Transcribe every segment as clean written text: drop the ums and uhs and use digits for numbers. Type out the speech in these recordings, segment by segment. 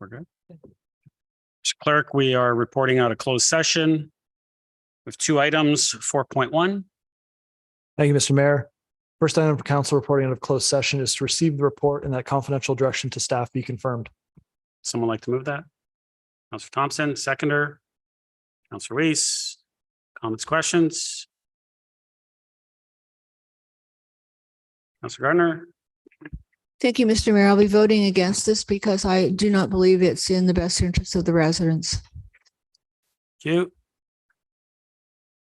We're good. Mr. Clerk, we are reporting out a closed session with two items, 4.1. Thank you, Mr. Mayor. First item for council reporting out of closed session is to receive the report and that confidential direction to staff be confirmed. Someone like to move that? Councillor Thompson, seconder. Councillor Weese, comments, questions? Councillor Gardner? Thank you, Mr. Mayor. I'll be voting against this because I do not believe it's in the best interest of the residents. Thank you.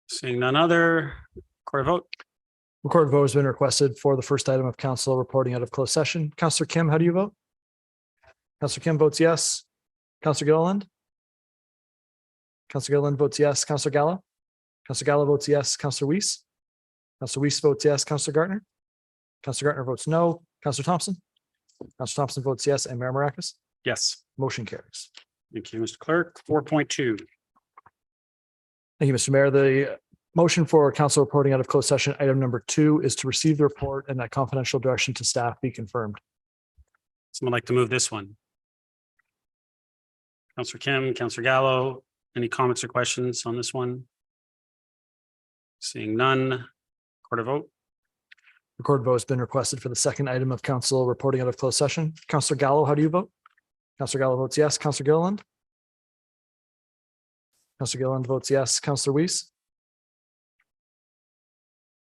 Seeing none other, record a vote. Recorded vote has been requested for the first item of council reporting out of closed session. Councillor Kim, how do you vote? Councillor Kim votes yes. Councillor Gilliland? Councillor Gilliland votes yes. Councillor Gallo? Councillor Gallo votes yes. Councillor Weese? Councillor Weese votes yes. Councillor Gardner? Councillor Gardner votes no. Councillor Thompson? Councillor Thompson votes yes. And Mayor Maracus? Yes. Motion carries. Thank you, Mr. Clerk. 4.2. Thank you, Mr. Mayor. The motion for council reporting out of closed session, item number 2, is to receive the report and that confidential direction to staff be confirmed. Someone like to move this one? Councillor Kim, Councillor Gallo, any comments or questions on this one? Seeing none, record a vote. Recorded vote has been requested for the second item of council reporting out of closed session. Councillor Gallo, how do you vote? Councillor Gallo votes yes. Councillor Gilliland? Councillor Gilliland votes yes. Councillor Weese?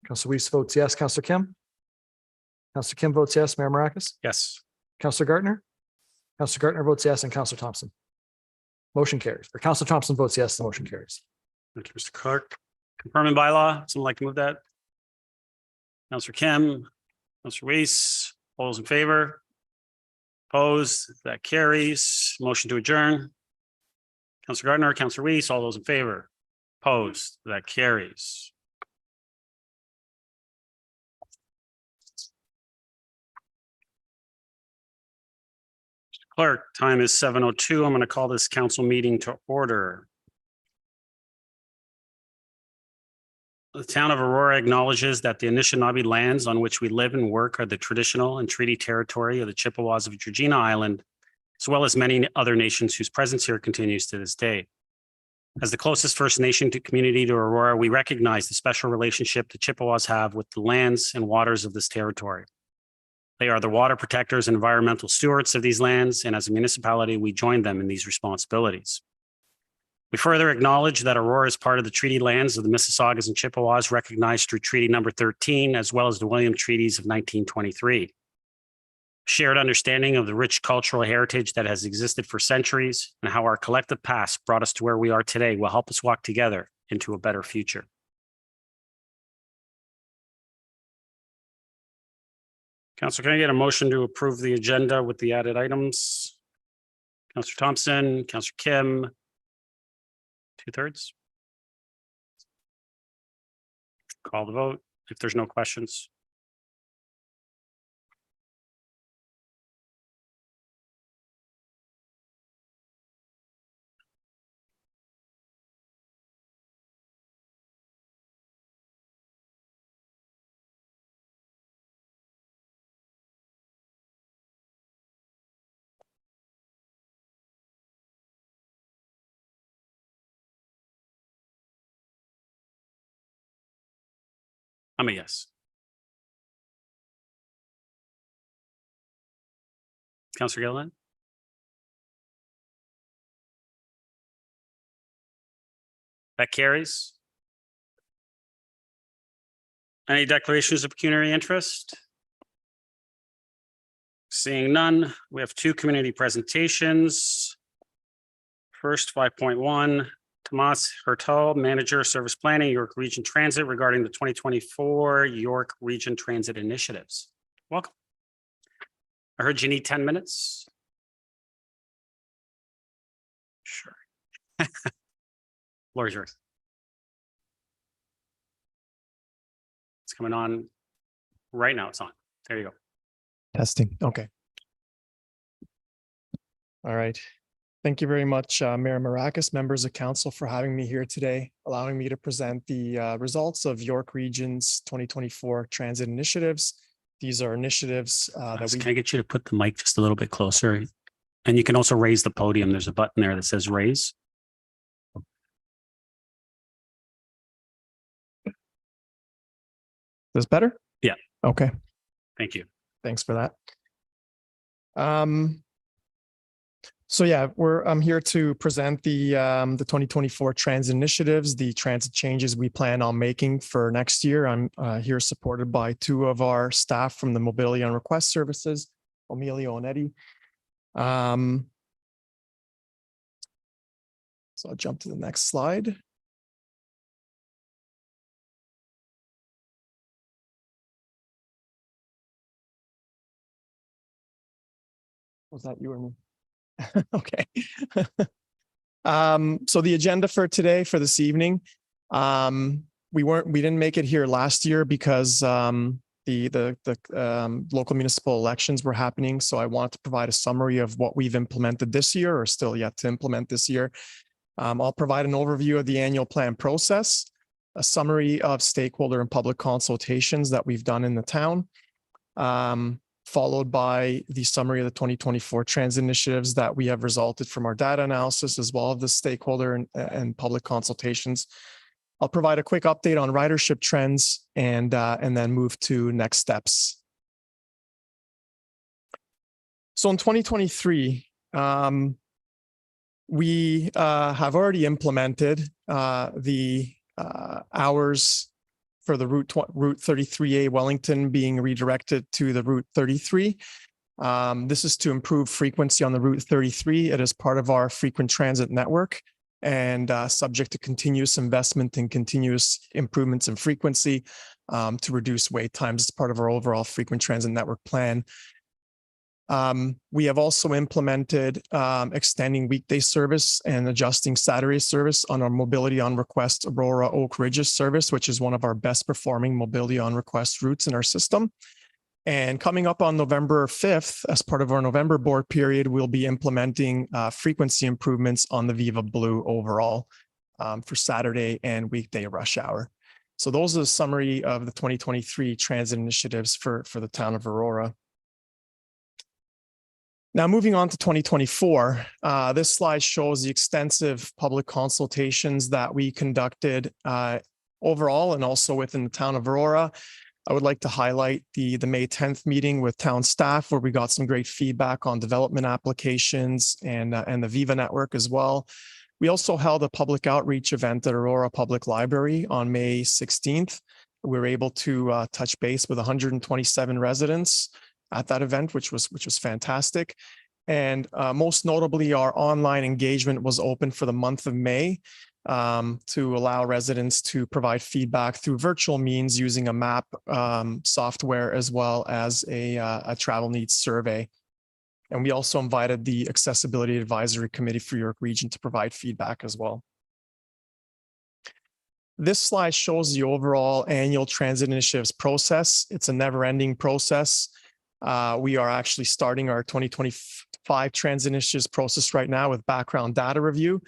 Councillor Weese votes yes. Councillor Kim? Councillor Kim votes yes. Mayor Maracus? Yes. Councillor Gardner? Councillor Gardner votes yes. And Councillor Thompson? Motion carries. Or Councillor Thompson votes yes. The motion carries. Thank you, Mr. Clerk. Confirming bylaw, someone like to move that? Councillor Kim, Councillor Weese, all those in favor? Opposed, that carries. Motion to adjourn. Councillor Gardner, Councillor Weese, all those in favor? Opposed, that carries. Mr. Clerk, time is 7:02. I'm going to call this council meeting to order. The town of Aurora acknowledges that the Anishinaabe lands on which we live and work are the traditional and treaty territory of the Chippewas of Georgina Island, as well as many other nations whose presence here continues to this day. As the closest First Nation community to Aurora, we recognize the special relationship the Chippewas have with the lands and waters of this territory. They are the water protectors and environmental stewards of these lands, and as a municipality, we join them in these responsibilities. We further acknowledge that Aurora is part of the treaty lands of the Mississaugas and Chippewas recognized through Treaty Number 13, as well as the William Treaties of 1923. Shared understanding of the rich cultural heritage that has existed for centuries and how our collective past brought us to where we are today will help us walk together into a better future. Councilor, can I get a motion to approve the agenda with the added items? Councilor Thompson, Councilor Kim, 2/3. Call the vote if there's no questions. I'm a yes. Councillor Gilliland? That carries. Any declarations of pecuniary interest? Seeing none, we have 2 community presentations. First, 5.1. Tamas, Hertel, Manager, Service Planning, York Region Transit regarding the 2024 York Region Transit Initiatives. Welcome. I heard you need 10 minutes. Sure. Floor is yours. It's coming on right now. It's on. There you go. Testing. Okay. All right. Thank you very much, Mayor Maracus, members of council, for having me here today, allowing me to present the results of York Region's 2024 transit initiatives. These are initiatives that we— Can I get you to put the mic just a little bit closer? And you can also raise the podium. There's a button there that says raise. This better? Yeah. Okay. Thank you. Thanks for that. So yeah, I'm here to present the 2024 transit initiatives, the transit changes we plan on making for next year. I'm here supported by two of our staff from the Mobility on Request Services, Emilio and Eddie. So I'll jump to the next slide. Was that you or me? Okay. So the agenda for today, for this evening, we didn't make it here last year because the local municipal elections were happening. So I wanted to provide a summary of what we've implemented this year or still yet to implement this year. I'll provide an overview of the annual plan process, a summary of stakeholder and public consultations that we've done in the town, followed by the summary of the 2024 transit initiatives that we have resulted from our data analysis, as well as the stakeholder and public consultations. I'll provide a quick update on ridership trends and then move to next steps. So in 2023, we have already implemented the hours for the route 33A Wellington being redirected to the route 33. This is to improve frequency on the route 33. It is part of our frequent transit network and subject to continuous investment and continuous improvements in frequency to reduce wait times as part of our overall frequent transit network plan. We have also implemented extending weekday service and adjusting Saturday service on our Mobility on Request Aurora Oak Ridges service, which is one of our best performing Mobility on Request routes in our system. And coming up on November 5th, as part of our November board period, we'll be implementing frequency improvements on the Viva Blue overall for Saturday and weekday rush hour. So those are the summary of the 2023 transit initiatives for the town of Aurora. Now, moving on to 2024, this slide shows the extensive public consultations that we conducted overall and also within the town of Aurora. I would like to highlight the May 10th meeting with town staff, where we got some great feedback on development applications and the Viva network as well. We also held a public outreach event at Aurora Public Library on May 16th. We were able to touch base with 127 residents at that event, which was fantastic. And most notably, our online engagement was open for the month of May to allow residents to provide feedback through virtual means using a map software as well as a travel needs survey. And we also invited the Accessibility Advisory Committee for York Region to provide feedback as well. This slide shows the overall annual transit initiatives process. It's a never-ending process. We are actually starting our 2025 transit initiatives process right now with background data review.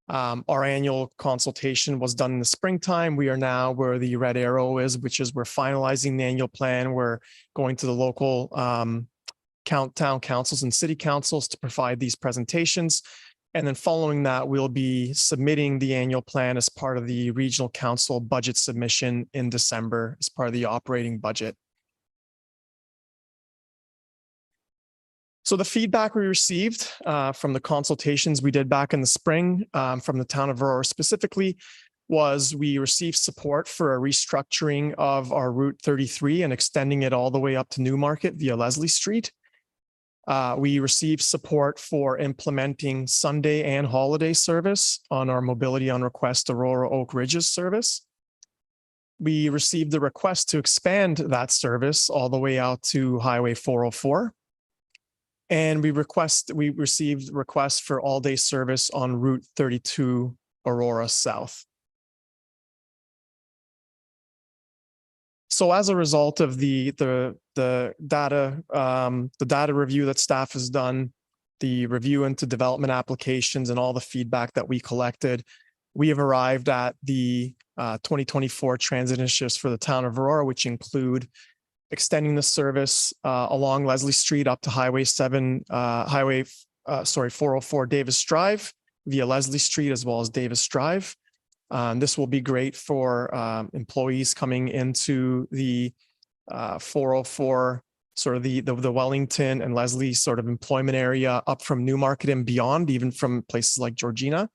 Our annual consultation was done in the springtime. We are now where the red arrow is, which is we're finalizing the annual plan. We're going to the local town councils and city councils to provide these presentations. And then following that, we'll be submitting the annual plan as part of the regional council budget submission in December as part of the operating budget. So the feedback we received from the consultations we did back in the spring from the town of Aurora specifically was we received support for a restructuring of our Route 33 and extending it all the way up to Newmarket via Leslie Street. We received support for implementing Sunday and holiday service on our Mobility on Request Aurora Oak Ridges service. We received the request to expand that service all the way out to Highway 404. And we received requests for all-day service on Route 32 Aurora South. So as a result of the data review that staff has done, the review into development applications and all the feedback that we collected, we have arrived at the 2024 transit initiatives for the town of Aurora, which include extending the service along Leslie Street up to Highway 7, Highway 404 Davis Drive via Leslie Street as well as Davis Drive. This will be great for employees coming into the 404, sort of the Wellington and Leslie sort of employment area up from Newmarket and beyond, even from places like Georgina.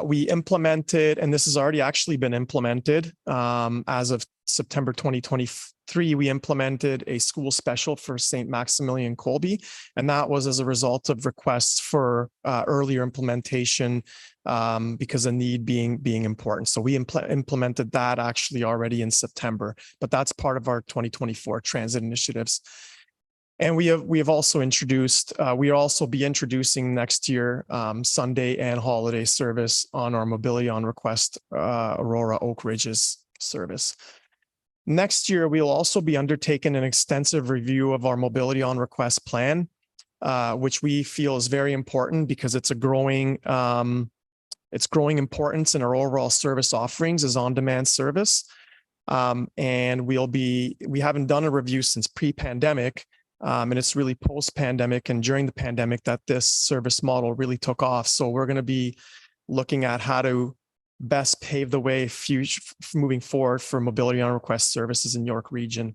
We implemented, and this has already actually been implemented as of September 2023, we implemented a school special for St. Maximilian Colby, and that was as a result of requests for earlier implementation because the need being important. So we implemented that actually already in September, but that's part of our 2024 transit initiatives. And we have also introduced, we'll also be introducing next year Sunday and holiday service on our Mobility on Request Aurora Oak Ridges service. Next year, we'll also be undertaking an extensive review of our Mobility on Request plan, which we feel is very important because it's growing importance in our overall service offerings as on-demand service. And we haven't done a review since pre-pandemic. And it's really post-pandemic and during the pandemic that this service model really took off. So we're going to be looking at how to best pave the way moving forward for Mobility on Request services in York Region.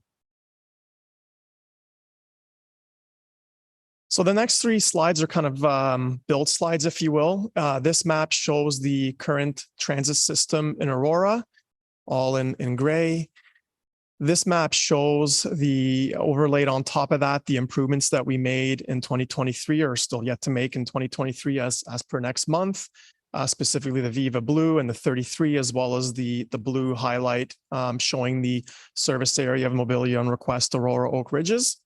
So the next three slides are kind of build slides, if you will. This map shows the current transit system in Aurora, all in gray. This map shows the overlaid on top of that, the improvements that we made in 2023 are still yet to make in 2023 as per next month, specifically the Viva Blue and the 33, as well as the blue highlight showing the service area of Mobility on Request Aurora Oak Ridges.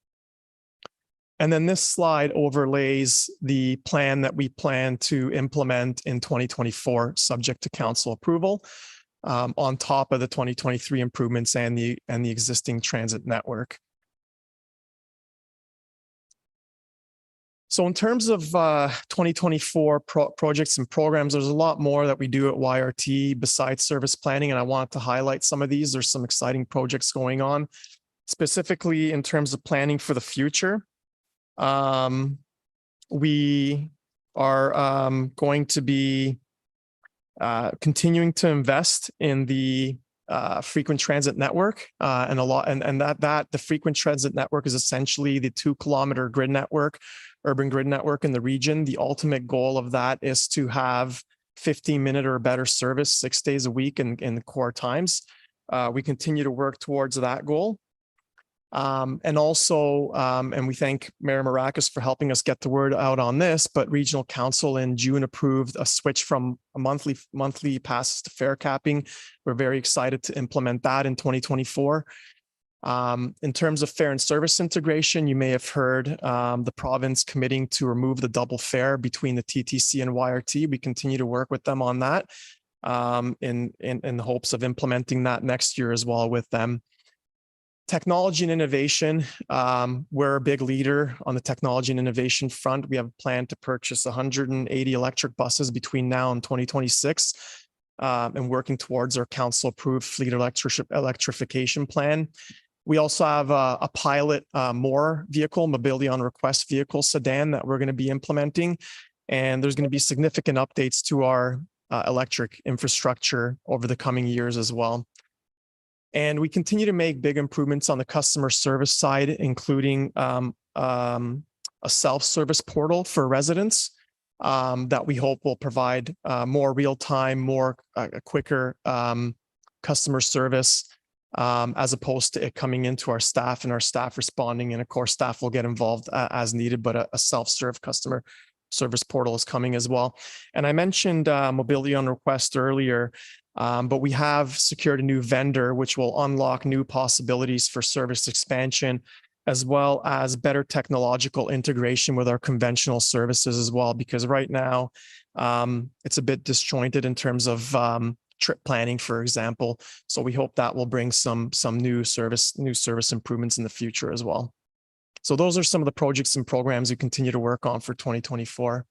And then this slide overlays the plan that we plan to implement in 2024, subject to council approval. On top of the 2023 improvements and the existing transit network. So in terms of 2024 projects and programs, there's a lot more that we do at YRT besides service planning, and I wanted to highlight some of these. There's some exciting projects going on, specifically in terms of planning for the future. We are going to be continuing to invest in the frequent transit network and the frequent transit network is essentially the 2-kilometer grid network, urban grid network in the region. The ultimate goal of that is to have 15-minute or better service 6 days a week in the core times. We continue to work towards that goal. And also, and we thank Mayor Maracas for helping us get the word out on this, but Regional Council in June approved a switch from a monthly passes to fare capping. We're very excited to implement that in 2024. In terms of fare and service integration, you may have heard the province committing to remove the double fare between the TTC and YRT. We continue to work with them on that in the hopes of implementing that next year as well with them. Technology and innovation, we're a big leader on the technology and innovation front. We have a plan to purchase 180 electric buses between now and 2026 and working towards our council-approved fleet electrification plan. We also have a pilot Mobility on Request vehicle sedan that we're going to be implementing. And there's going to be significant updates to our electric infrastructure over the coming years as well. And we continue to make big improvements on the customer service side, including a self-service portal for residents that we hope will provide more real-time, quicker customer service as opposed to it coming into our staff and our staff responding. And of course, staff will get involved as needed, but a self-serve customer service portal is coming as well. And I mentioned Mobility on Request earlier. But we have secured a new vendor, which will unlock new possibilities for service expansion, as well as better technological integration with our conventional services as well. Because right now, it's a bit disjointed in terms of trip planning, for example. So we hope that will bring some new service improvements in the future as well. So those are some of the projects and programs we continue to work on for 2024.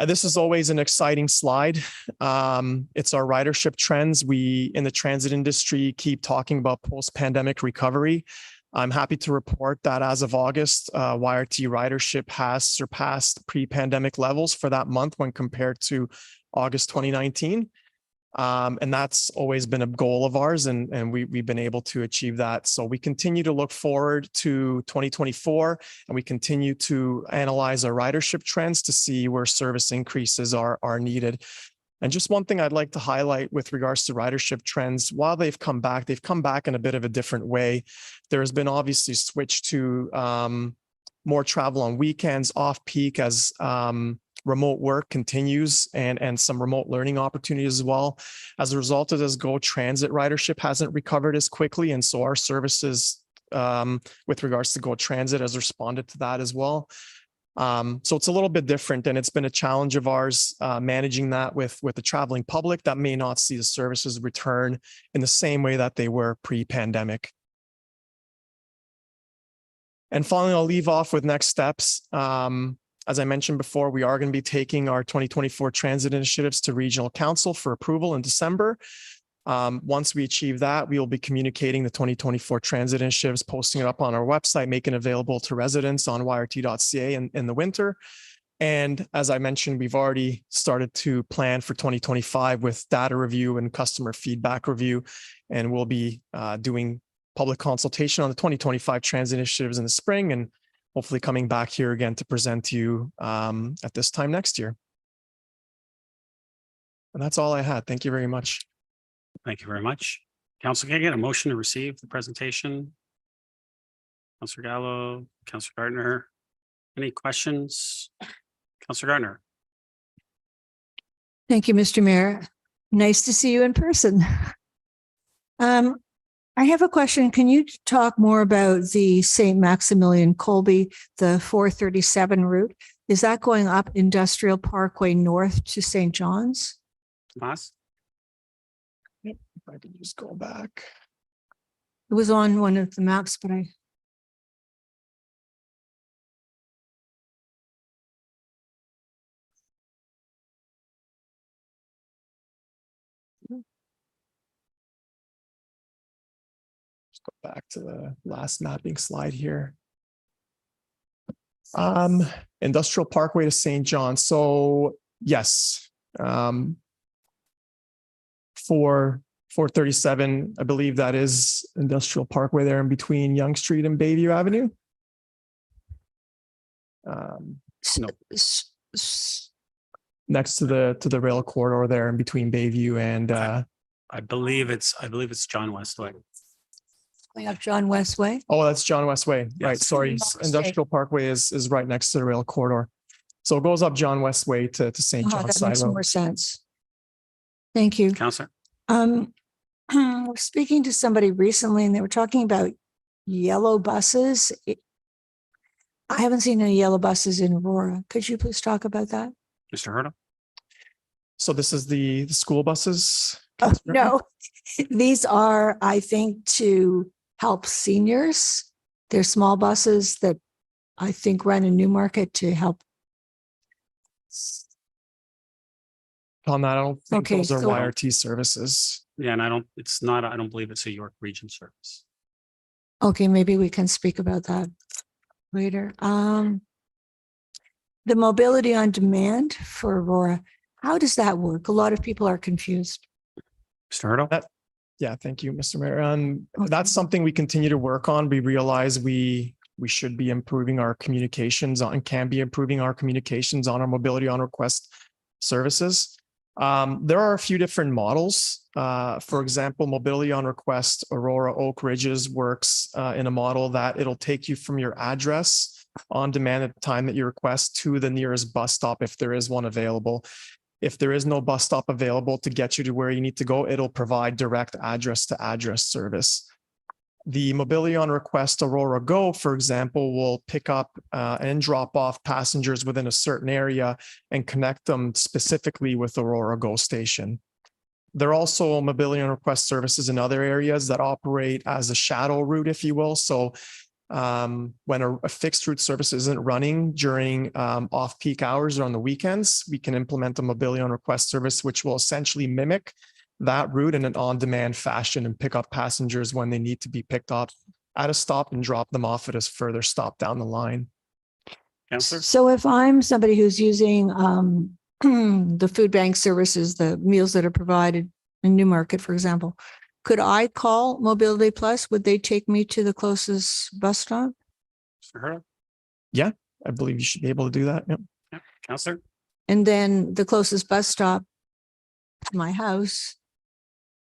This is always an exciting slide. It's our ridership trends. We in the transit industry keep talking about post-pandemic recovery. I'm happy to report that as of August, YRT ridership has surpassed pre-pandemic levels for that month when compared to August 2019. And that's always been a goal of ours, and we've been able to achieve that. So we continue to look forward to 2024, and we continue to analyze our ridership trends to see where service increases are needed. And just one thing I'd like to highlight with regards to ridership trends, while they've come back in a bit of a different way. There has been obviously switch to more travel on weekends, off peak, as remote work continues, and some remote learning opportunities as well. As a result of this, Go Transit ridership hasn't recovered as quickly. And so our services with regards to Go Transit has responded to that as well. So it's a little bit different, and it's been a challenge of ours managing that with the traveling public that may not see the services return in the same way that they were pre-pandemic. And finally, I'll leave off with next steps. As I mentioned before, we are going to be taking our 2024 transit initiatives to Regional Council for approval in December. Once we achieve that, we will be communicating the 2024 transit initiatives, posting it up on our website, making it available to residents on yrt.ca in the winter. And as I mentioned, we've already started to plan for 2025 with data review and customer feedback review. And we'll be doing public consultation on the 2025 transit initiatives in the spring, and hopefully coming back here again to present to you at this time next year. And that's all I had. Thank you very much. Thank you very much. Council, can I get a motion to receive the presentation? Councillor Gallo, Councillor Gardner, any questions? Councillor Gardner. Thank you, Mr. Mayor. Nice to see you in person. I have a question. Can you talk more about the St. Maximilian Colby, the 437 route? Is that going up Industrial Parkway North to St. John's? Tamas? If I could just go back. It was on one of the maps, but I. Just go back to the last mapping slide here. Industrial Parkway to St. John. So yes, for 437, I believe that is Industrial Parkway there in between Yonge Street and Bayview Avenue. No, next to the rail corridor there in between Bayview and I believe it's John Westway. Going up John Westway? oh, that's John Westway. Right. Yes. Sorry. Mistake. Industrial Parkway is right next to the rail corridor. So it goes up John Westway to St. Oh, John's that makes Sideroad. more sense. Thank you. Councillor. I was speaking to somebody recently and they were talking about yellow buses. I haven't seen any yellow buses in Aurora. Could you please talk about that? Mr. Hertel. So this is the school buses. Oh, no, these are, I think, to help seniors. They're small buses that I think run in Newmarket to help. On that, I don't think Okay, those are so- YRT services. Yeah, and I don't believe it's a York Region service. Okay, maybe we can speak about that later. The mobility on demand for Aurora, how does that work? A lot of people are confused. Mr. Hertel. Yeah, thank you, Mr. Mayor. Okay. That's something we continue to work on. We realize we should be improving our communications on, can be improving our communications on our mobility on request services. There are a few different models. For example, mobility on request, Aurora Oak Ridges works in a model that it'll take you from your address on demand at the time that you request to the nearest bus stop if there is one available. If there is no bus stop available to get you to where you need to go, it'll provide direct address to address service. The mobility on request Aurora Go, for example, will pick up and drop off passengers within a certain area and connect them specifically with Aurora Go station. There are also mobility on request services in other areas that operate as a shadow route, if you will. So when a fixed route service isn't running during off-peak hours or on the weekends, we can implement a mobility on request service, which will essentially mimic that route in an on-demand fashion and pick up passengers when they need to be picked up at a stop and drop them off at a further stop down the line. Councillor? So if I'm somebody who's using the food bank services, the meals that are provided in Newmarket, for example, could I call Mobility Plus? Would they take me to the closest bus stop? Mr. Hertel? I believe you should be able to do that. Yep. Yeah. Councillor? And then the closest bus stop to my house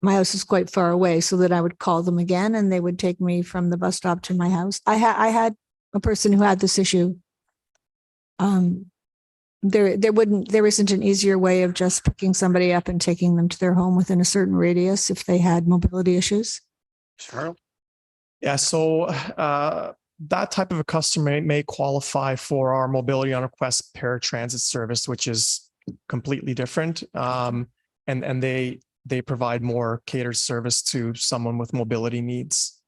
is quite far away, so that I would call them again and they would take me from the bus stop to my house. I had a person who had this issue. There isn't an easier way of just picking somebody up and taking them to their home within a certain radius if they had mobility issues. Mr. Hertel? Yeah, so that type of a customer may qualify for our mobility on request paratransit service, which is completely different. And they provide more catered service to someone with mobility needs.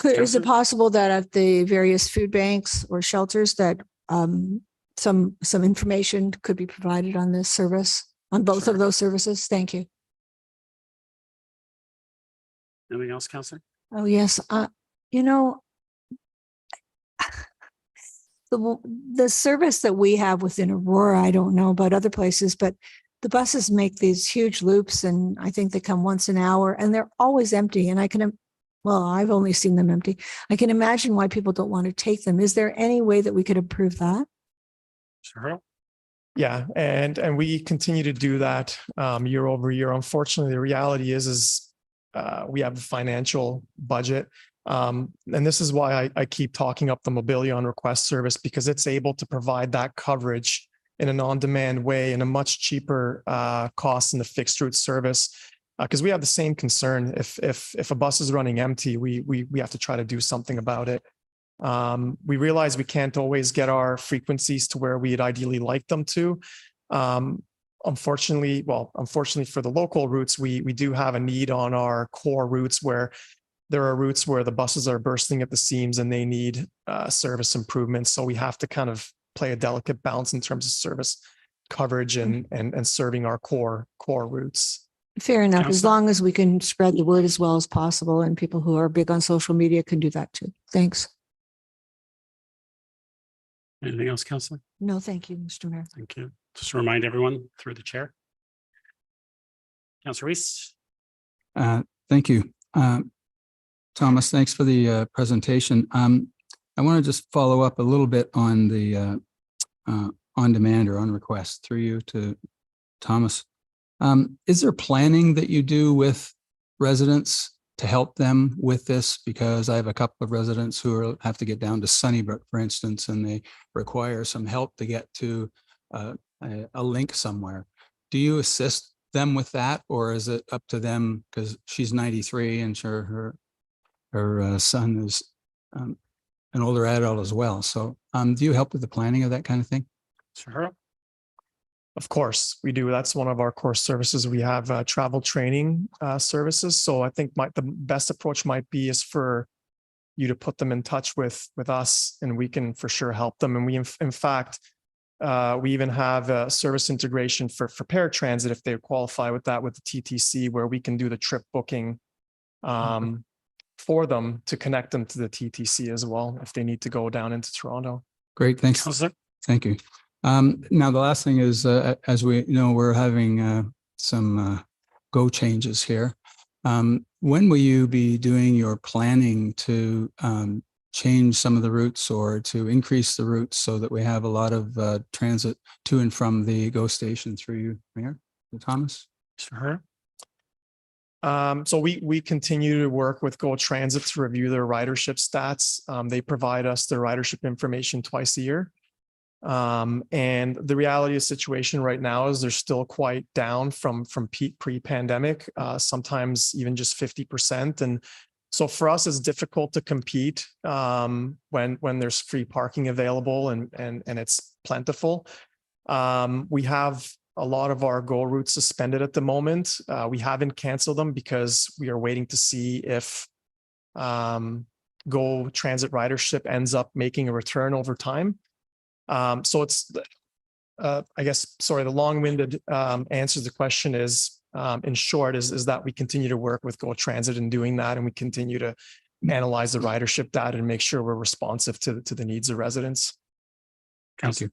Is it possible that at the various food banks or shelters that some information could be provided on this service, on both of those services? Thank you. Anything else, Councillor? Oh, yes. The service that we have within Aurora, I don't know about other places, but the buses make these huge loops, and I think they come once an hour and they're always empty. And I've only seen them empty. I can imagine why people don't want to take them. Is there any way that we could improve that? Mr. Hertel? Yeah, and we continue to do that year over year. Unfortunately, the reality is we have a financial budget. And this is why I keep talking up the mobility on request service, because it's able to provide that coverage in an on-demand way in a much cheaper cost than the fixed route service. Because we have the same concern. If a bus is running empty, we have to try to do something about it. We realize we can't always get our frequencies to where we'd ideally like them to. Unfortunately for the local routes, we do have a need on our core routes where there are routes where the buses are bursting at the seams and they need service improvements. So we have to kind of play a delicate balance in terms of service coverage and serving our core routes. Fair enough. As Councillor? long as we can spread the word as well as possible, and people who are big on social media can do that too. Thanks. Anything else, Councillor? No, thank you, Mr. Mayor. Thank you. Just to remind everyone through the chair. Councillor Weese? Thank you. Thomas, thanks for the presentation. I want to just follow up a little bit on the on demand or on request through you to Thomas. Is there planning that you do with residents to help them with this? Because I have a couple of residents who have to get down to Sunnybrook, for instance, and they require some help to get to a link somewhere. Do you assist them with that, or is it up to them? Because she's 93 and sure her son is an older adult as well. So do you help with the planning of that kind of thing? Mr. Hertel? Of course, we do. That's one of our core services. We have travel training services. So I think the best approach might be is for you to put them in touch with us, and we can for sure help them. And we, in fact, we even have a service integration for paratransit if they qualify with that with the TTC, where we can do the trip booking for them to connect them to the TTC as well if they need to go down into Toronto. Great, thanks. Councillor? Thank you. Now, the last thing is, as we know, we're having some go changes here. When will you be doing your planning to change some of the routes or to increase the routes so that we have a lot of transit to and from the GO station through you, Mayor Thomas? Mr. Hertel? So we continue to work with GO Transit to review their ridership stats. They provide us their ridership information twice a year. And the reality of the situation right now is they're still quite down from peak pre-pandemic, sometimes even just 50%. And so for us, it's difficult to compete when there's free parking available and it's plentiful. We have a lot of our GO routes suspended at the moment. We haven't canceled them because we are waiting to see if GO Transit ridership ends up making a return over time. So it's, I guess, sorry, the long-winded answer to the question is, in short, is that we continue to work with GO Transit in doing that, and we continue to analyze the ridership data and make sure we're responsive to the needs of residents. Thank you.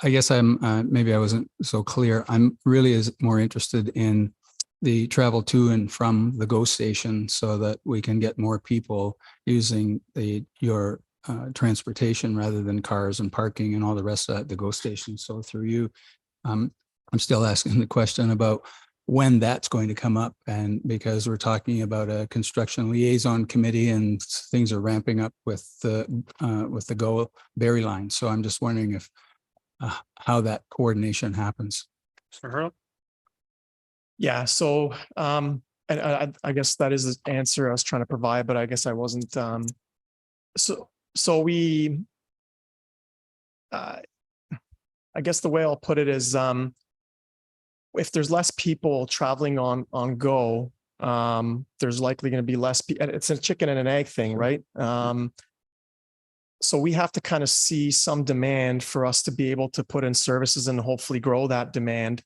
I guess maybe I wasn't so clear. I'm really more interested in the travel to and from the GO station so that we can get more people using your transportation rather than cars and parking and all the rest of that at the GO station. So through you, I'm still asking the question about when that's going to come up, and because we're talking about a construction liaison committee and things are ramping up with the GO Berry line. So I'm just wondering if how that coordination happens. Mr. Hertel? Yeah, so and I guess that is the answer I was trying to provide, but I guess I wasn't. So we, I guess the way I'll put it is, if there's less people traveling on GO, there's likely going to be less. It's a chicken and an egg thing, right? So we have to kind of see some demand for us to be able to put in services and hopefully grow that demand.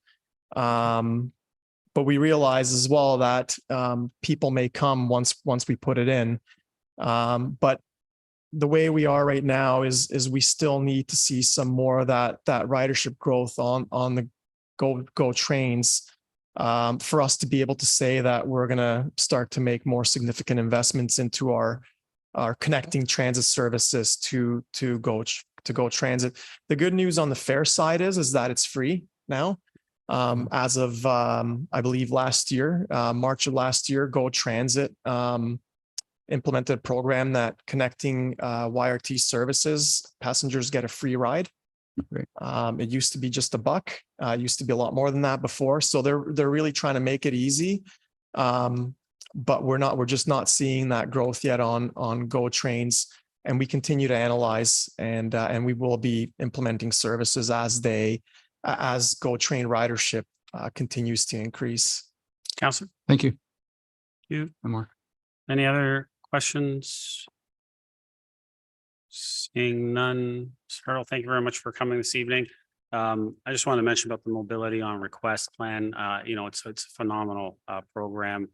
But we realize as well that people may come once we put it in. But the way we are right now is we still need to see some more of that ridership growth on the go trains for us to be able to say that we're going to start to make more significant investments into our connecting transit services to go transit. The good news on the fare side is that it's free now. As of I believe last year, March of last year, Go Transit implemented a program that connecting YRT services, passengers get a free ride. Great. It used to be just $1. It used to be a lot more than that before. So they're really trying to make it easy. But we're just not seeing that growth yet on Go trains. And we continue to analyze and we will be implementing services as Go train ridership continues to increase. Councillor? Thank you. You. No more. Any other questions? Seeing none. Mr. Hertel, thank you very much for coming this evening. I just want to mention about the mobility on request plan. It's a phenomenal program.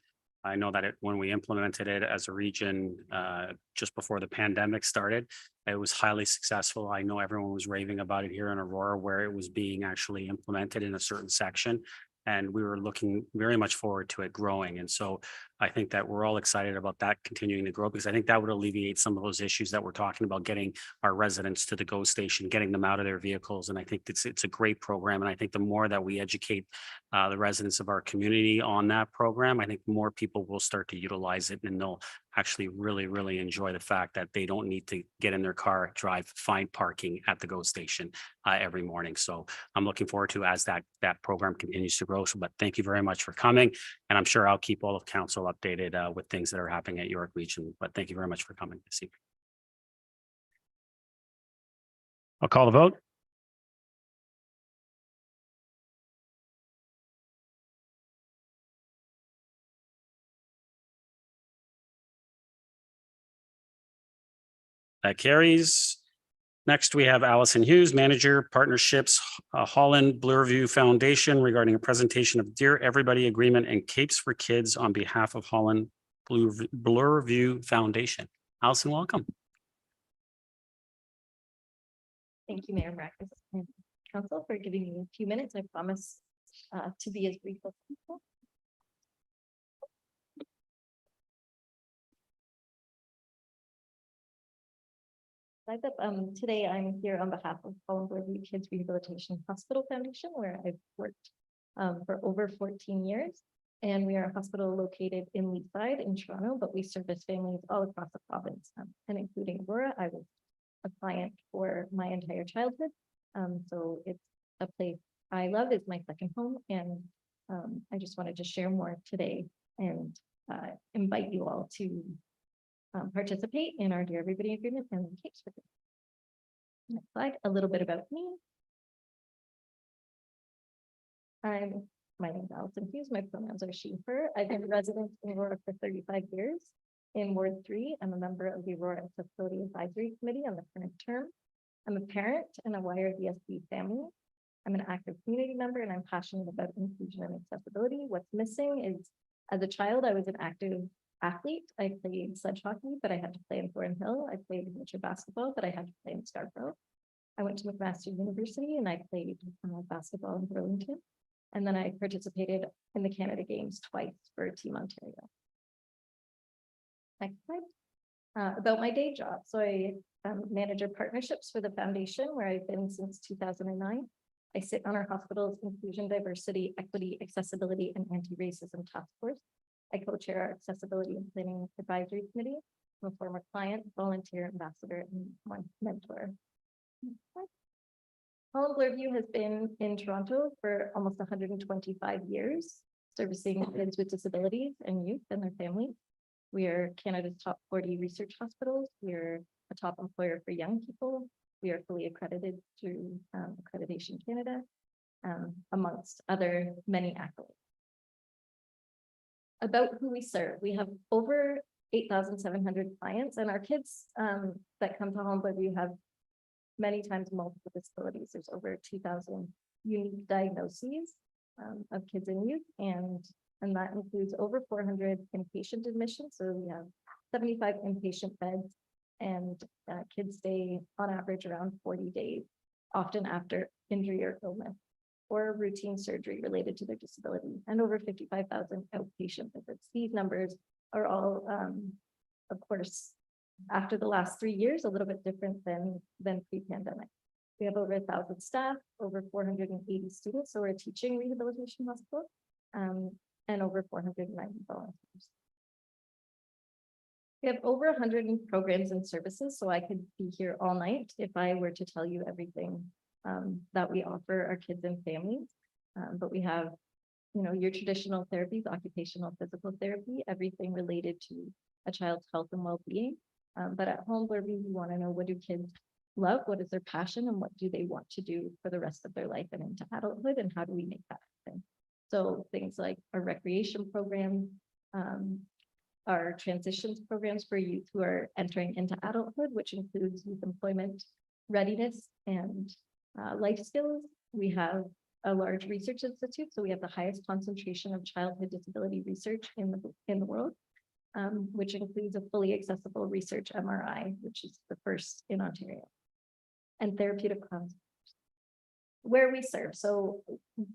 I know that when we implemented it as a region just before the pandemic started, it was highly successful. I know everyone was raving about it here in Aurora, where it was being actually implemented in a certain section. And we were looking very much forward to it growing. And so I think that we're all excited about that continuing to grow, because I think that would alleviate some of those issues that we're talking about, getting our residents to the GO station, getting them out of their vehicles. And I think it's a great program. And I think the more that we educate the residents of our community on that program, I think more people will start to utilize it, and they'll actually really, really enjoy the fact that they don't need to get in their car, drive, find parking at the GO station every morning. So I'm looking forward to as that program continues to grow. But thank you very much for coming. And I'm sure I'll keep all of council updated with things that are happening at York Region. But thank you very much for coming this evening. I'll call the vote. That carries. Next, we have Alison Hughes, Manager, Partnerships, Holland Bloorview Foundation, regarding a presentation of Dear Everybody Agreement and Capes for Kids on behalf of Holland Bloorview Foundation. Alison, welcome. Thank you, Mayor Marcus and Council, for giving me a few minutes. I promise to be as brief as possible. Today I'm here on behalf of Holland Bloorview Kids Rehabilitation Hospital Foundation, where I've worked for over 14 years. And we are a hospital located in Leaside in Toronto, but we service families all across the province, and including Aurora. I was a client for my entire childhood. So it's a place I love. It's my second home. And I just wanted to share more today and invite you all to participate in our Dear Everybody Agreement and Capes for Kids. Next slide, a little bit about me. My name is Alison Hughes. My pronouns are she, her. I've been a resident in Aurora for 35 years. In Ward 3, I'm a member of the Aurora Accessibility Advisory Committee on the current term. I'm a parent and a YRDSB family. I'm an active community member, and I'm passionate about inclusion and accessibility. What's missing is, as a child, I was an active athlete. I played sledge hockey, but I had to play in Thornhill. I played amateur basketball, but I had to play in Scarborough. I went to McMaster University and I played basketball in Burlington. And then I participated in the Canada Games twice for Team Ontario. Next slide. About my day job. So I manage our partnerships for the foundation where I've been since 2009. I sit on our hospital's Inclusion, Diversity, Equity, Accessibility, and Anti-Racism Task Force. I co-chair our Accessibility and Planning Advisory Committee. I'm a former client, volunteer, ambassador, and one mentor. Holland Bloorview has been in Toronto for almost 125 years, servicing kids with disabilities and youth and their families. We are Canada's top 40 research hospitals. We're a top employer for young people. We are fully accredited through Accreditation Canada, amongst other many accolades. About who we serve, we have over 8,700 clients, and our kids that come to Holland Bloorview have many times multiple disabilities. There's over 2,000 unique diagnoses of kids and youth, and that includes over 400 inpatient admissions. So we have 75 inpatient beds, and kids stay on average around 40 days, often after injury or illness or routine surgery related to their disability, and over 55,000 outpatient visits. These numbers are all, of course, after the last 3 years, a little bit different than pre-pandemic. We have over 1,000 staff, over 480 students, so we're a teaching rehabilitation hospital, and over 490 volunteers. We have over 100 programs and services, so I could be here all night if I were to tell you everything that we offer our kids and families. But we have, your traditional therapies, occupational physical therapy, everything related to a child's health and well-being. But at Holland Bloorview, we want to know, what do kids love? What is their passion? And what do they want to do for the rest of their life and into adulthood? And how do we make that happen? So things like our recreation program, our transitions programs for youth who are entering into adulthood, which includes youth employment readiness and life skills. We have a large research institute, so we have the highest concentration of childhood disability research in the world, which includes a fully accessible research MRI, which is the first in Ontario, and therapeutic clubs. Where we serve. So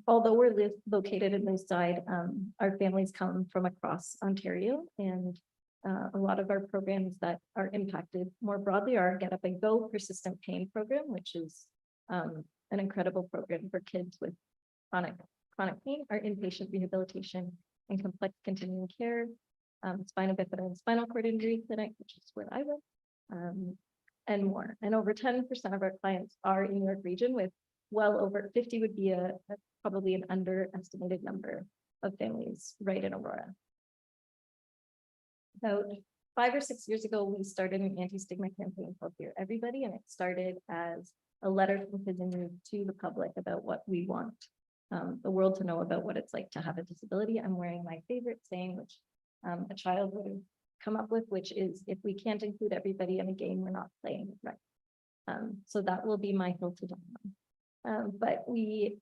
although we're located in this side, our families come from across Ontario, and a lot of our programs that are impacted more broadly are our Get Up and Go persistent pain program, which is an incredible program for kids with chronic pain, our inpatient rehabilitation and complex continuing care, spinal bifida and spinal cord injury clinic, which is where I work, and more. And over 10% of our clients are in New York region, with well over 50 would be probably an underestimated number of families right in Aurora. About 5 or 6 years ago, we started an anti-stigma campaign called Dear Everybody, and it started as a letter from kids and youth to the public about what we want the world to know about what it's like to have a disability. I'm wearing my favorite saying, which a child would have come up with, which is, if we can't include everybody in a game, we're not playing it right. So that will be my hill to die on. But we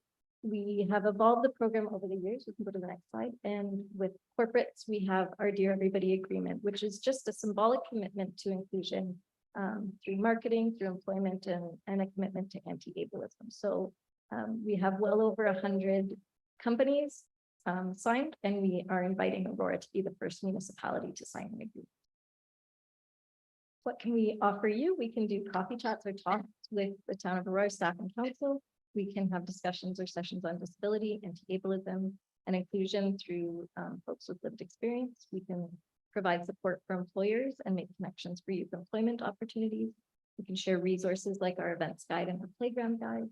have evolved the program over the years. We can go to the next slide. And with corporates, we have our Dear Everybody agreement, which is just a symbolic commitment to inclusion through marketing, through employment, and a commitment to anti-ableism. So we have well over 100 companies signed, and we are inviting Aurora to be the first municipality to sign an agreement. What can we offer you? We can do coffee chats or talks with the town of Aurora staff and council. We can have discussions or sessions on disability, anti-ableism, and inclusion through folks with lived experience. We can provide support for employers and make connections for youth employment opportunities. We can share resources like our events guide and our playground guide,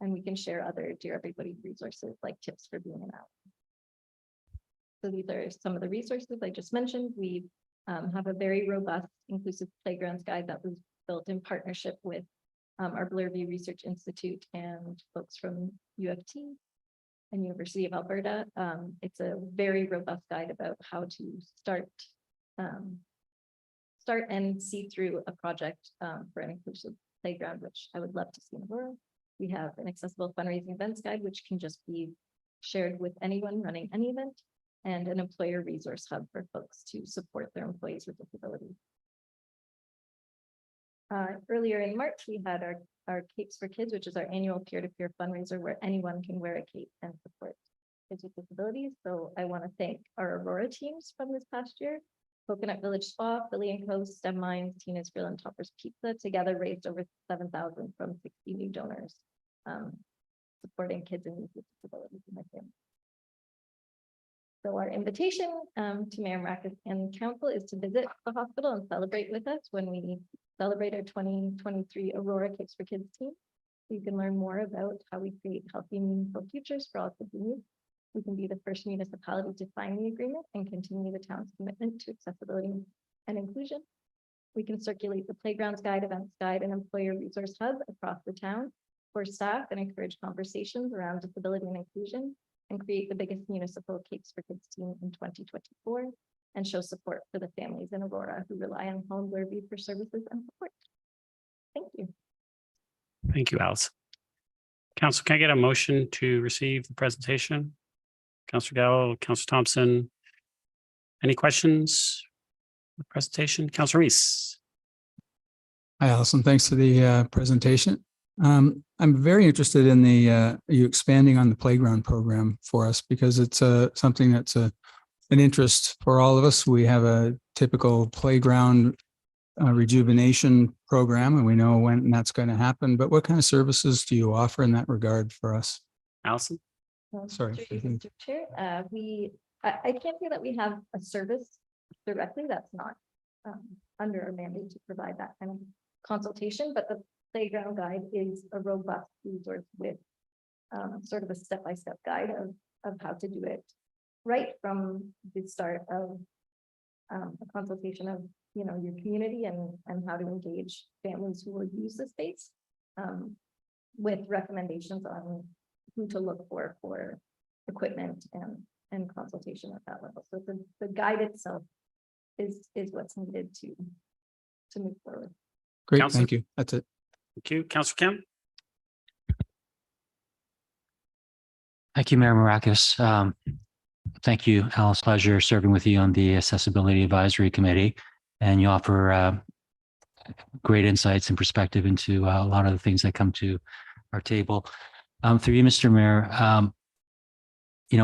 and we can share other Dear Everybody resources like tips for being an ally. So these are some of the resources I just mentioned. We have a very robust inclusive playgrounds guide that was built in partnership with our Bloorview Research Institute and folks from U of T and University of Alberta. It's a very robust guide about how to start and see through a project for an inclusive playground, which I would love to see in the world. We have an accessible fundraising events guide, which can just be shared with anyone running any event. and an employer resource hub for folks to support their employees with disabilities. Earlier in March, we had our Capes for Kids, which is our annual peer-to-peer fundraiser where anyone can wear a cape and support kids with disabilities. So I want to thank our Aurora teams from this past year. Coconut Village Spa, Billy and Co, STEM Minds, Tina's Grill, and Toppers Pizza together raised over 7,000 from 60 new donors, supporting kids and youth with disabilities in my family. So our invitation to Mayor Maracas and Council is to visit the hospital and celebrate with us when we celebrate our 2023 Aurora Capes for Kids team. You can learn more about how we create healthy, meaningful futures for all kids and youth. We can be the first municipality to sign the agreement and continue the town's commitment to accessibility and inclusion. We can circulate the playgrounds guide, events guide, and employer resource hub across the town for staff and encourage conversations around disability and inclusion, and create the biggest municipal Capes for Kids team in 2024 and show support for the families in Aurora who rely on Holland Bloorview for services and support. Thank you. Thank you, Alice. Council, can I get a motion to receive the presentation? Councillor Gallo, Councillor Thompson. Any questions? The presentation, Councillor Weese. Hi, Alison. Thanks for the presentation. I'm very interested in the you expanding on the playground program for us, because it's something that's an interest for all of us. We have a typical playground rejuvenation program, and we know when that's going to happen. But what kind of services do you offer in that regard for us? Alison. Sorry. Through you, Mr. Chair, I can't say that we have a service directly that's not under our mandate to provide that kind of consultation, but the playground guide is a robust resource with sort of a step-by-step guide of how to do it right from the start of a consultation of your community and how to engage families who will use the space, with recommendations on who to look for equipment and consultation at that level. So the guide itself is what's needed to move forward. Great, Councillor? thank you. That's it. Thank you, Councillor Kim. Thank you, Mayor Maracas. Thank you, Alice. Pleasure serving with you on the Accessibility Advisory Committee, and you offer great insights and perspective into a lot of the things that come to our table. Through you, Mr. Mayor,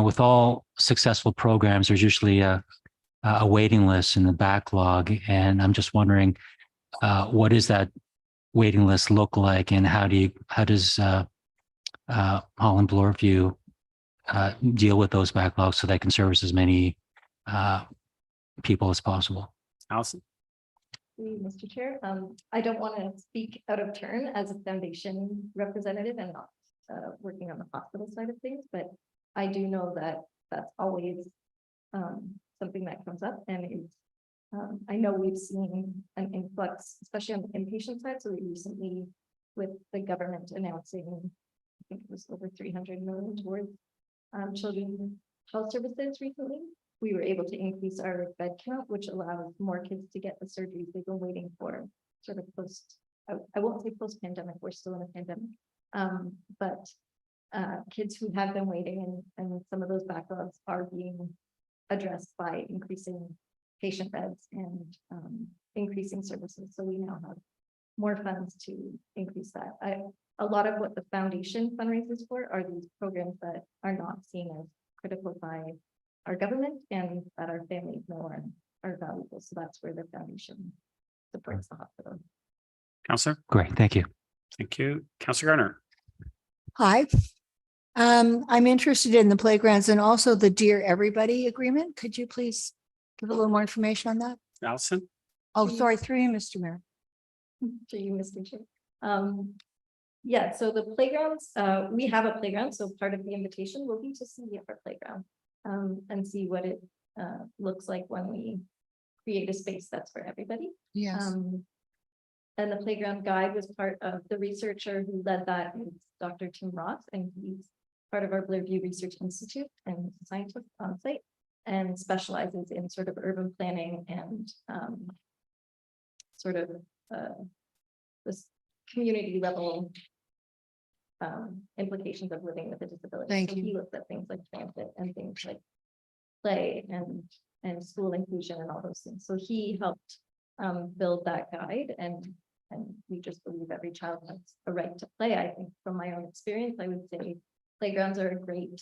with all successful programs, there's usually a waiting list in the backlog, and I'm just wondering, what does that waiting list look like, and how does Holland Bloorview deal with those backlogs so they can service as many people as possible? Alison. Mr. Chair, I don't want to speak out of turn as a foundation representative and not working on the hospital side of things, but I do know that that's always something that comes up, and I know we've seen an influx, especially on the inpatient side. So we recently, with the government announcing, I think it was over 300 million towards children's health services recently, we were able to increase our bed count, which allows more kids to get the surgeries they've been waiting for, sort of post, I won't say post-pandemic, we're still in a pandemic, but kids who have been waiting, and some of those backlogs are being addressed by increasing patient beds and increasing services. So we now have more funds to increase that. A lot of what the foundation fundraises for are these programs that are not seen as critical by our government and that our families know are valuable. So that's where the foundation supports the hospital. Councillor. Great, thank you. Thank you, Councillor Garner. Hi. I'm interested in the playgrounds and also the Dear Everybody agreement. Could you please give a little more information on that? Alison. Oh, sorry, through you, Mr. Mayor. To you, Mr. Chair. Yeah, so the playgrounds, we have a playground, so part of the invitation will be to see our playground and see what it looks like when we create a space that's for everybody. Yes. And the playground guide was part of the researcher who led that is Dr. Tim Ross, and he's part of our Bloorview Research Institute and he's a scientist on site and specializes in sort of urban planning and sort of this community level implications of living with a disability. Thank So you. he looks at things like transit and things like play and school inclusion and all those things. So he helped build that guide, and we just believe every child has a right to play. I think from my own experience, I would say playgrounds are a great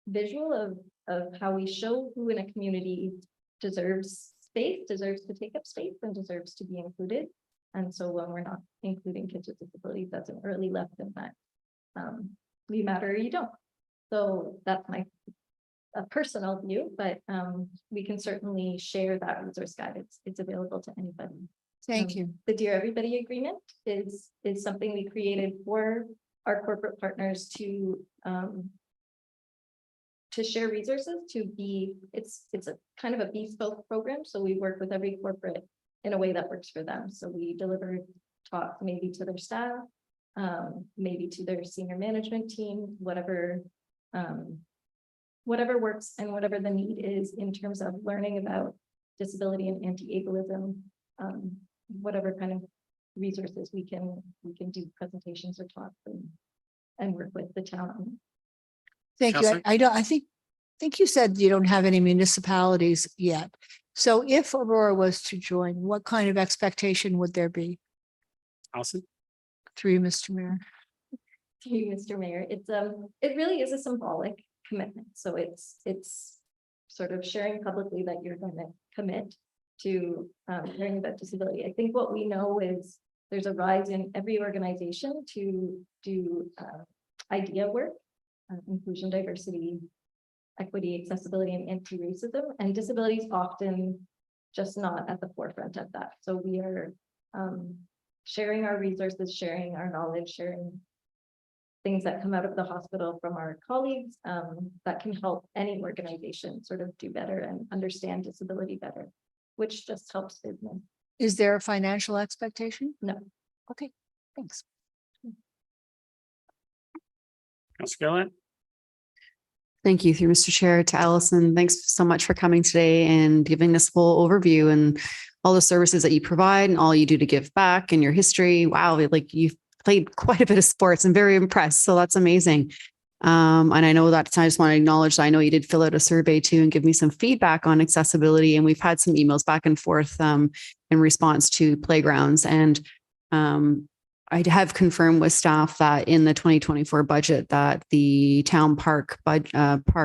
visual of how we show who in a community deserves space, deserves to take up space, and deserves to be included. And so when we're not including kids with disabilities, that's an early lesson that you matter or you don't. So that's my personal view, but we can certainly share that resource guide. It's available to anybody. Thank you. The Dear Everybody agreement is something we created for our corporate partners to share resources, it's a kind of a bespoke program. So we work with every corporate in a way that works for them. So we deliver talks maybe to their staff, maybe to their senior management team, whatever works and whatever the need is in terms of learning about disability and anti-ableism, whatever kind of resources we can do presentations or talks and work with the town on. Thank you. Councillor? I think you said you don't have any municipalities yet. So if Aurora was to join, what kind of expectation would there be? Alison? Through you, Mr. Mayor. To you, Mr. Mayor, it really is a symbolic commitment. So it's sort of sharing publicly that you're going to commit to learning about disability. I think what we know is there's a rise in every organization to do idea work, inclusion, diversity, equity, accessibility, and anti-racism, and disability is often just not at the forefront of that. So we are sharing our resources, sharing our knowledge, sharing things that come out of the hospital from our colleagues that can help any organization sort of do better and understand disability better, which just helps business. Is there a financial expectation? No. Okay, thanks. Councillor Gilliland? Thank you, through Mr. Chair, to Alison. Thanks so much for coming today and giving this full overview and all the services that you provide and all you do to give back and your history. Wow, like you've played quite a bit of sports. I'm very impressed. So that's amazing. And I know that I just want to acknowledge that I know you did fill out a survey too and give me some feedback on accessibility. And we've had some emails back and forth in response to playgrounds. And I have confirmed with staff that in the 2024 budget that the town park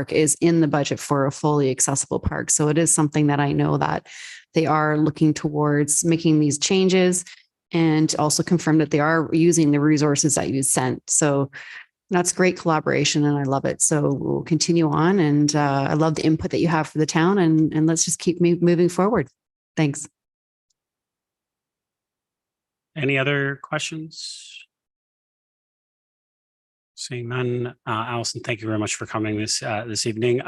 is in the budget for a fully accessible park. So it is something that I know that they are looking towards making these changes, and also confirmed that they are using the resources that you sent. So that's great collaboration and I love it. So we'll continue on, and I love the input that you have for the town, and let's just keep moving forward. Thanks. Any other questions? Seeing none, Alison, thank you very much for coming this evening.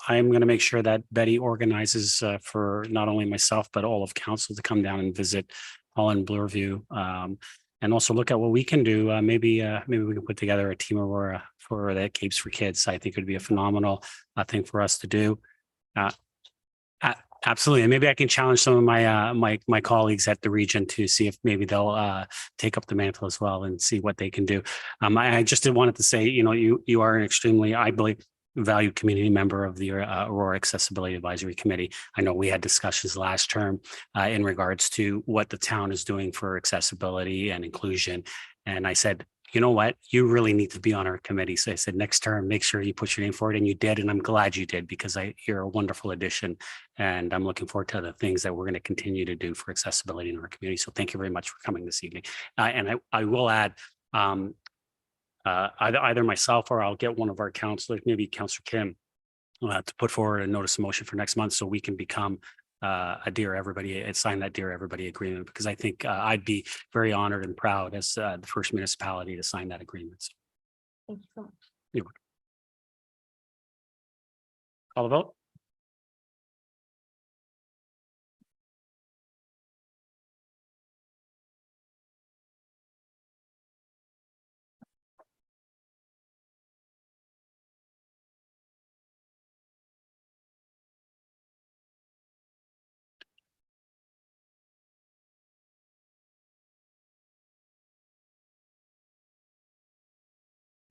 I'm going to make sure that Betty organizes for not only myself, but all of council to come down and visit Holland, Bloorview, and also look at what we can do. Maybe we can put together a team Aurora for the Capes for Kids. I think it would be a phenomenal thing for us to do. Absolutely. And maybe I can challenge some of my colleagues at the region to see if maybe they'll take up the mantle as well and see what they can do. I just wanted to say, you are an extremely, I believe, valued community member of the Aurora Accessibility Advisory Committee. I know we had discussions last term in regards to what the town is doing for accessibility and inclusion. And I said, you know what, you really need to be on our committee. So I said, next term, make sure you put your name forward, and you did. And I'm glad you did, because you're a wonderful addition. And I'm looking forward to the things that we're going to continue to do for accessibility in our community. So thank you very much for coming this evening. And I will add, either myself or I'll get one of our councillors, maybe Councillor Kim, to put forward a notice of motion for next month, so we can become a Dear Everybody and sign that Dear Everybody agreement, because I think I'd be very honored and proud as the first municipality to sign that agreement. So, Thank you so much. you're welcome. Call the vote.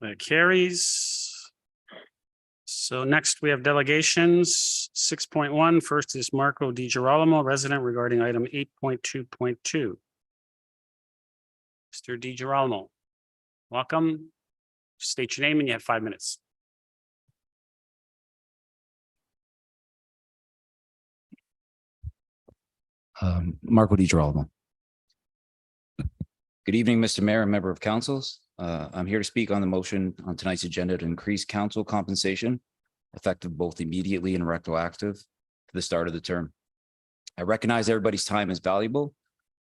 That carries. So next we have delegations. 6.1. First is Marco Di Girolamo, resident, regarding item 8.2.2. Mr. Di Girolamo, welcome. State your name and you have 5 minutes. Marco Di Girolamo. Good evening, Mr. Mayor and member of councils. I'm here to speak on the motion on tonight's agenda to increase council compensation effective both immediately and retroactive to the start of the term. I recognize everybody's time is valuable,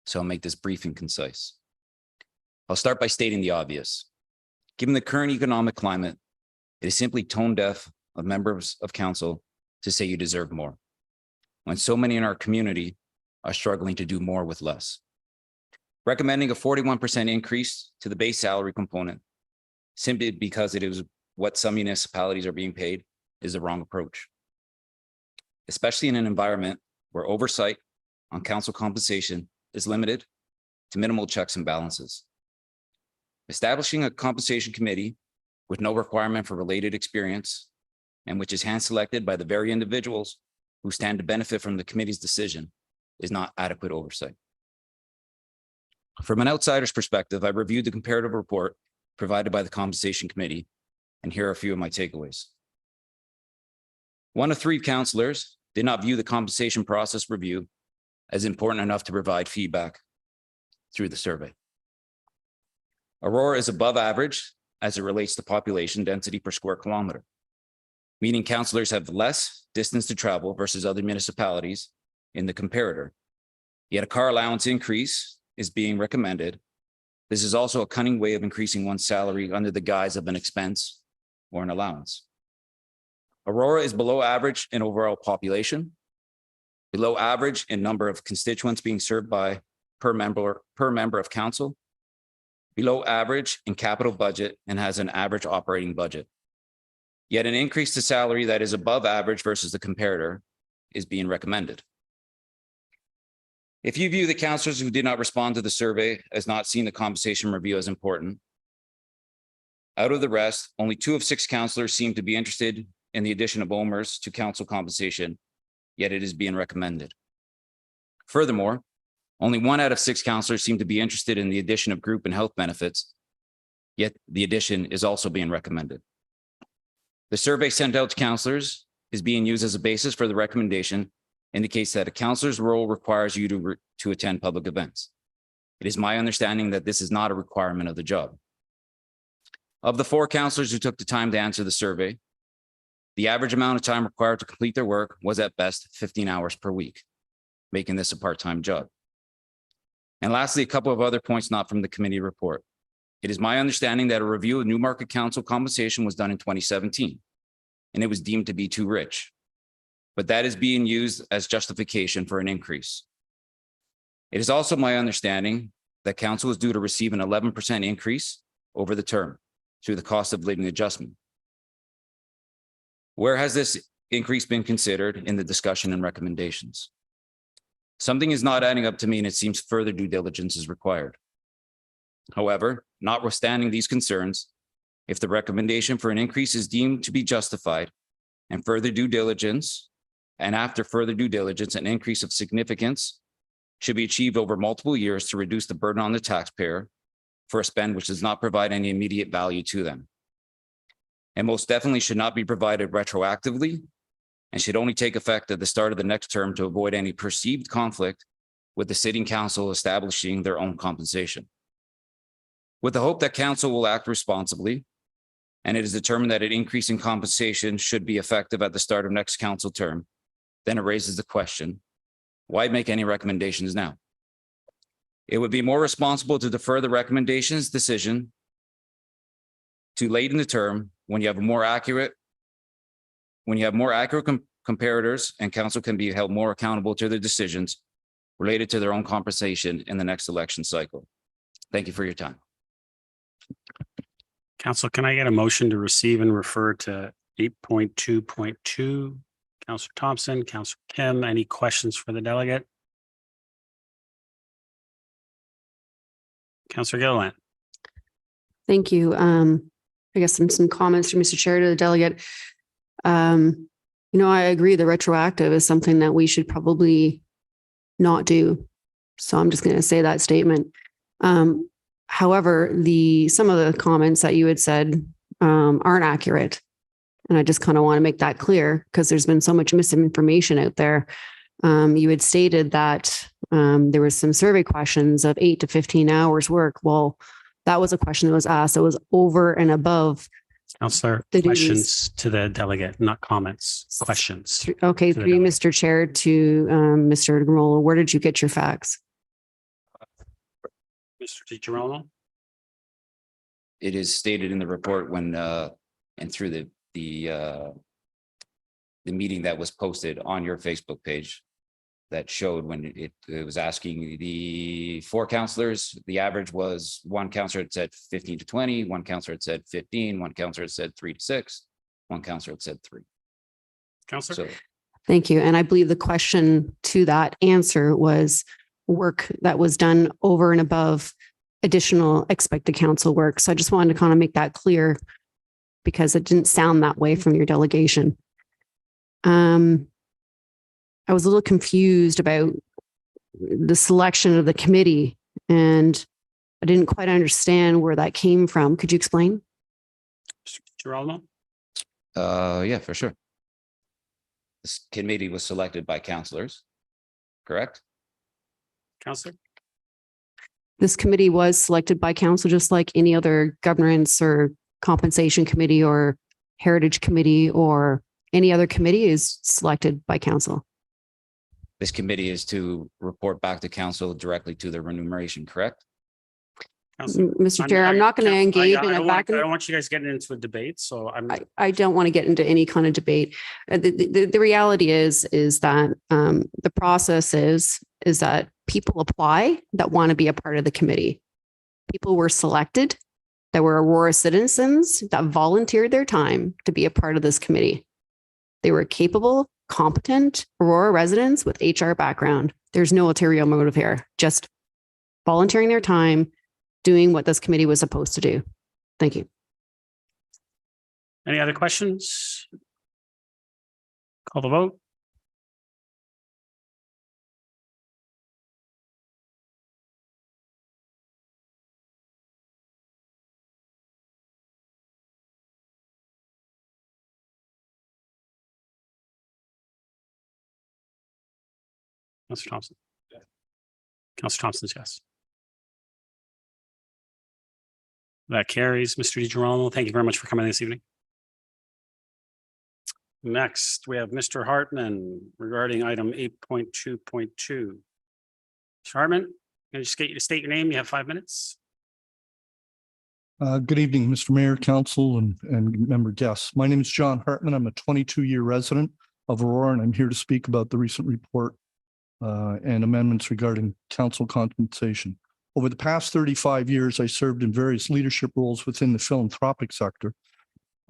so I'll make this brief and concise. I'll start by stating the obvious. Given the current economic climate, it is simply tone deaf of members of council to say you deserve more, when so many in our community are struggling to do more with less. Recommending a 41% increase to the base salary component simply because it is what some municipalities are being paid is the wrong approach, especially in an environment where oversight on council compensation is limited to minimal checks and balances. Establishing a compensation committee with no requirement for related experience and which is hand-selected by the very individuals who stand to benefit from the committee's decision is not adequate oversight. From an outsider's perspective, I reviewed the comparative report provided by the Compensation Committee, and here are a few of my takeaways. 1 of 3 councillors did not view the compensation process review as important enough to provide feedback through the survey. Aurora is above average as it relates to population density per square kilometer, meaning councillors have less distance to travel versus other municipalities in the comparator. Yet a car allowance increase is being recommended. This is also a cunning way of increasing one's salary under the guise of an expense or an allowance. Aurora is below average in overall population, below average in number of constituents being served by per member of council, below average in capital budget, and has an average operating budget. Yet an increase to salary that is above average versus the comparator is being recommended. If you view the councillors who did not respond to the survey as not seeing the compensation review as important, out of the rest, only 2 of 6 councillors seem to be interested in the addition of OMERS to council compensation, yet it is being recommended. Furthermore, only 1 out of 6 councillors seem to be interested in the addition of group and health benefits, yet the addition is also being recommended. The survey sent out to councillors is being used as a basis for the recommendation, indicates that a councillor's role requires you to attend public events. It is my understanding that this is not a requirement of the job. Of the 4 councillors who took the time to answer the survey, the average amount of time required to complete their work was at best 15 hours per week, making this a part-time job. And lastly, a couple of other points not from the committee report. It is my understanding that a review of Newmarket Council compensation was done in 2017, and it was deemed to be too rich. But that is being used as justification for an increase. It is also my understanding that council is due to receive an 11% increase over the term through the cost of living adjustment. Where has this increase been considered in the discussion and recommendations? Something is not adding up to me, and it seems further due diligence is required. However, notwithstanding these concerns, if the recommendation for an increase is deemed to be justified and further due diligence, and after further due diligence, an increase of significance should be achieved over multiple years to reduce the burden on the taxpayer for a spend which does not provide any immediate value to them. And most definitely should not be provided retroactively and should only take effect at the start of the next term to avoid any perceived conflict with the sitting council establishing their own compensation. With the hope that council will act responsibly, and it is determined that an increase in compensation should be effective at the start of next council term, then it raises the question, why make any recommendations now? It would be more responsible to defer the recommendations decision to late in the term when you have more accurate comparators, and council can be held more accountable to their decisions related to their own compensation in the next election cycle. Thank you for your time. Council, can I get a motion to receive and refer to 8.2.2? Councillor Thompson, Councillor Kim, any questions for the delegate? Councillor Gilliland. Thank you. I guess some comments from Mr. Chair to the delegate. I agree the retroactive is something that we should probably not do. So I'm just going to say that statement. However, some of the comments that you had said aren't accurate. And I just kind of want to make that clear because there's been so much misinformation out there. You had stated that there was some survey questions of 8 to 15 hours work. Well, that was a question that was asked. It was over and above. Councillor, The questions to the delegate, not comments, questions. Okay, to the through you, delegate. Mr. Chair, to Mr. Girolamo, where did you get your facts? Mr. DiGirolamo? It is stated in the report when and through the meeting that was posted on your Facebook page that showed when it was asking the 4 councillors, the average was one councillor had said 15 to 20, one councillor had said 15, one councillor had said 3 to 6, one councillor had said 3. Councillor? So Thank you. And I believe the question to that answer was work that was done over and above additional expected council work. So I just wanted to kind of make that clear because it didn't sound that way from your delegation. I was a little confused about the selection of the committee and I didn't quite understand where that came from. Could you explain? Mr. DiGirolamo? yeah, for sure. This committee was selected by councillors, correct? Councillor? This committee was selected by council, just like any other governance or compensation committee or heritage committee or any other committee is selected by council. This committee is to report back to council directly to the remuneration, correct? Councillor? Mr. Chair, I'm not going to engage in a back. I don't want you guys getting into a debate, so I don't want to get into any kind of debate. The reality is that the process is that people apply that want to be a part of the committee. People were selected that were Aurora citizens that volunteered their time to be a part of this committee. They were capable, competent Aurora residents with HR background. There's no ulterior motive here, just volunteering their time, doing what this committee was supposed to do. Thank you. any other questions? Call the vote. Councillor Thompson. Councillor Thompson's yes. That carries. Mr. DiGirolamo, thank you very much for coming this evening. Next, we have Mr. Hartman regarding item 8.2.2. Mr. Hartman, can I just get you to state your name? You have 5 minutes. Good evening, Mr. Mayor, Council, and member guests. My name is John Hartman. I'm a 22-year resident of Aurora, and I'm here to speak about the recent report and amendments regarding council compensation. Over the past 35 years, I served in various leadership roles within the philanthropic sector.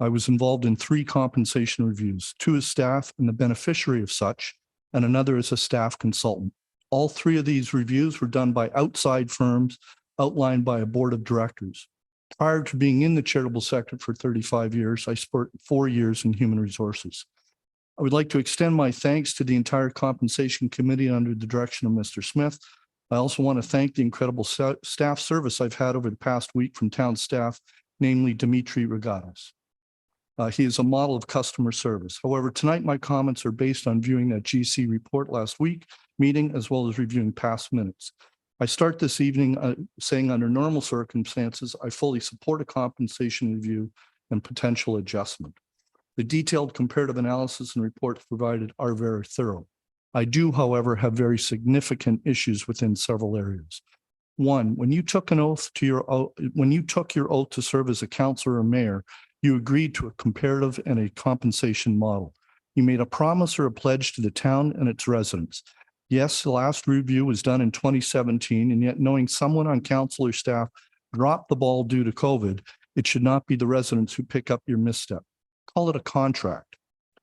I was involved in 3 compensation reviews, 2 as staff and the beneficiary of such, and another as a staff consultant. All 3 of these reviews were done by outside firms outlined by a board of directors. Prior to being in the charitable sector for 35 years, I spent 4 years in human resources. I would like to extend my thanks to the entire compensation committee under the direction of Mr. Smith. I also want to thank the incredible staff service I've had over the past week from town staff, namely Dimitri Regatas. He is a model of customer service. However, tonight my comments are based on viewing that GC report last week meeting, as well as reviewing past minutes. I start this evening saying under normal circumstances, I fully support a compensation review and potential adjustment. The detailed comparative analysis and reports provided are very thorough. I do, however, have very significant issues within several areas. One, when you took your oath to serve as a councillor or mayor, you agreed to a comparative and a compensation model. You made a promise or a pledge to the town and its residents. Yes, the last review was done in 2017, and yet knowing someone on council or staff dropped the ball due to COVID, it should not be the residents who pick up your misstep. Call it a contract.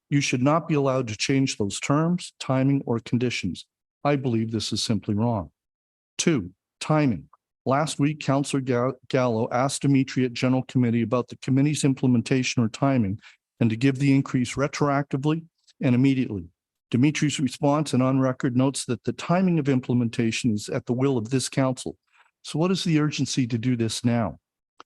You should not be allowed to change those terms, timing, or conditions. I believe this is simply wrong. 2, timing. Last week, Councillor Gallo asked Dimitri at General Committee about the committee's implementation or timing, and to give the increase retroactively and immediately. Dimitri's response and on record notes that the timing of implementation is at the will of this council. So what is the urgency to do this now?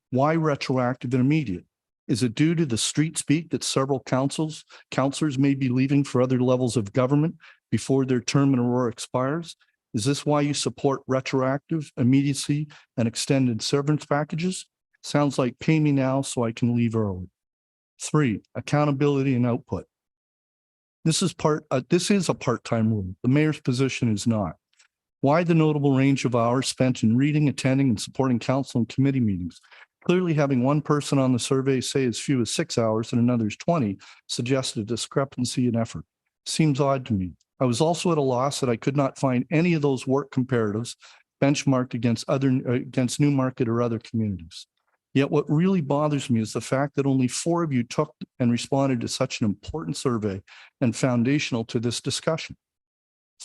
Why retroactive and immediate? Is it due to the street speak that several councillors may be leaving for other levels of government before their term in Aurora expires? Is this why you support retroactive, immediacy, and extended severance packages? Sounds like pay me now so I can leave early. 3, accountability and output. This is a part-time rule. The mayor's position is not. Why the notable range of hours spent in reading, attending, and supporting council and committee meetings? Clearly, having one person on the survey say as few as 6 hours and another's 20 suggests a discrepancy in effort. Seems odd to me. I was also at a loss that I could not find any of those work comparatives benchmarked against Newmarket or other communities. Yet what really bothers me is the fact that only 4 of you took and responded to such an important survey and foundational to this discussion.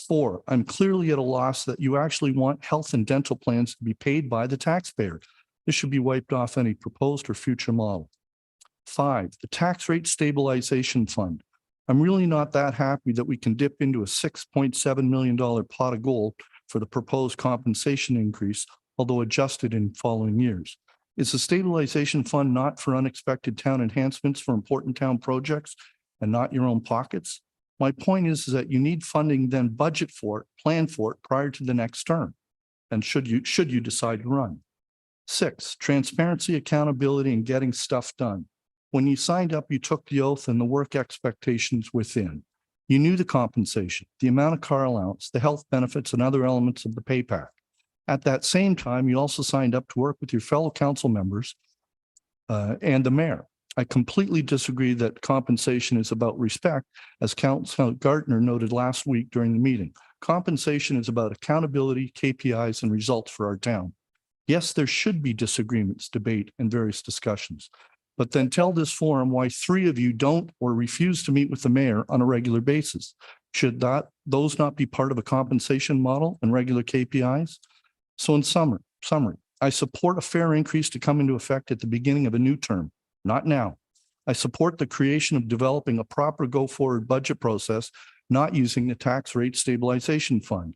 4, I'm clearly at a loss that you actually want health and dental plans to be paid by the taxpayer. This should be wiped off any proposed or future model. 5, the tax rate stabilization fund. I'm really not that happy that we can dip into a $6.7 million pot of gold for the proposed compensation increase, although adjusted in following years. Is the stabilization fund not for unexpected town enhancements for important town projects and not your own pockets? My point is that you need funding, then budget for it, plan for it prior to the next term. And should you decide to run. 6, transparency, accountability, and getting stuff done. When you signed up, you took the oath and the work expectations within. You knew the compensation, the amount of car allowance, the health benefits, and other elements of the pay pack. At that same time, you also signed up to work with your fellow council members and the mayor. I completely disagree that compensation is about respect, as Councillor Gardner noted last week during the meeting. Compensation is about accountability, KPIs, and results for our town. Yes, there should be disagreements, debate, and various discussions, but then tell this forum why 3 of you don't or refuse to meet with the mayor on a regular basis. Should those not be part of a compensation model and regular KPIs? So in summary, I support a fair increase to come into effect at the beginning of a new term, not now. I support the creation of developing a proper go-forward budget process, not using the tax rate stabilization fund.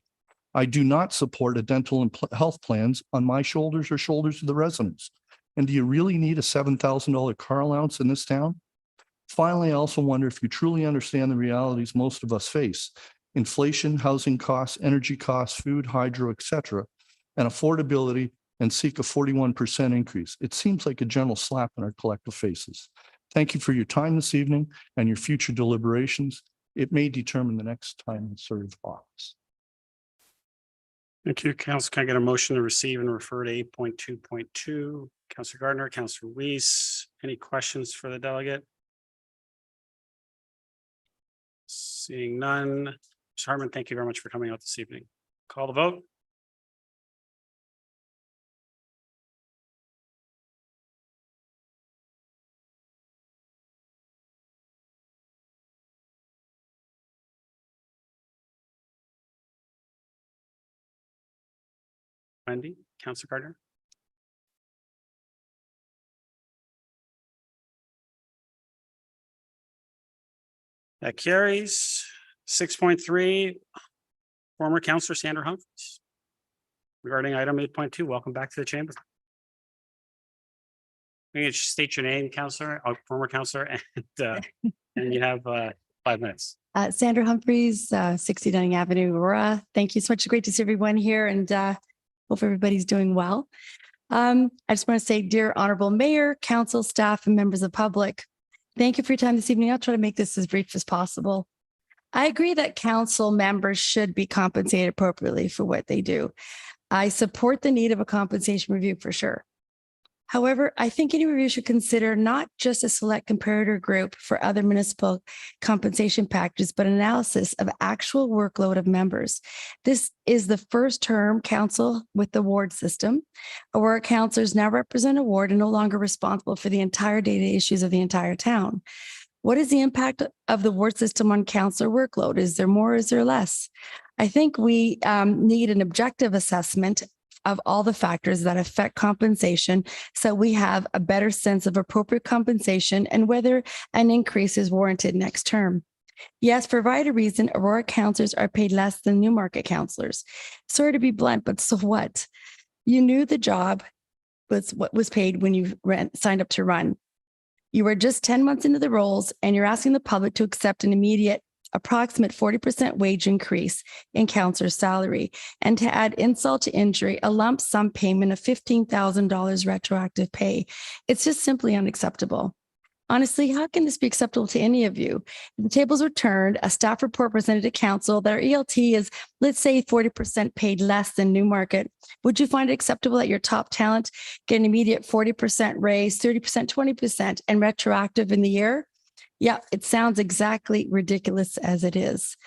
I do not support a dental and health plans on my shoulders or shoulders of the residents. And do you really need a $7,000 car allowance in this town? Finally, I also wonder if you truly understand the realities most of us face: inflation, housing costs, energy costs, food, hydro, etc., and affordability, and seek a 41% increase. It seems like a general slap in our collective faces. Thank you for your time this evening and your future deliberations. It may determine the next time you serve office. Thank you, Council. Can I get a motion to receive and refer to 8.2.2? Councillor Gardner, Councillor Weese, any questions for the delegate? Seeing none. Mr. Hartman, thank you very much for coming out this evening. Call the vote. Wendy, Councillor Gardner. That carries. 6.3, former Councillor Sandra Humfryes. Regarding item 8.2, welcome back to the chamber. You can state your name, Councillor, former Councillor, and you have 5 minutes. Sandra Humfryes, 60 Dunning Avenue, Aurora. Thank you so much. Great to see everyone here, and hope everybody's doing well. I just want to say, dear Honorable Mayor, Council, staff, and members of the public, thank you for your time this evening. I'll try to make this as brief as possible. I agree that council members should be compensated appropriately for what they do. I support the need of a compensation review for sure. However, I think any review should consider not just a select comparator group for other municipal compensation packages, but an analysis of actual workload of members. This is the first term council with the ward system, where councillors now represent a ward and no longer responsible for the entire day-to-day issues of the entire town. What is the impact of the ward system on councillor workload? Is there more, is there less? I think we need an objective assessment of all the factors that affect compensation so we have a better sense of appropriate compensation and whether an increase is warranted next term. Yes, for a variety of reasons, Aurora councillors are paid less than Newmarket councillors. Sorry to be blunt, but so what? You knew the job was what was paid when you signed up to run. You were just 10 months into the roles and you're asking the public to accept an immediate approximate 40% wage increase in councillor salary, and to add insult to injury, a lump sum payment of $15,000 retroactive pay. It's just simply unacceptable. Honestly, how can this be acceptable to any of you? If the tables were turned, a staff report presented to council that our ELT is, let's say, 40% paid less than Newmarket. Would you find it acceptable that your top talent get an immediate 40% raise, 30%, 20%, and retroactive in the year? Yeah, it sounds exactly ridiculous as it is.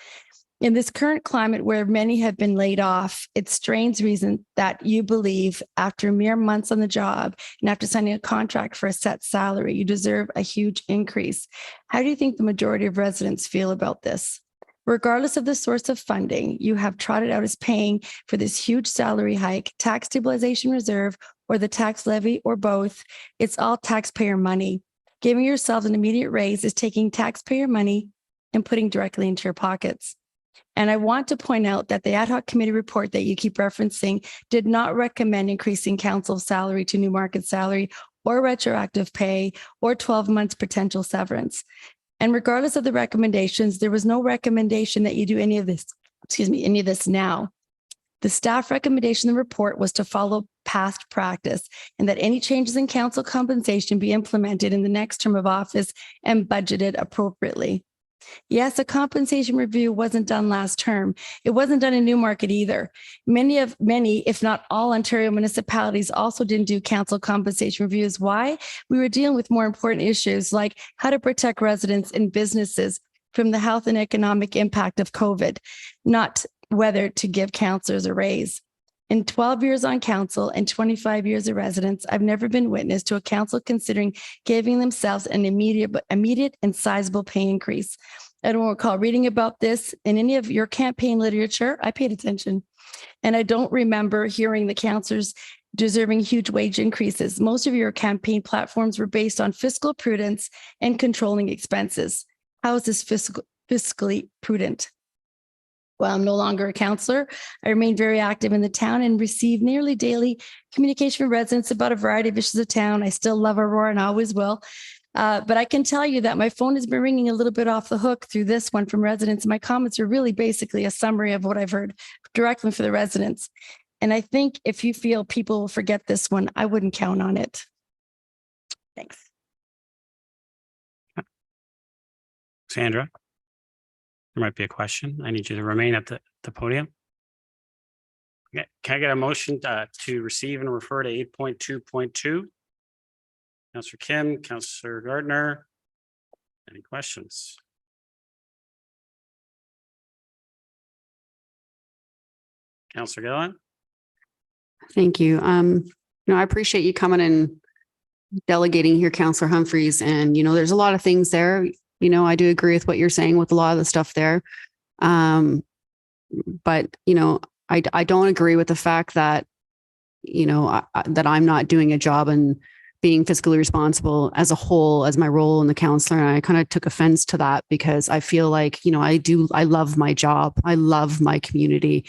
In this current climate where many have been laid off, it's strange reason that you believe after mere months on the job and after signing a contract for a set salary, you deserve a huge increase. How do you think the majority of residents feel about this? Regardless of the source of funding, you have trotted out as paying for this huge salary hike, tax stabilization reserve, or the tax levy, or both. It's all taxpayer money. Giving yourselves an immediate raise is taking taxpayer money and putting directly into your pockets. And I want to point out that the ad hoc committee report that you keep referencing did not recommend increasing council salary to Newmarket salary or retroactive pay or 12 months potential severance. And regardless of the recommendations, there was no recommendation that you do any of this now. The staff recommendation in the report was to follow past practice and that any changes in council compensation be implemented in the next term of office and budgeted appropriately. Yes, a compensation review wasn't done last term. It wasn't done in Newmarket either. Many, if not all, Ontario municipalities also didn't do council compensation reviews. Why? We were dealing with more important issues like how to protect residents and businesses from the health and economic impact of COVID, not whether to give councillors a raise. In 12 years on council and 25 years of residence, I've never been witness to a council considering giving themselves an immediate and sizable pay increase. I don't recall reading about this in any of your campaign literature. I paid attention. And I don't remember hearing the councillors deserving huge wage increases. Most of your campaign platforms were based on fiscal prudence and controlling expenses. How is this fiscally prudent? Well, I'm no longer a councillor. I remain very active in the town and receive nearly daily communication from residents about a variety of issues of town. I still love Aurora and always will. But I can tell you that my phone has been ringing a little bit off the hook through this one from residents. My comments are really basically a summary of what I've heard directly for the residents. And I think if you feel people will forget this one, I wouldn't count on it. Thanks. Sandra, there might be a question. I need you to remain at the podium. Okay. Can I get a motion to receive and refer to 8.2.2? Councillor Kim, Councillor Gardner. Any questions? Councillor Gillen? Thank you. I appreciate you coming and delegating here, Councillor Humfryes. And, there's a lot of things there. I do agree with what you're saying with a lot of the stuff there. But, I don't agree with the fact that, that I'm not doing a job and being fiscally responsible as a whole, as my role in the councillor. And I kind of took offense to that because I feel like, I love my job. I love my community.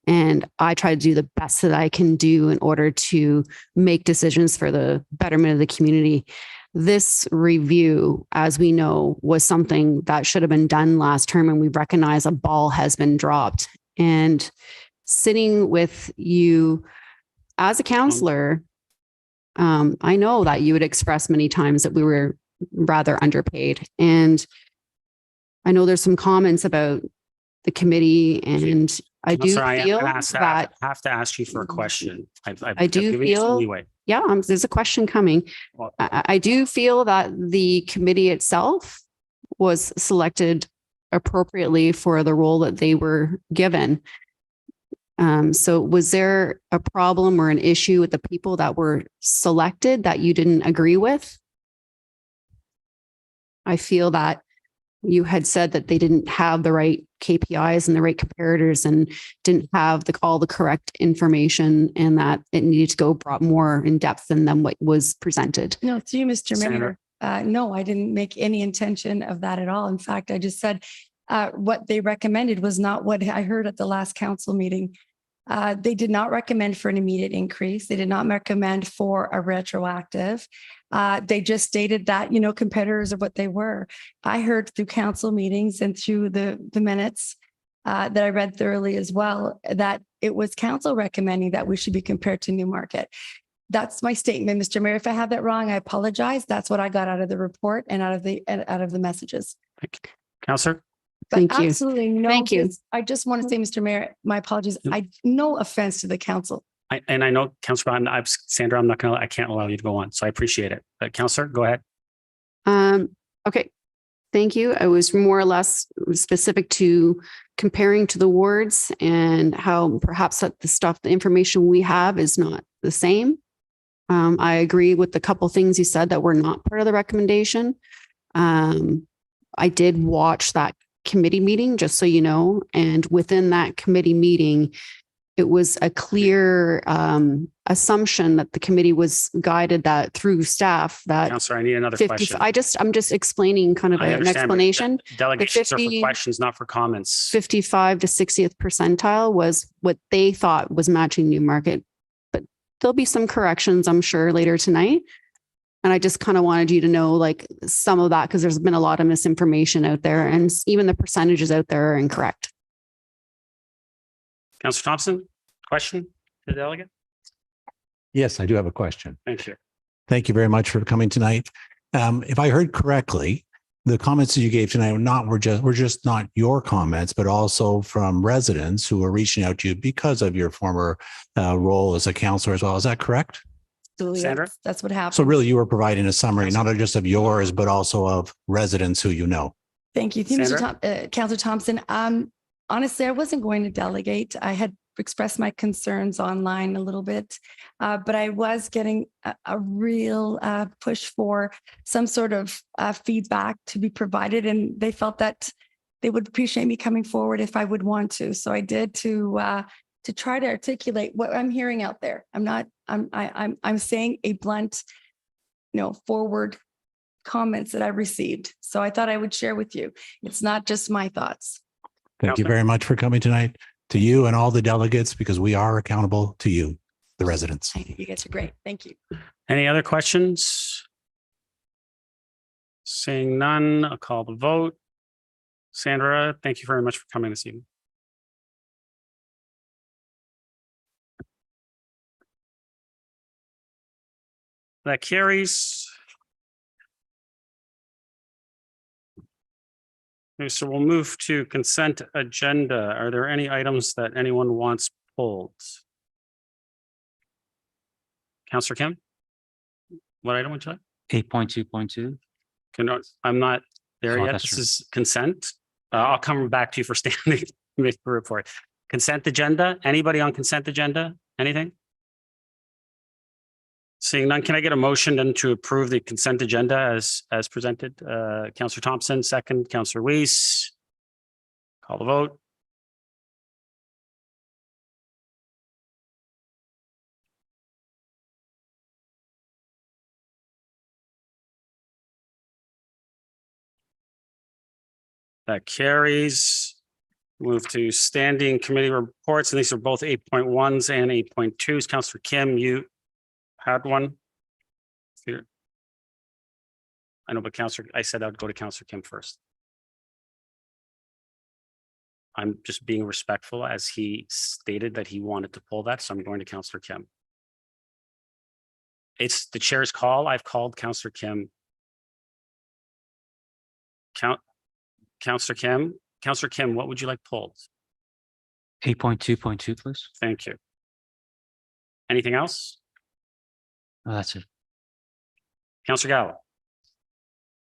And I try to do the best that I can do in order to make decisions for the betterment of the community. This review, as we know, was something that should have been done last term, and we recognize a ball has been dropped. And sitting with you as a councillor, I know that you would express many times that we were rather underpaid. And I know there's some comments about the committee, and I do feel that I have to ask you for a question. I do feel, there's a question coming. I do feel that the committee itself was selected appropriately for the role that they were given. So was there a problem or an issue with the people that were selected that you didn't agree with? I feel that you had said that they didn't have the right KPIs and the right comparators and didn't have all the correct information, and that it needed to go brought more in depth than what was presented. No, to you, Mr. Sandra. Mayor. No, I didn't make any intention of that at all. In fact, I just said what they recommended was not what I heard at the last council meeting. They did not recommend for an immediate increase. They did not recommend for a retroactive. They just stated that, competitors are what they were. I heard through council meetings and through the minutes that I read thoroughly as well, that it was council recommending that we should be compared to Newmarket. That's my statement, Mr. Mayor. If I have that wrong, I apologize. That's what I got out of the report and out of the messages. Thank you. Councillor? But Thank you. absolutely no. Thank you. I just want to say, Mr. Mayor, my apologies. No offense to the council. I know, Councillor, Sandra, I can't allow you to go on, so I appreciate it. But Councillor, go ahead. Okay. Thank you. I was more or less specific to comparing to the wards and how perhaps that the information we have is not the same. I agree with the couple things you said that were not part of the recommendation. I did watch that committee meeting, just so you know, and within that committee meeting, it was a clear assumption that the committee was guided that through staff that Councillor, I need another 50, question. I'm just explaining kind of I an understand, but explanation. Delegations are for 50 questions, not for comments. 55 to 60th percentile was what they thought was matching Newmarket, but there'll be some corrections, I'm sure, later tonight. And I just kind of wanted you to know like some of that, because there's been a lot of misinformation out there and even the percentages out there are incorrect. Councillor Thompson, question to the delegate? Yes, I do have a question. Thank you. Thank you very much for coming tonight. If I heard correctly, the comments that you gave tonight were just not your comments, but also from residents who are reaching out to you because of your former role as a councillor as well. Is that correct? Absolutely. Sandra? That's what happened. So really you were providing a summary, not just of yours, but also of residents who you know. Thank you. Councillor Thompson. Honestly, I wasn't going to delegate. I had expressed my concerns online a little bit, but I was getting a real push for some sort of feedback to be provided, and they felt that they would appreciate me coming forward if I would want to. So I did to try to articulate what I'm hearing out there. I'm saying a blunt, forward comments that I've received. So I thought I would share with you. It's not just my thoughts. Thank you very much for coming tonight, to you and all the delegates, because we are accountable to you, the residents. You guys are great. Thank you. Any other questions? Seeing none, I'll call the vote. Sandra, thank you very much for coming this evening. That carries. Okay, so we'll move to consent agenda. Are there any items that anyone wants pulled? Councillor Kim? What item would you like? 8.2.2. I'm not there Oh, yet. that's This true. is consent. I'll come back to you for standing report. Consent agenda. Anybody on consent agenda? Anything? Seeing none, can I get a motion then to approve the consent agenda as presented? Councillor Thompson, second. Councillor Weese. Call the vote. That carries. Move to standing committee reports, and these are both 8.1s and 8.2s. Councillor Kim, you had one. Here. I know, but Councillor, I said I'd go to Councillor Kim first. I'm just being respectful as he stated that he wanted to pull that, so I'm going to Councillor Kim. It's the chair's call. I've called Councillor Kim. Councillor Kim, what would you like pulled? 8.2.2, please. Thank you. Anything else? Oh, that's it. Councillor Gallo.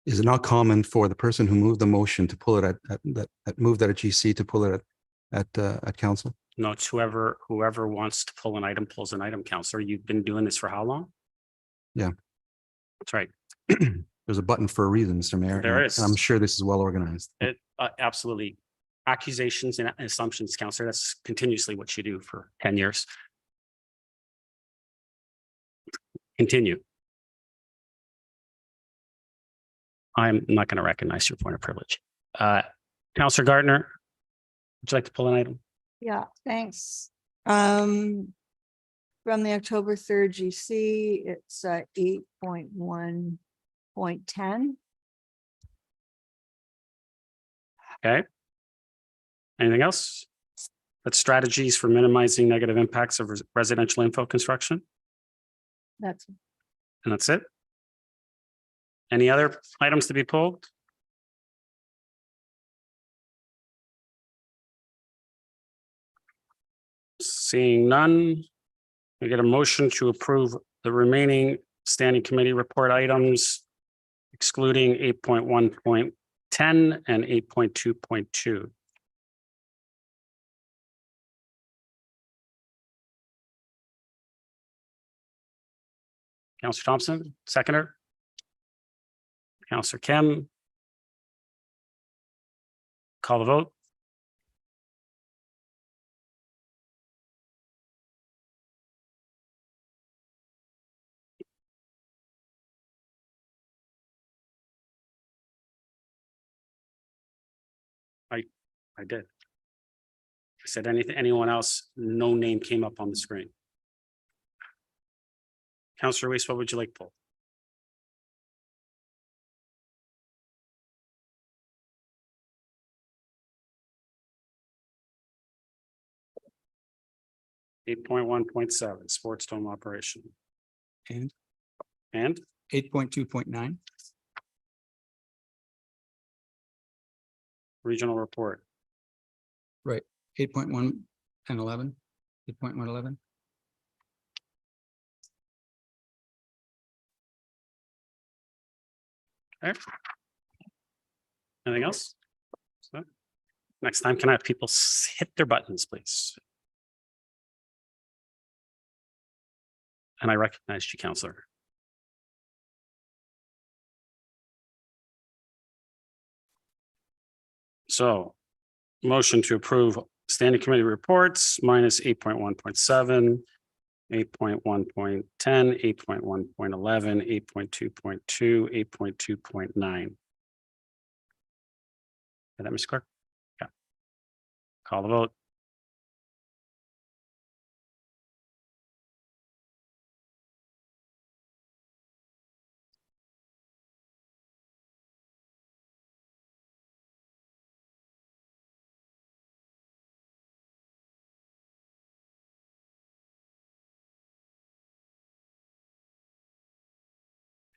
Is it not common for the person who moved the motion to pull it that moved at a GC to pull it at council? No, it's whoever wants to pull an item pulls an item, Councillor. You've been doing this for how long? Yeah. That's right. There's a button for a reason, Mr. Mayor. There and is. I'm sure this is well organized. It, absolutely. Accusations and assumptions, Councillor, that's continuously what you do for 10 years. Continue. I'm not going to recognize your point of privilege. Councillor Gardner, would you like to pull an item? Yeah, thanks. From the October 3rd GC, it's 8.1.10. Okay. Anything else? That's strategies for minimizing negative impacts of residential info construction. That's And that's it. Any other items to be pulled? Seeing none, we get a motion to approve the remaining standing committee report items, excluding 8.1.10 and 8.2.2. Councillor Thompson, seconder. Councillor Kim. Call the vote. I did. I said anyone else, no name came up on the screen. Councillor Weese, what would you like to pull? Eight 8.1.7 sports dome operation. And And 8.2.9. regional report. Right. 8.1 and 11. 8.111. Okay. Anything else? So, next time, can I have people hit their buttons, please? And I recognized you, Councillor. So, motion to approve standing committee reports minus 8.1.7, 8.1.10, 8.1.11, 8.2.2, 8.2.9. Is that Ms. Clerk? Yeah. Call the vote.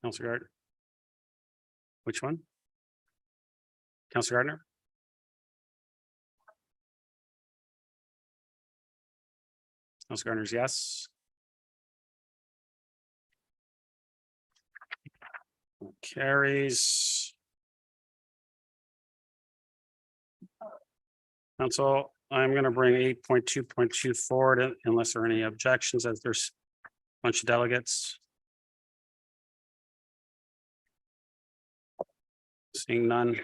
Councillor Gardner. Which one? Councillor Gardner? Councillor Gardner's yes. Carries. Council, I'm going to bring 8.2.2 forward unless there are any objections, as there's a bunch of delegates. Seeing none.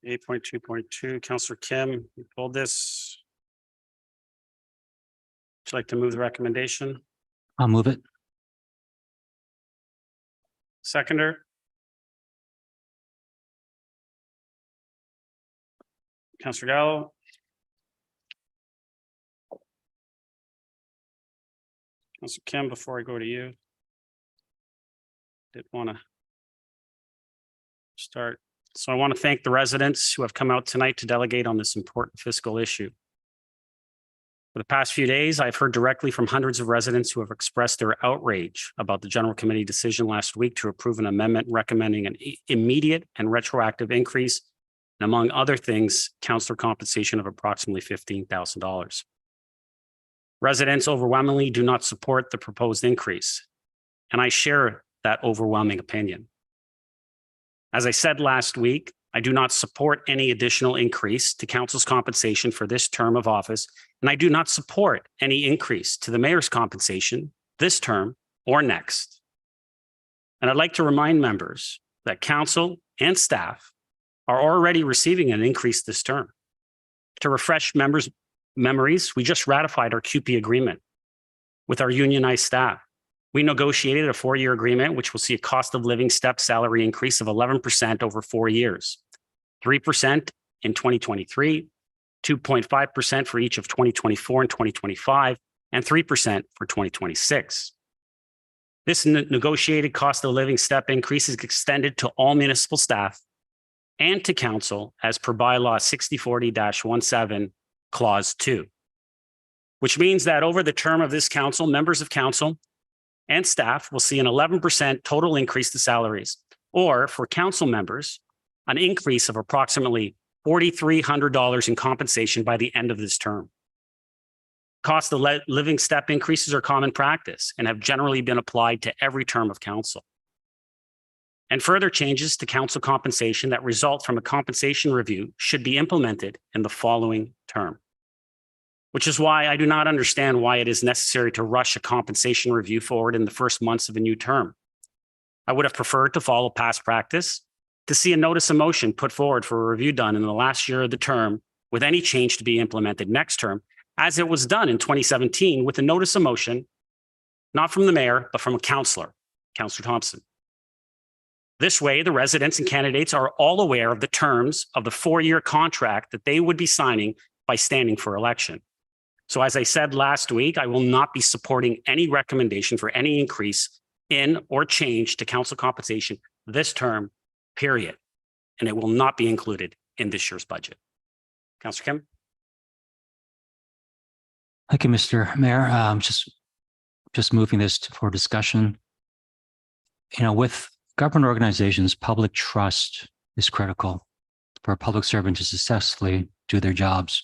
8.2.2, Councillor Kim, you pulled this. Would you like to move the recommendation? I'll move it. Seconder? Councillor Gallo? Councillor Kim, before I go to you. Did want to start. So I want to thank the residents who have come out tonight to delegate on this important fiscal issue. For the past few days, I've heard directly from hundreds of residents who have expressed their outrage about the General Committee decision last week to approve an amendment recommending an immediate and retroactive increase, and among other things, councillor compensation of approximately $15,000. Residents overwhelmingly do not support the proposed increase, and I share that overwhelming opinion. As I said last week, I do not support any additional increase to council's compensation for this term of office, and I do not support any increase to the mayor's compensation this term or next. And I'd like to remind members that council and staff are already receiving an increase this term. To refresh members' memories, we just ratified our QP agreement with our unionized staff. We negotiated a 4-year agreement, which will see a cost of living step salary increase of 11% over 4 years, 3% in 2023, 2.5% for each of 2024 and 2025, and 3% for 2026. This negotiated cost of living step increase is extended to all municipal staff and to council as per bylaw 6040-17 clause 2, which means that over the term of this council, members of council and staff will see an 11% total increase to salaries, or for council members, an increase of approximately $4,300 in compensation by the end of this term. Cost of living step increases are common practice and have generally been applied to every term of council. And further changes to council compensation that result from a compensation review should be implemented in the following term. Which is why I do not understand why it is necessary to rush a compensation review forward in the first months of a new term. I would have preferred to follow past practice, to see a notice of motion put forward for a review done in the last year of the term with any change to be implemented next term, as it was done in 2017 with a notice of motion, not from the mayor, but from a councillor, Councillor Thompson. This way, the residents and candidates are all aware of the terms of the 4-year contract that they would be signing by standing for election. So as I said last week, I will not be supporting any recommendation for any increase in or change to council compensation this term, period. And it will not be included in this year's budget. Councillor Kim? Thank you, Mr. Mayor. Just moving this for discussion. With government organizations, public trust is critical for a public servant to successfully do their jobs.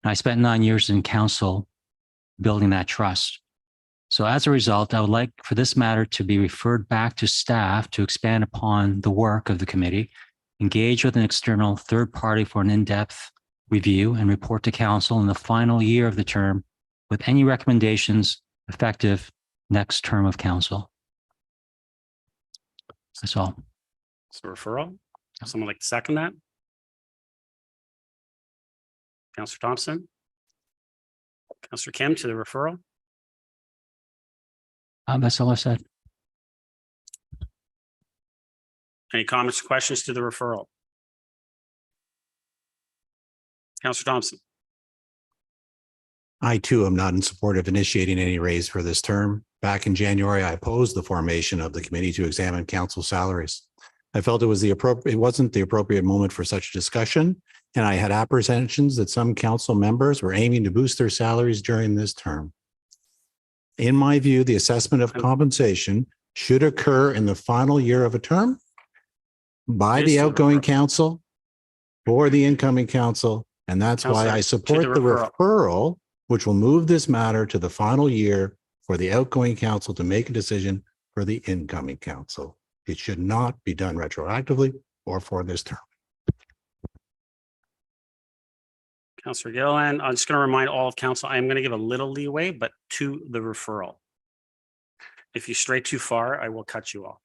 And I spent 9 years in council building that trust. So as a result, I would like for this matter to be referred back to staff to expand upon the work of the committee, engage with an external third party for an in-depth review, and report to council in the final year of the term with any recommendations effective next term of council. That's all. So referral. Someone like to second that? Councillor Thompson? Councillor Kim to the referral? That's all I said. Any comments or questions to the referral? Councillor Thompson? I too am not in support of initiating any raise for this term. Back in January, I opposed the formation of the committee to examine council salaries. I felt it wasn't the appropriate moment for such discussion, and I had apprehensions that some council members were aiming to boost their salaries during this term. In my view, the assessment of compensation should occur in the final year of a term by the outgoing council or the incoming council, and that's why I support the referral, which will move this matter to the final year for the outgoing council to make a decision for the incoming council. It should not be done retroactively or for this term. Councillor Gilliland, I'm just going to remind all of council, I am going to give a little leeway, but to the referral. If you stray too far, I will cut you off.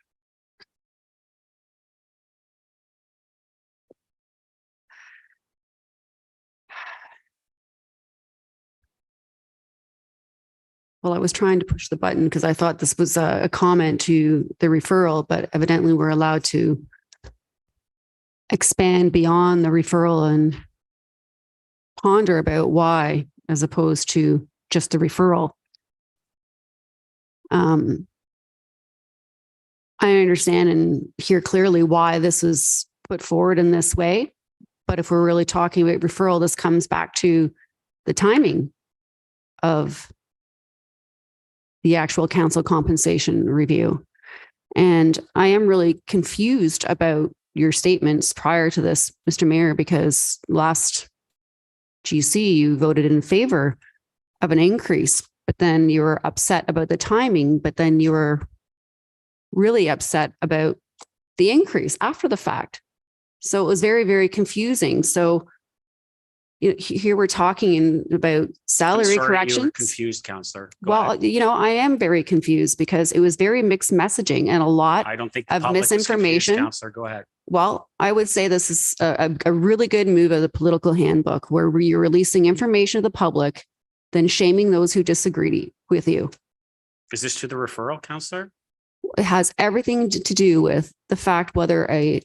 Well, I was trying to push the button because I thought this was a comment to the referral, but evidently we're allowed to expand beyond the referral and ponder about why, as opposed to just the referral. I understand and hear clearly why this is put forward in this way, but if we're really talking about referral, this comes back to the timing of the actual council compensation review. And I am really confused about your statements prior to this, Mr. Mayor, because last GC, you voted in favor of an increase, but then you were upset about the timing, but then you were really upset about the increase after the fact. So it was very, very confusing. So here we're talking about I'm salary sorry you were corrections. confused, Councillor. Go Well, ahead. I am very confused because it was very mixed messaging and a lot I don't think the of public was confused, misinformation. Councillor. Go ahead. Well, I would say this is a really good move of the political handbook where you're releasing information to the public, then shaming those who disagree with you. Is this to the referral, Councillor? It has everything to do with the fact whether a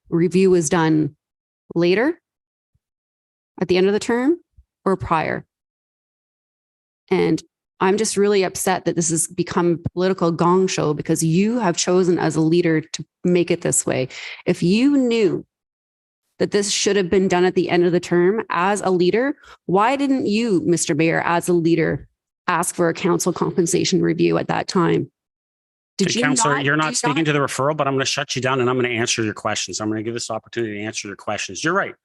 review is done later at the end of the term or prior. And I'm just really upset that this has become a political gong show because you have chosen as a leader to make it this way. If you knew that this should have been done at the end of the term as a leader, why didn't you, Mr. Mayor, as a leader, ask for a council compensation review at that time? Did you Councillor, not? you're do not you speaking to the referral, but I'm going to shut you down and I'm going to answer your questions. I'm going to give this opportunity to answer your questions. You're right.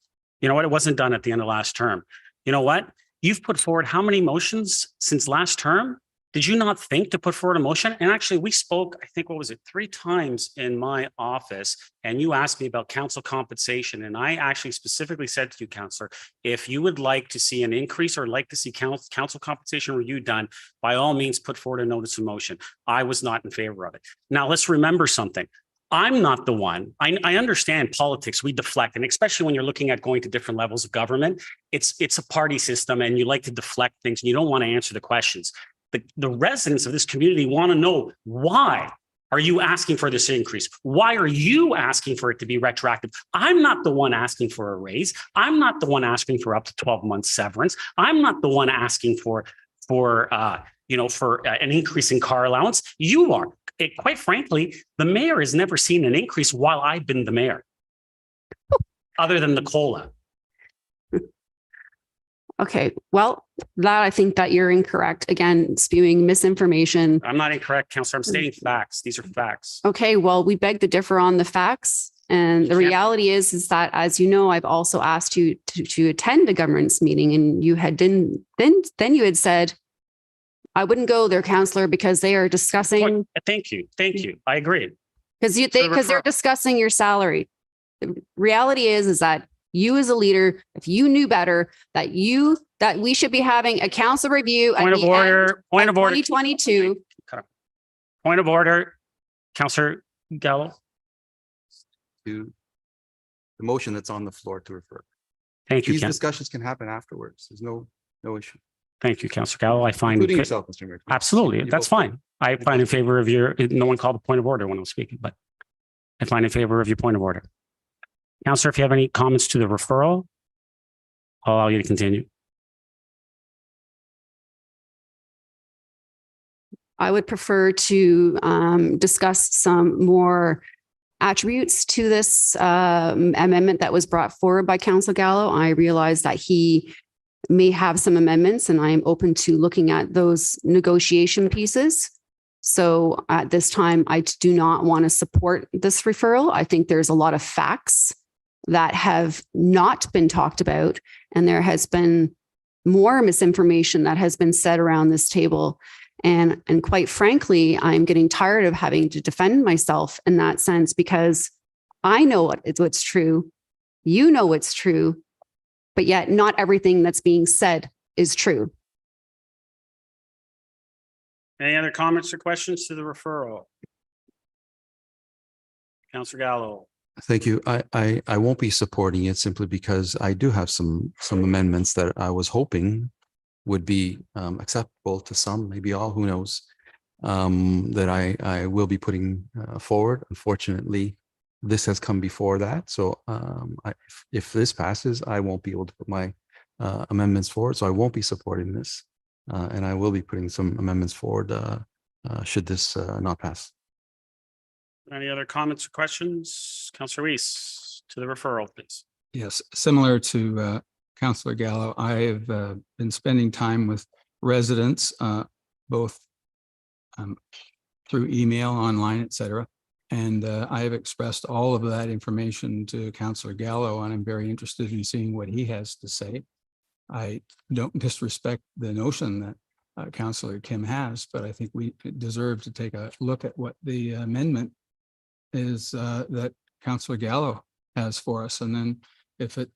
You know what? It wasn't done at the end of last term. You know what? You've put forward how many motions since last term? Did you not think to put forward a motion? And actually, we spoke, I think, what was it, 3 times in my office, and you asked me about council compensation. And I actually specifically said to you, Councillor, if you would like to see an increase or like to see council compensation review done, by all means, put forward a notice of motion. I was not in favor of it. Now, let's remember something. I'm not the one. I understand politics, we deflect, and especially when you're looking at going to different levels of government, it's a party system and you like to deflect things and you don't want to answer the questions. The residents of this community want to know, why are you asking for this increase? Why are you asking for it to be retroactive? I'm not the one asking for a raise. I'm not the one asking for up to 12 months severance. I'm not the one asking for an increase in car allowance. You are. Quite frankly, the mayor has never seen an increase while I've been the mayor, other than the COLA. Okay, well, that I think that you're incorrect. Again, spewing misinformation. I'm not incorrect, Councillor. I'm stating facts. These are facts. Okay, well, we beg to differ on the facts. And the reality is that, as you know, I've also asked you to attend a governance meeting, and you had then you had said, I wouldn't go there, Councillor, because they are discussing. Thank you. I agree. Because they're discussing your salary. The reality is that you as a leader, if you knew better, that we should be having a council review. Point of order. 2022. Point of order, Councillor Gallo. To the motion that's on the floor to refer. Thank you. These discussions can happen afterwards. There's no issue. Thank you, Councillor Gallo. I find Including yourself, Mr. Mayor. absolutely. That's fine. I find in favor of no one called a point of order when I was speaking, but I find in favor of your point of order. Councillor, if you have any comments to the referral, I'll allow you to continue. I would prefer to discuss some more attributes to this amendment that was brought forward by Councillor Gallo. I realize that he may have some amendments, and I am open to looking at those negotiation pieces. So at this time, I do not want to support this referral. I think there's a lot of facts that have not been talked about, and there has been more misinformation that has been said around this table. And quite frankly, I'm getting tired of having to defend myself in that sense, because I know what's true. You know what's true, but yet not everything that's being said is true. Any other comments or questions to the referral? Councillor Gallo. Thank you. I won't be supporting it simply because I do have some amendments that I was hoping would be acceptable to some, maybe all, who knows, that I will be putting forward. Unfortunately, this has come before that. So if this passes, I won't be able to put my amendments forward. So I won't be supporting this. And I will be putting some amendments forward should this not pass. Any other comments or questions? Councillor Weese, to the referral, please. Yes, similar to Councillor Gallo, I have been spending time with residents, both through email, online, etc. And I have expressed all of that information to Councillor Gallo, and I'm very interested in seeing what he has to say. I don't disrespect the notion that Councillor Kim has, but I think we deserve to take a look at what the amendment is that Councillor Gallo has for us. And then if it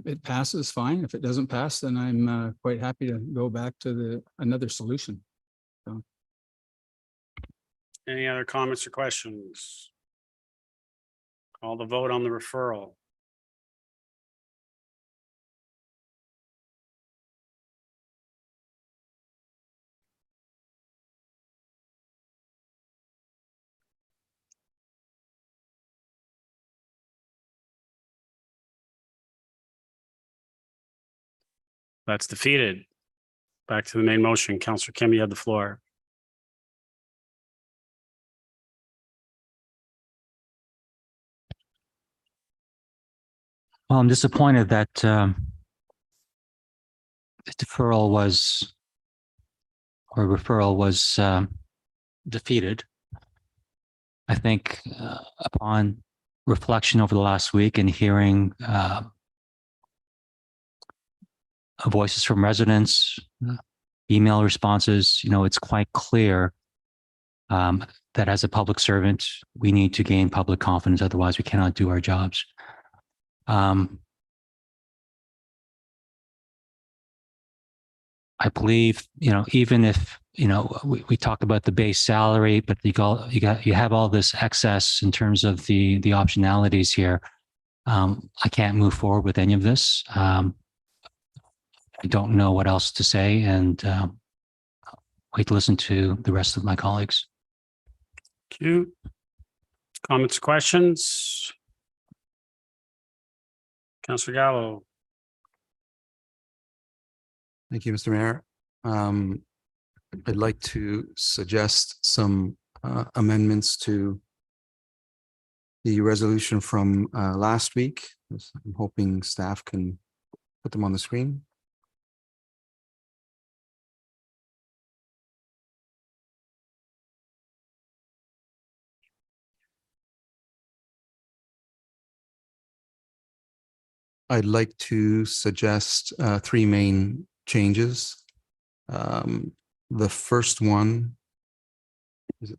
It passes, fine. If it doesn't pass, then I'm quite happy to go back to another solution. Any other comments or questions? Call the vote on the referral. That's defeated. Back to the main motion. Councillor Kim, you have the floor. Well, I'm disappointed that the deferral was or referral was defeated. I think upon reflection over the last week and hearing voices from residents, email responses, it's quite clear that as a public servant, we need to gain public confidence. Otherwise, we cannot do our jobs. I believe, even if, we talk about the base salary, but you have all this excess in terms of the optionalities here. I can't move forward with any of this. I don't know what else to say, and wait to listen to the rest of my colleagues. Thank you. Comments, questions? Councillor Gallo. Thank you, Mr. Mayor. I'd like to suggest some amendments to the resolution from last week. I'm hoping staff can put them on the screen. I'd like to suggest three main changes. The first one is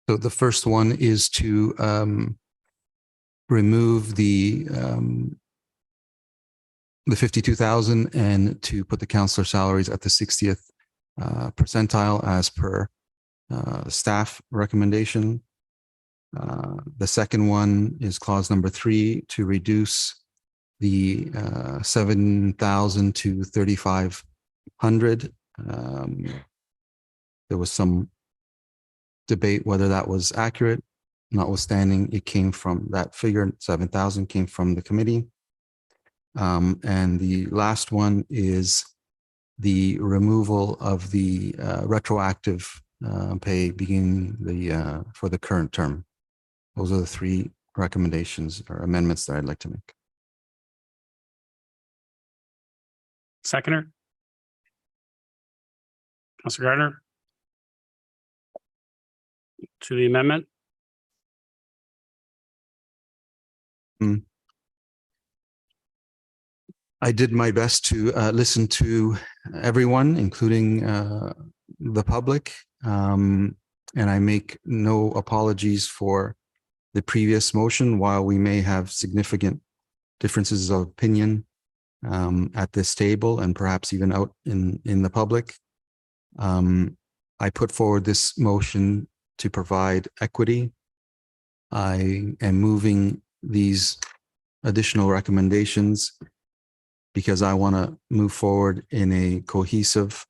so the first one is to remove the 52,000 and to put the councillor salaries at the 60th percentile as per staff recommendation. The second one is clause number 3 to reduce the 7,000 to 3,500. There was some debate whether that was accurate. Notwithstanding, it came from that figure, 7,000 came from the committee. And the last one is the removal of the retroactive pay beginning for the current term. Those are the three recommendations or amendments that I'd like to make. Seconder. Councillor Gardner. To the amendment. I did my best to listen to everyone, including the public, and I make no apologies for the previous motion. While we may have significant differences of opinion at this table and perhaps even out in the public, I put forward this motion to provide equity. I am moving these additional recommendations because I want to move forward in a cohesive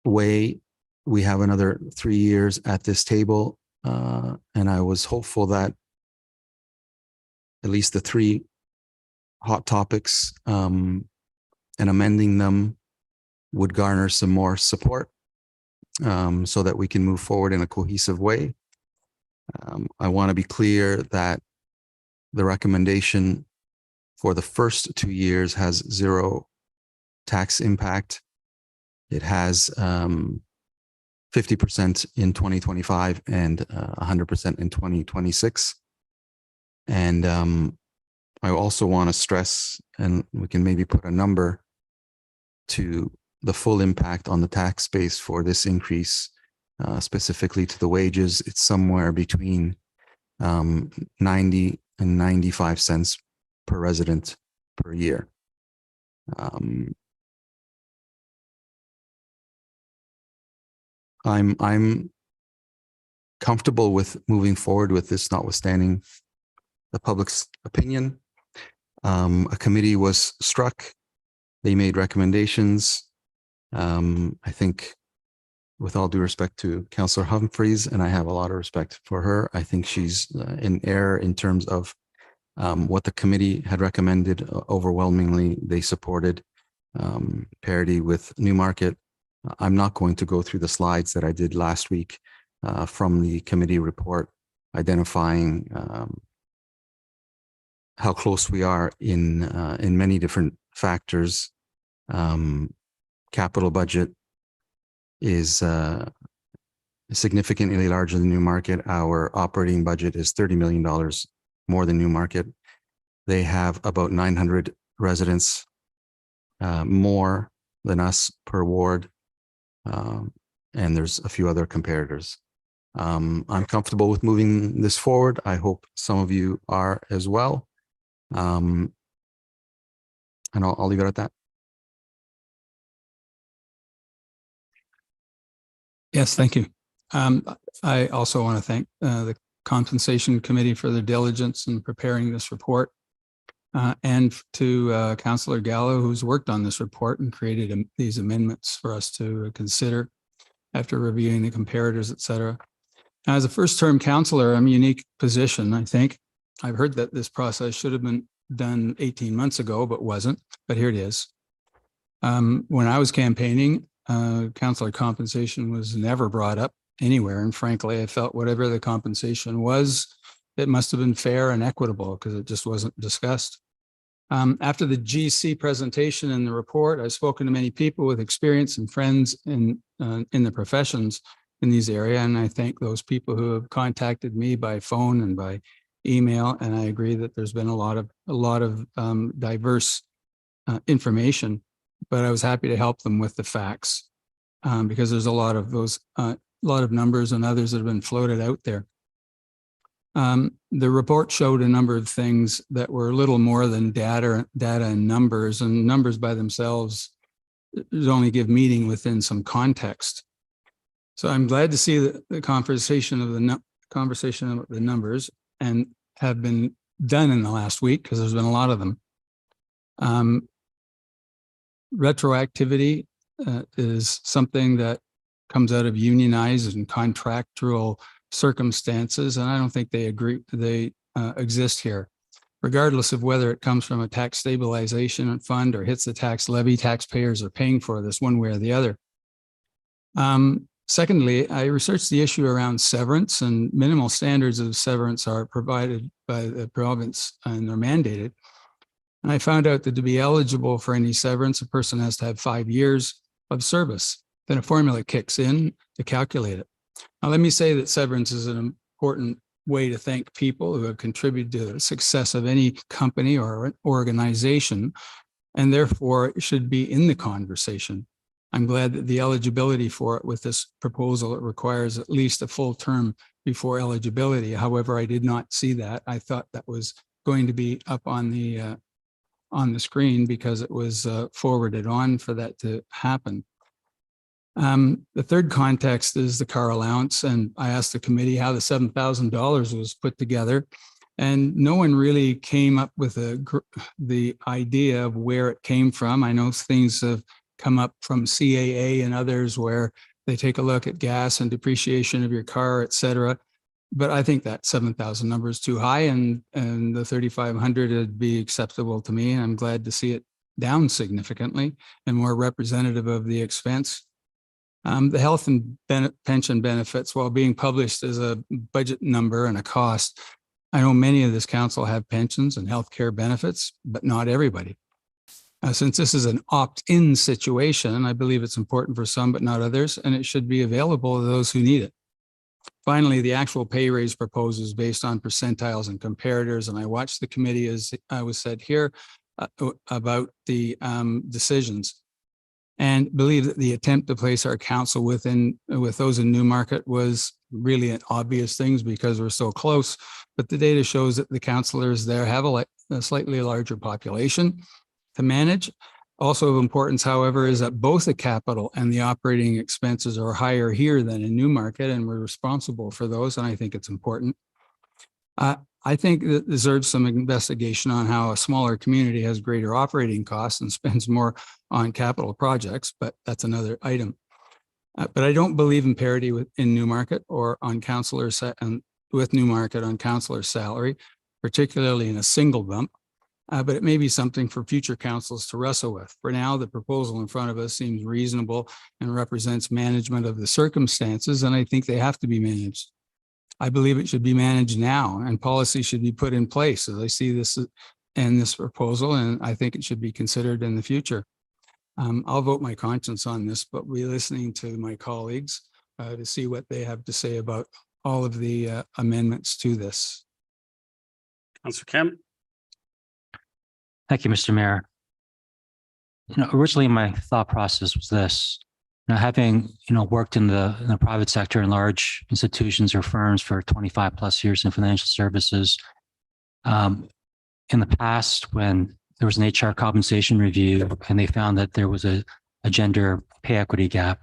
way. We have another 3 years at this table, and I was hopeful that at least the three hot topics and amending them would garner some more support so that we can move forward in a cohesive way. I want to be clear that the recommendation for the first 2 years has zero tax impact. It has 50% in 2025 and 100% in 2026. And I also want to stress, and we can maybe put a number to the full impact on the tax base for this increase, specifically to the wages. It's somewhere between 90 and 95 cents per resident per year. I'm comfortable with moving forward with this, notwithstanding the public's opinion. A committee was struck. They made recommendations. I think, with all due respect to Councillor Humfryes, and I have a lot of respect for her, I think she's in error in terms of what the committee had recommended. Overwhelmingly, they supported parity with Newmarket. I'm not going to go through the slides that I did last week from the committee report, identifying how close we are in many different factors. Capital budget is significantly larger than Newmarket. Our operating budget is $30 million more than Newmarket. They have about 900 residents more than us per ward. And there's a few other comparators. I'm comfortable with moving this forward. I hope some of you are as well. And I'll leave it at that. Yes, thank you. I also want to thank the Compensation Committee for their diligence in preparing this report, and to Councillor Gallo, who's worked on this report and created these amendments for us to consider after reviewing the comparators, et cetera. As a first-term councillor, I'm in a unique position, I think. I've heard that this process should have been done 18 months ago, but wasn't, but here it is. When I was campaigning, councillor compensation was never brought up anywhere. And frankly, I felt whatever the compensation was, it must have been fair and equitable because it just wasn't discussed. After the GC presentation and the report, I've spoken to many people with experience and friends in the professions in these areas. And I thank those people who have contacted me by phone and by email. And I agree that there's been a lot of diverse information, but I was happy to help them with the facts because there's a lot of those, lot of numbers and others that have been floated out there. The report showed a number of things that were a little more than data and numbers by themselves only give meaning within some context. So I'm glad to see the conversation of the numbers and have been done in the last week because there's been a lot of them. Retroactivity is something that comes out of unionized and contractual circumstances, and I don't think they exist here. Regardless of whether it comes from a tax stabilization fund or hits the tax levy, taxpayers are paying for this one way or the other. Secondly, I researched the issue around severance, and minimal standards of severance are provided by the province and they're mandated. And I found out that to be eligible for any severance, a person has to have 5 years of service. Then a formula kicks in to calculate it. Now, let me say that severance is an important way to thank people who have contributed to the success of any company or organization, and therefore it should be in the conversation. I'm glad that the eligibility for it with this proposal, it requires at least a full term before eligibility. However, I did not see that. I thought that was going to be up on the screen because it was forwarded on for that to happen. The third context is the car allowance, and I asked the committee how the $7,000 was put together, and no one really came up with the idea of where it came from. I know things have come up from CAA and others where they take a look at gas and depreciation of your car, et cetera. But I think that 7,000 number is too high, and the 3,500 would be acceptable to me. And I'm glad to see it down significantly and more representative of the expense. The health and pension benefits, while being published as a budget number and a cost, I know many of this council have pensions and healthcare benefits, but not everybody. Since this is an opt-in situation, I believe it's important for some, but not others, and it should be available to those who need it. Finally, the actual pay raise proposed is based on percentiles and comparators. And I watched the committee, as I was said here, about the decisions. And believe that the attempt to place our council with those in Newmarket was really an obvious things because we're so close. But the data shows that the councillors there have a slightly larger population to manage. Also of importance, however, is that both the capital and the operating expenses are higher here than in Newmarket, and we're responsible for those. And I think it's important. I think that deserves some investigation on how a smaller community has greater operating costs and spends more on capital projects, but that's another item. But I don't believe in parity in Newmarket or on councillors and with Newmarket on councillor salary, particularly in a single bump. But it may be something for future councils to wrestle with. For now, the proposal in front of us seems reasonable and represents management of the circumstances, and I think they have to be managed. I believe it should be managed now and policy should be put in place as I see this in this proposal, and I think it should be considered in the future. I'll vote my conscience on this, but we're listening to my colleagues to see what they have to say about all of the amendments to this. Councillor Kemp. Thank you, Mr. Mayor. Originally my thought process was this. Having worked in the private sector in large institutions or firms for 25 plus years in financial services, in the past when there was an HR compensation review and they found that there was a gender pay equity gap,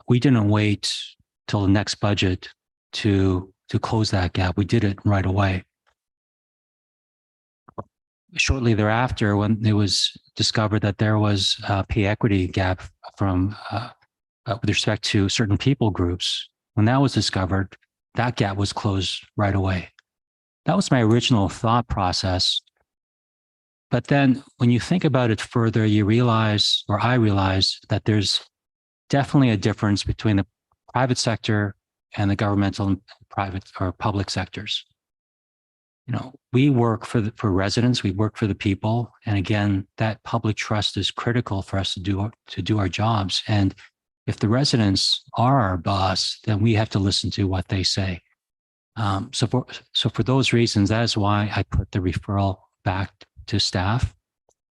we didn't wait till the next budget to close that gap. We did it right away. Shortly thereafter, when it was discovered that there was a pay equity gap from with respect to certain people groups, when that was discovered, that gap was closed right away. That was my original thought process. But then when you think about it further, you realize, or I realize, that there's definitely a difference between the private sector and the governmental and private or public sectors. We work for residents, we work for the people. And again, that public trust is critical for us to do our jobs. And if the residents are our boss, then we have to listen to what they say. So for those reasons, that is why I put the referral back to staff.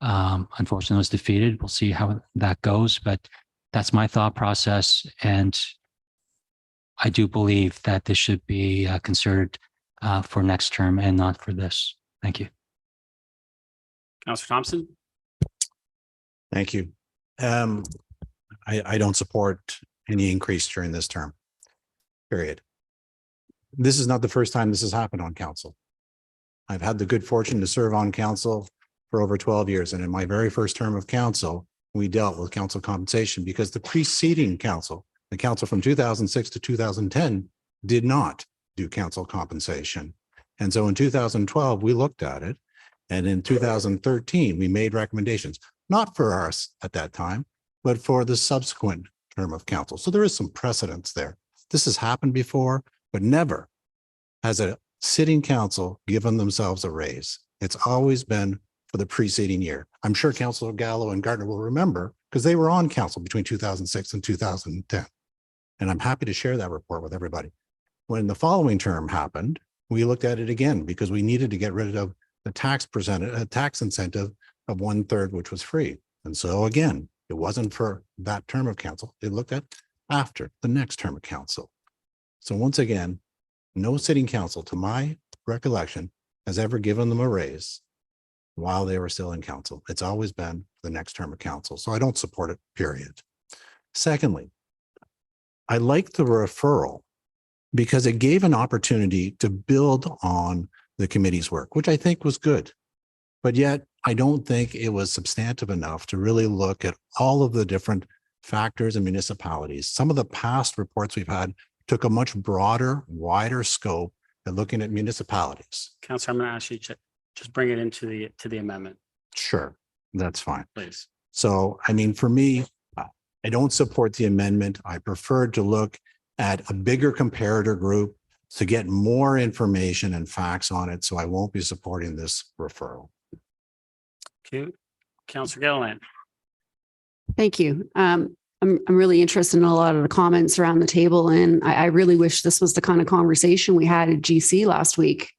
Unfortunately, it was defeated. We'll see how that goes, but that's my thought process. And I do believe that this should be considered for next term and not for this. Thank you. Councillor Thompson. Thank you. I don't support any increase during this term, period. This is not the first time this has happened on council. I've had the good fortune to serve on council for over 12 years. And in my very first term of council, we dealt with council compensation because the preceding council, the council from 2006 to 2010, did not do council compensation. And so in 2012, we looked at it. And in 2013, we made recommendations, not for us at that time, but for the subsequent term of council. So there is some precedence there. This has happened before, but never has a sitting council given themselves a raise. It's always been for the preceding year. I'm sure Councillor Gallo and Gardner will remember because they were on council between 2006 and 2010. And I'm happy to share that report with everybody. When the following term happened, we looked at it again because we needed to get rid of the tax incentive of 1/3, which was free. And so again, it wasn't for that term of council. It looked at after the next term of council. So once again, no sitting council, to my recollection, has ever given them a raise while they were still in council. It's always been the next term of council. So I don't support it, period. Secondly, I like the referral because it gave an opportunity to build on the committee's work, which I think was good. But yet I don't think it was substantive enough to really look at all of the different factors in municipalities. Some of the past reports we've had took a much broader, wider scope at looking at municipalities. Councillor, I'm going to ask you to just bring it into the amendment. Sure, that's fine. Please. So, I mean, for me, I don't support the amendment. I prefer to look at a bigger comparator group to get more information and facts on it. So I won't be supporting this referral. Okay. Councillor Gilliland. Thank you. I'm really interested in a lot of the comments around the table. And I really wish this was the kind of conversation we had at GC last week.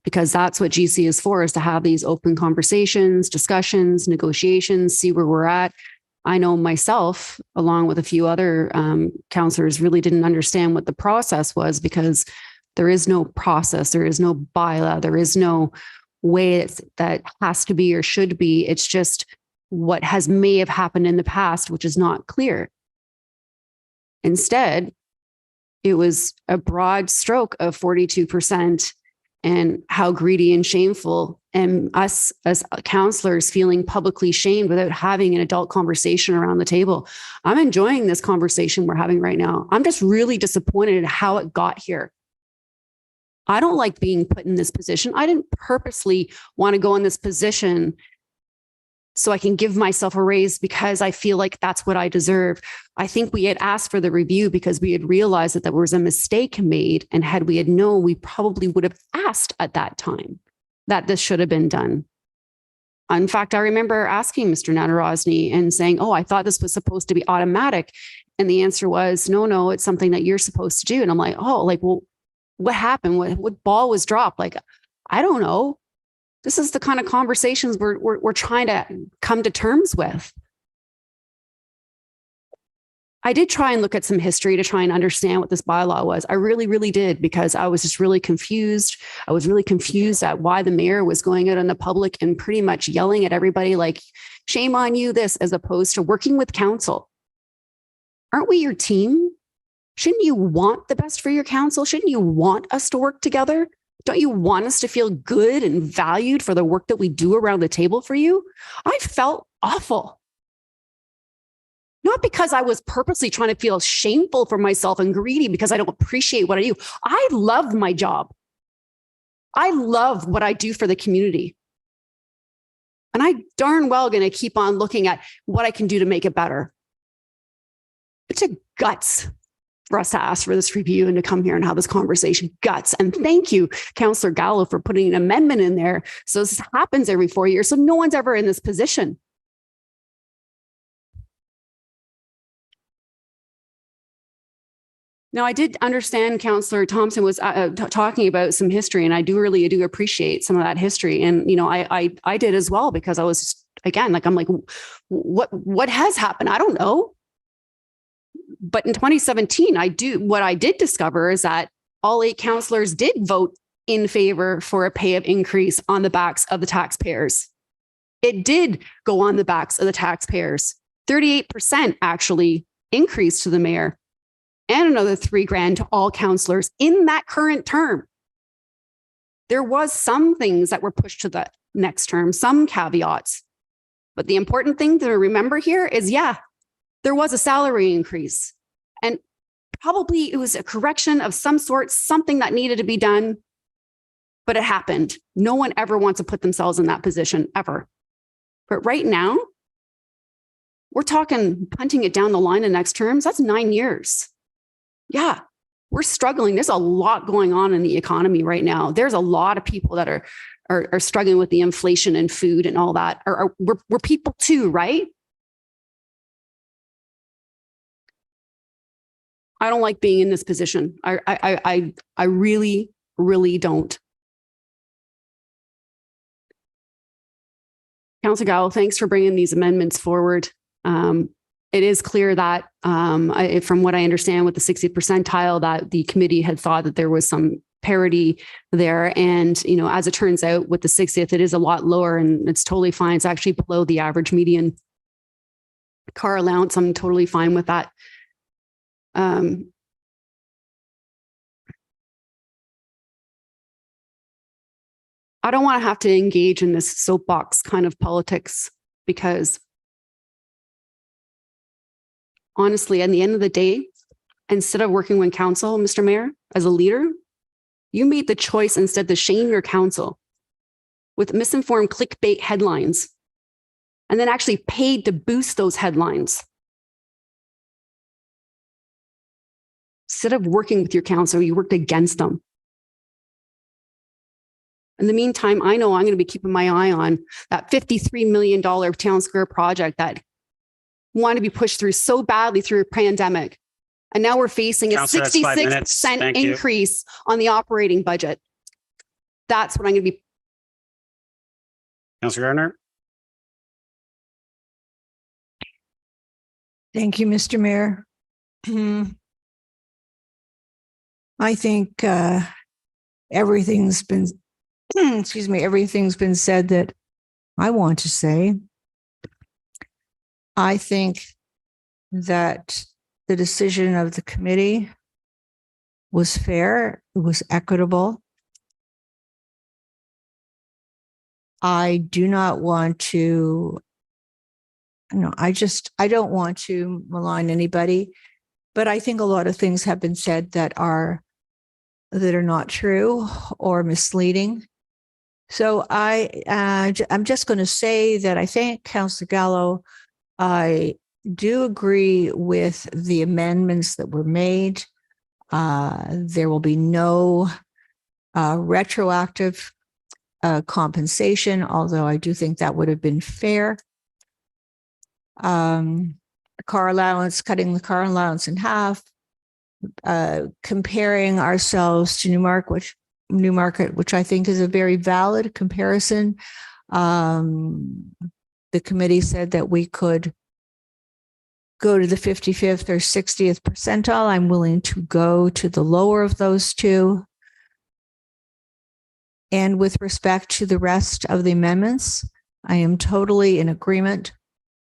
Because that's what GC is for, is to have these open conversations, discussions, negotiations, see where we're at. I know myself, along with a few other councillors, really didn't understand what the process was, because there is no process, there is no bylaw, there is no way that has to be or should be. It's just what may have happened in the past, which is not clear. Instead, it was a broad stroke of 42%. And how greedy and shameful, and us as councillors feeling publicly shamed without having an adult conversation around the table. I'm enjoying this conversation we're having right now. I'm just really disappointed at how it got here. I don't like being put in this position. I didn't purposely want to go in this position so I can give myself a raise because I feel like that's what I deserve. I think we had asked for the review because we had realized that there was a mistake made. And had we had known, we probably would have asked at that time that this should have been done. In fact, I remember asking Mr. Nadarozny and saying, oh, I thought this was supposed to be automatic. And the answer was, no, it's something that you're supposed to do. And I'm like, oh, like, well, what happened? What ball was dropped? Like, I don't know. This is the kind of conversations we're trying to come to terms with. I did try and look at some history to try and understand what this bylaw was. I really, really did, because I was just really confused. I was really confused at why the mayor was going out in the public and pretty much yelling at everybody like, shame on you, this, as opposed to working with council. Aren't we your team? Shouldn't you want the best for your council? Shouldn't you want us to work together? Don't you want us to feel good and valued for the work that we do around the table for you? I felt awful. Not because I was purposely trying to feel shameful for myself and greedy because I don't appreciate what I do. I love my job. I love what I do for the community. And I darn well going to keep on looking at what I can do to make it better. It took guts for us to ask for this review and to come here and have this conversation. Guts. And thank you, Councillor Gallo, for putting an amendment in there so this happens every 4 years, so no one's ever in this position. Now, I did understand Councillor Thompson was talking about some history, and I do appreciate some of that history. And, you know, I did as well, because I was just, again, like, I'm like, what has happened? I don't know. But in 2017, what I did discover is that all 8 councillors did vote in favor for a pay of increase on the backs of the taxpayers. It did go on the backs of the taxpayers. 38% actually increase to the mayor, and another $3,000 to all councillors in that current term. There was some things that were pushed to the next term, some caveats. But the important thing to remember here is, yeah, there was a salary increase, and probably it was a correction of some sort, something that needed to be done, but it happened. No one ever wants to put themselves in that position, ever. But right now, we're talking punting it down the line in next terms. That's 9 years. Yeah, we're struggling. There's a lot going on in the economy right now. There's a lot of people that are struggling with the inflation and food and all that. We're people too, right? I don't like being in this position. I really, really don't. Councillor Gallo, thanks for bringing these amendments forward. It is clear that from what I understand with the 60th percentile, that the committee had thought that there was some parity there. And, you know, as it turns out with the 60th, it is a lot lower, and it's totally fine. It's actually below the average median car allowance. I'm totally fine with that. I don't want to have to engage in this soapbox kind of politics, because honestly, at the end of the day, instead of working with council, Mr. Mayor, as a leader, you made the choice instead to shame your council with misinformed clickbait headlines, and then actually paid to boost those headlines. Instead of working with your council, you worked against them. In the meantime, I know I'm going to be keeping my eye on that $53 million town square project that wanted to be pushed through so badly through a pandemic. And now we're facing a Councillor, that's 5 minutes. 66% Thank you. increase on the operating budget. That's what I'm going to be. Councillor Gardner. Thank you, Mr. Mayor. I think everything's been, excuse me, everything's been said that I want to say. I think that the decision of the committee was fair, it was equitable. I do not want to, I don't want to malign anybody, but I think a lot of things have been said that are not true or misleading. So I'm just going to say that I thank Councillor Gallo. I do agree with the amendments that were made. There will be no retroactive compensation, although I do think that would have been fair. Car allowance, cutting the car allowance in half, comparing ourselves to Newmarket, which I think is a very valid comparison. The committee said that we could go to the 55th or 60th percentile. I'm willing to go to the lower of those two. And with respect to the rest of the amendments, I am totally in agreement.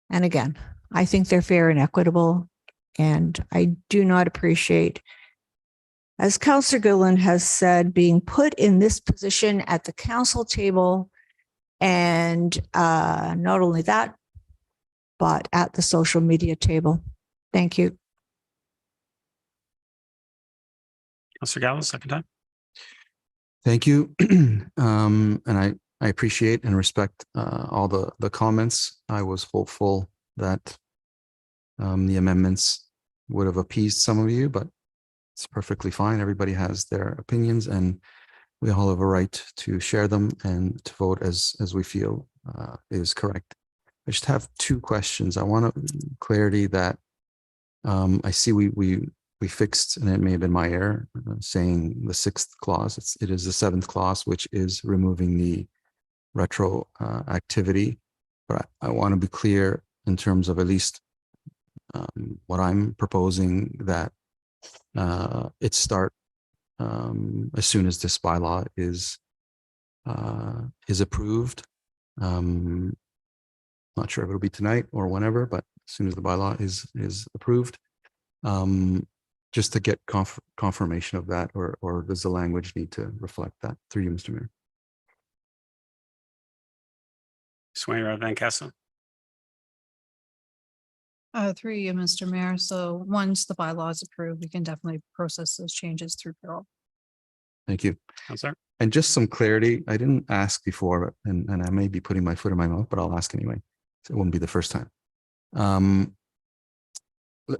And again, I think they're fair and equitable. And I do not appreciate, as Councillor Gillen has said, being put in this position at the council table. And not only that, but at the social media table. Thank you. Councillor Gallo, second time. Thank you. And I appreciate and respect all the comments. I was hopeful that the amendments would have appeased some of you, but it's perfectly fine. Everybody has their opinions and we all have a right to share them and to vote as we feel is correct. I just have two questions. I want clarity that I see we fixed, and it may have been my error, saying the 6th clause. It is the 7th clause, which is removing the retro activity. But I want to be clear in terms of at least what I'm proposing, that it start as soon as this bylaw is approved. Not sure if it'll be tonight or whenever, but as soon as the bylaw is approved, just to get confirmation of that, or does the language need to reflect that? Through you, Mr. Mayor. Swain Van Kessel. Through you, Mr. Mayor. So once the bylaw is approved, we can definitely process those changes through payroll. Thank you. Councillor. And just some clarity. I didn't ask before, and I may be putting my foot in my mouth, but I'll ask anyway. So it won't be the first time.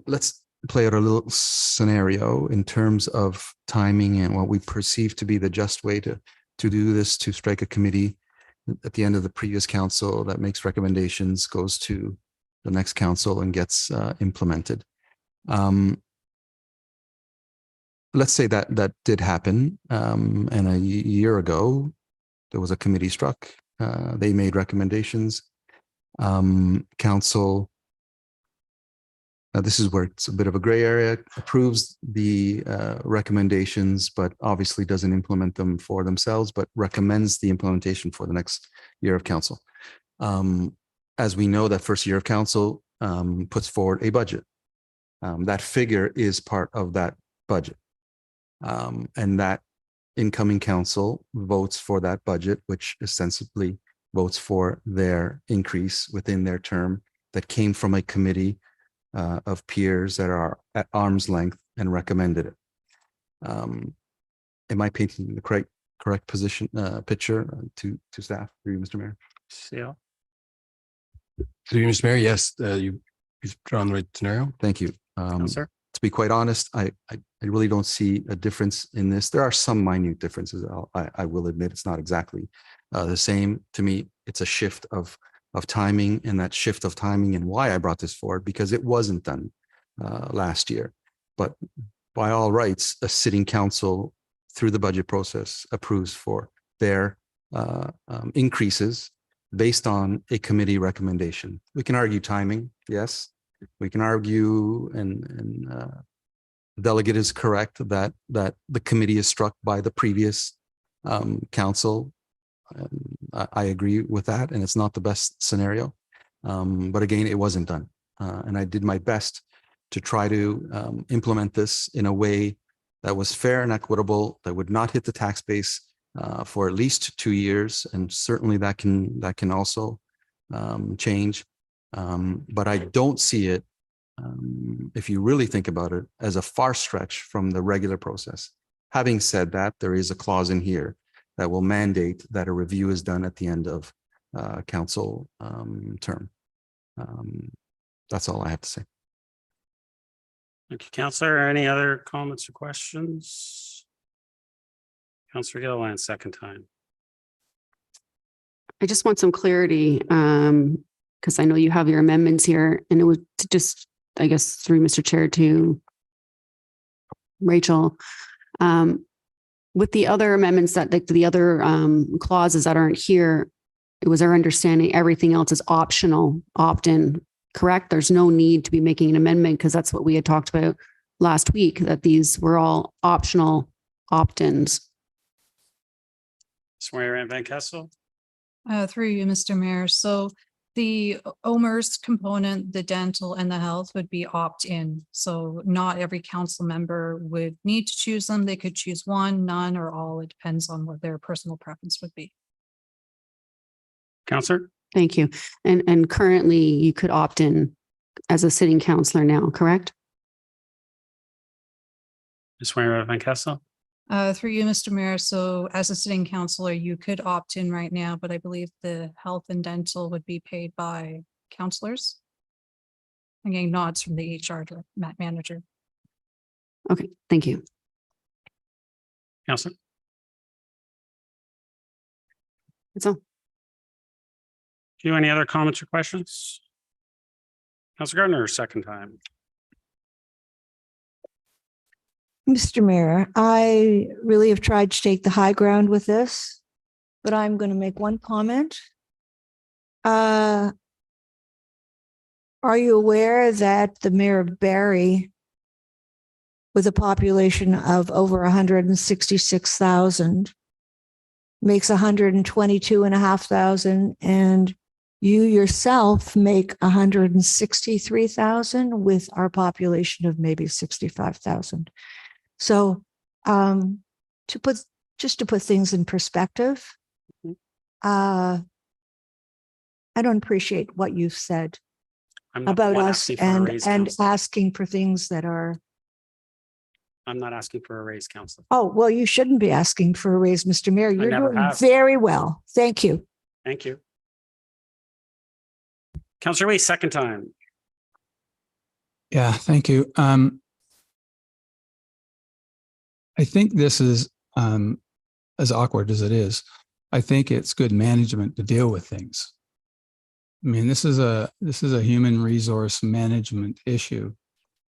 Let's play out a little scenario in terms of timing and what we perceive to be the just way to do this, to strike a committee at the end of the previous council that makes recommendations, goes to the next council and gets implemented. Let's say that did happen, and a year ago there was a committee struck. They made recommendations. Council, now this is where it's a bit of a gray area, approves the recommendations, but obviously doesn't implement them for themselves, but recommends the implementation for the next year of council. As we know, that first year of council puts forward a budget. That figure is part of that budget. And that incoming council votes for that budget, which ostensibly votes for their increase within their term that came from a committee of peers that are at arm's length and recommended it. Am I painting the correct position picture to staff? For you, Mr. Mayor. Yeah. Through you, Mr. Mayor, yes, you've drawn the right scenario. Thank you. Sir. To be quite honest, I really don't see a difference in this. There are some minute differences. I will admit it's not exactly the same. To me, it's a shift of of timing and that shift of timing and why I brought this forward, because it wasn't done last year. But by all rights, a sitting council through the budget process approves for their increases based on a committee recommendation. We can argue timing, yes. We can argue, and delegate is correct that the committee is struck by the previous council. I agree with that, and it's not the best scenario. But again, it wasn't done, and I did my best to try to implement this in a way that was fair and equitable, that would not hit the tax base for at least 2 years, and certainly that can also change. But I don't see it, if you really think about it, as a far stretch from the regular process. Having said that, there is a clause in here that will mandate that a review is done at the end of council term. That's all I have to say. Thank you, Councillor. Any other comments or questions? Councillor Gilliland, second time. I just want some clarity, because I know you have your amendments here, and it was to just, I guess, through Mr. Chair to Rachel. With the other amendments that the other clauses that aren't here, it was our understanding everything else is optional, opt-in, correct? There's no need to be making an amendment because that's what we had talked about last week, that these were all optional opt-ins. Swear Van Kessel. Through you, Mr. Mayor. So the OMERS component, the dental and the health would be opt-in. So not every council member would need to choose them. They could choose one, none, or all. It depends on what their personal preference would be. Councillor. Thank you. And currently you could opt in as a sitting councillor now, correct? Swear Van Kessel. Through you, Mr. Mayor. So as a sitting councillor, you could opt in right now, but I believe the health and dental would be paid by councillors. Again, nods from the HR manager. Okay, thank you. Councillor. That's all. Do you have any other comments or questions? Councillor Gardner, second time. Mr. Mayor, I really have tried to take the high ground with this, but I'm going to make one comment. Are you aware that the mayor of Barrie, with a population of over 166,000, makes 122,500, and you yourself make 163,000 with our population of maybe 65,000. So to put things in perspective, I don't appreciate what you've said about us and asking for things that are. I'm not asking for a raise, Councillor. Oh, well, you shouldn't be asking for a raise, Mr. Mayor. You're doing very well. Thank you. Thank you. Councillor Weese, second time. Yeah, thank you. I think this is, as awkward as it is, I think it's good management to deal with things. I mean, this is a human resource management issue.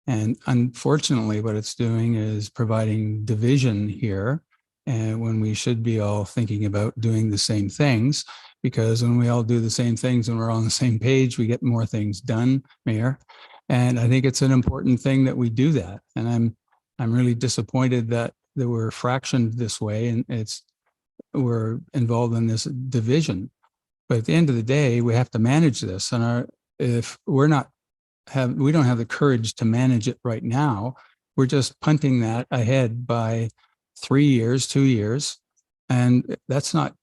And unfortunately, what it's doing is providing division here, and when we should be all thinking about doing the same things, because when we all do the same things and we're on the same page, we get more things done, Mayor. And I think it's an important thing that we do that. And I'm really disappointed that we're fractioned this way, and we're involved in this division. But at the end of the day, we have to manage this. And if we don't have the courage to manage it right now, we're just punting that ahead by 3 years, 2 years. And that's not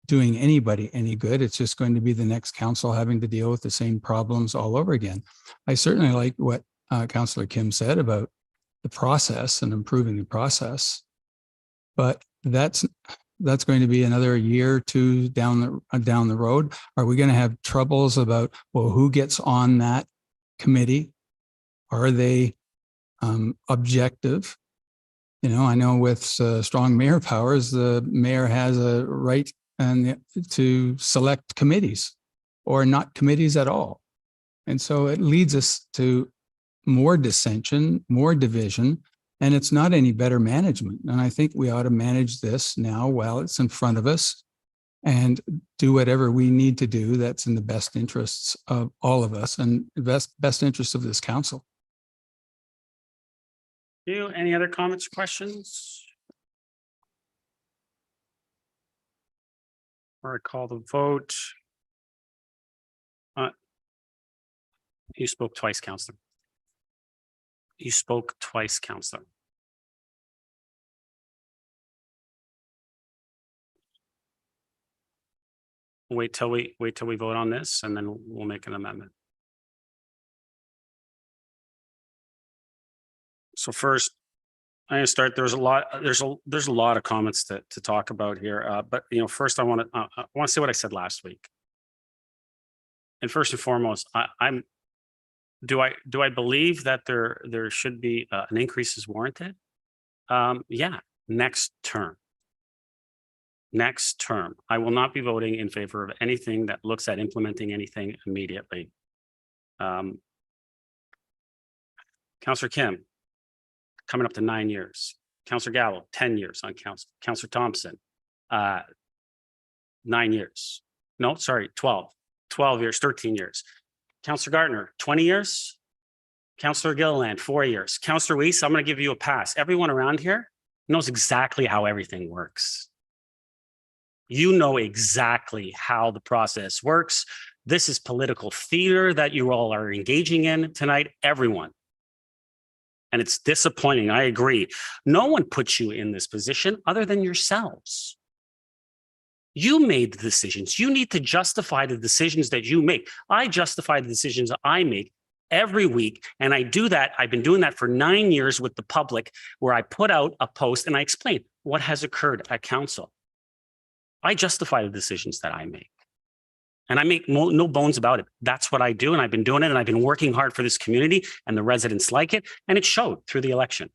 doing anybody any good. It's just going to be the next council having to deal with the same problems all over again. I certainly like what Councillor Kim said about the process and improving the process, but that's going to be another year or two down the road. Are we going to have troubles about, well, who gets on that committee? Are they objective? You know, I know with strong mayor powers, the mayor has a right to select committees, or not committees at all. And so it leads us to more dissension, more division, and it's not any better management. And I think we ought to manage this now while it's in front of us and do whatever we need to do that's in the best interests of all of us and best interests of this council. Any other comments or questions? Or I call the vote. You spoke twice, Councillor. You spoke twice, Councillor. Wait till we vote on this and then we'll make an amendment. So first, I'm gonna start. There's a lot of comments to talk about here. But first I want to say what I said last week. And first and foremost, do I believe that there should be an increase is warranted? Yeah, next term. Next term, I will not be voting in favor of anything that looks at implementing anything immediately. Councillor Kim, coming up to 9 years. Councillor Gallo, 10 years on council. Councillor Thompson, 9 years. No, sorry, 12 years, 13 years. Councillor Gardner, 20 years. Councillor Gilliland, 4 years. Councillor Weese, I'm going to give you a pass. Everyone around here knows exactly how everything works. You know exactly how the process works. This is political theater that you all are engaging in tonight, everyone. And it's disappointing, I agree. No one puts you in this position other than yourselves. You made the decisions. You need to justify the decisions that you make. I justify the decisions I make every week. And I do that. I've been doing that for 9 years with the public, where I put out a post and I explain what has occurred at council. I justify the decisions that I make. And I make no bones about it. That's what I do. And I've been doing it. And I've been working hard for this community, and the residents like it. And it showed through the election.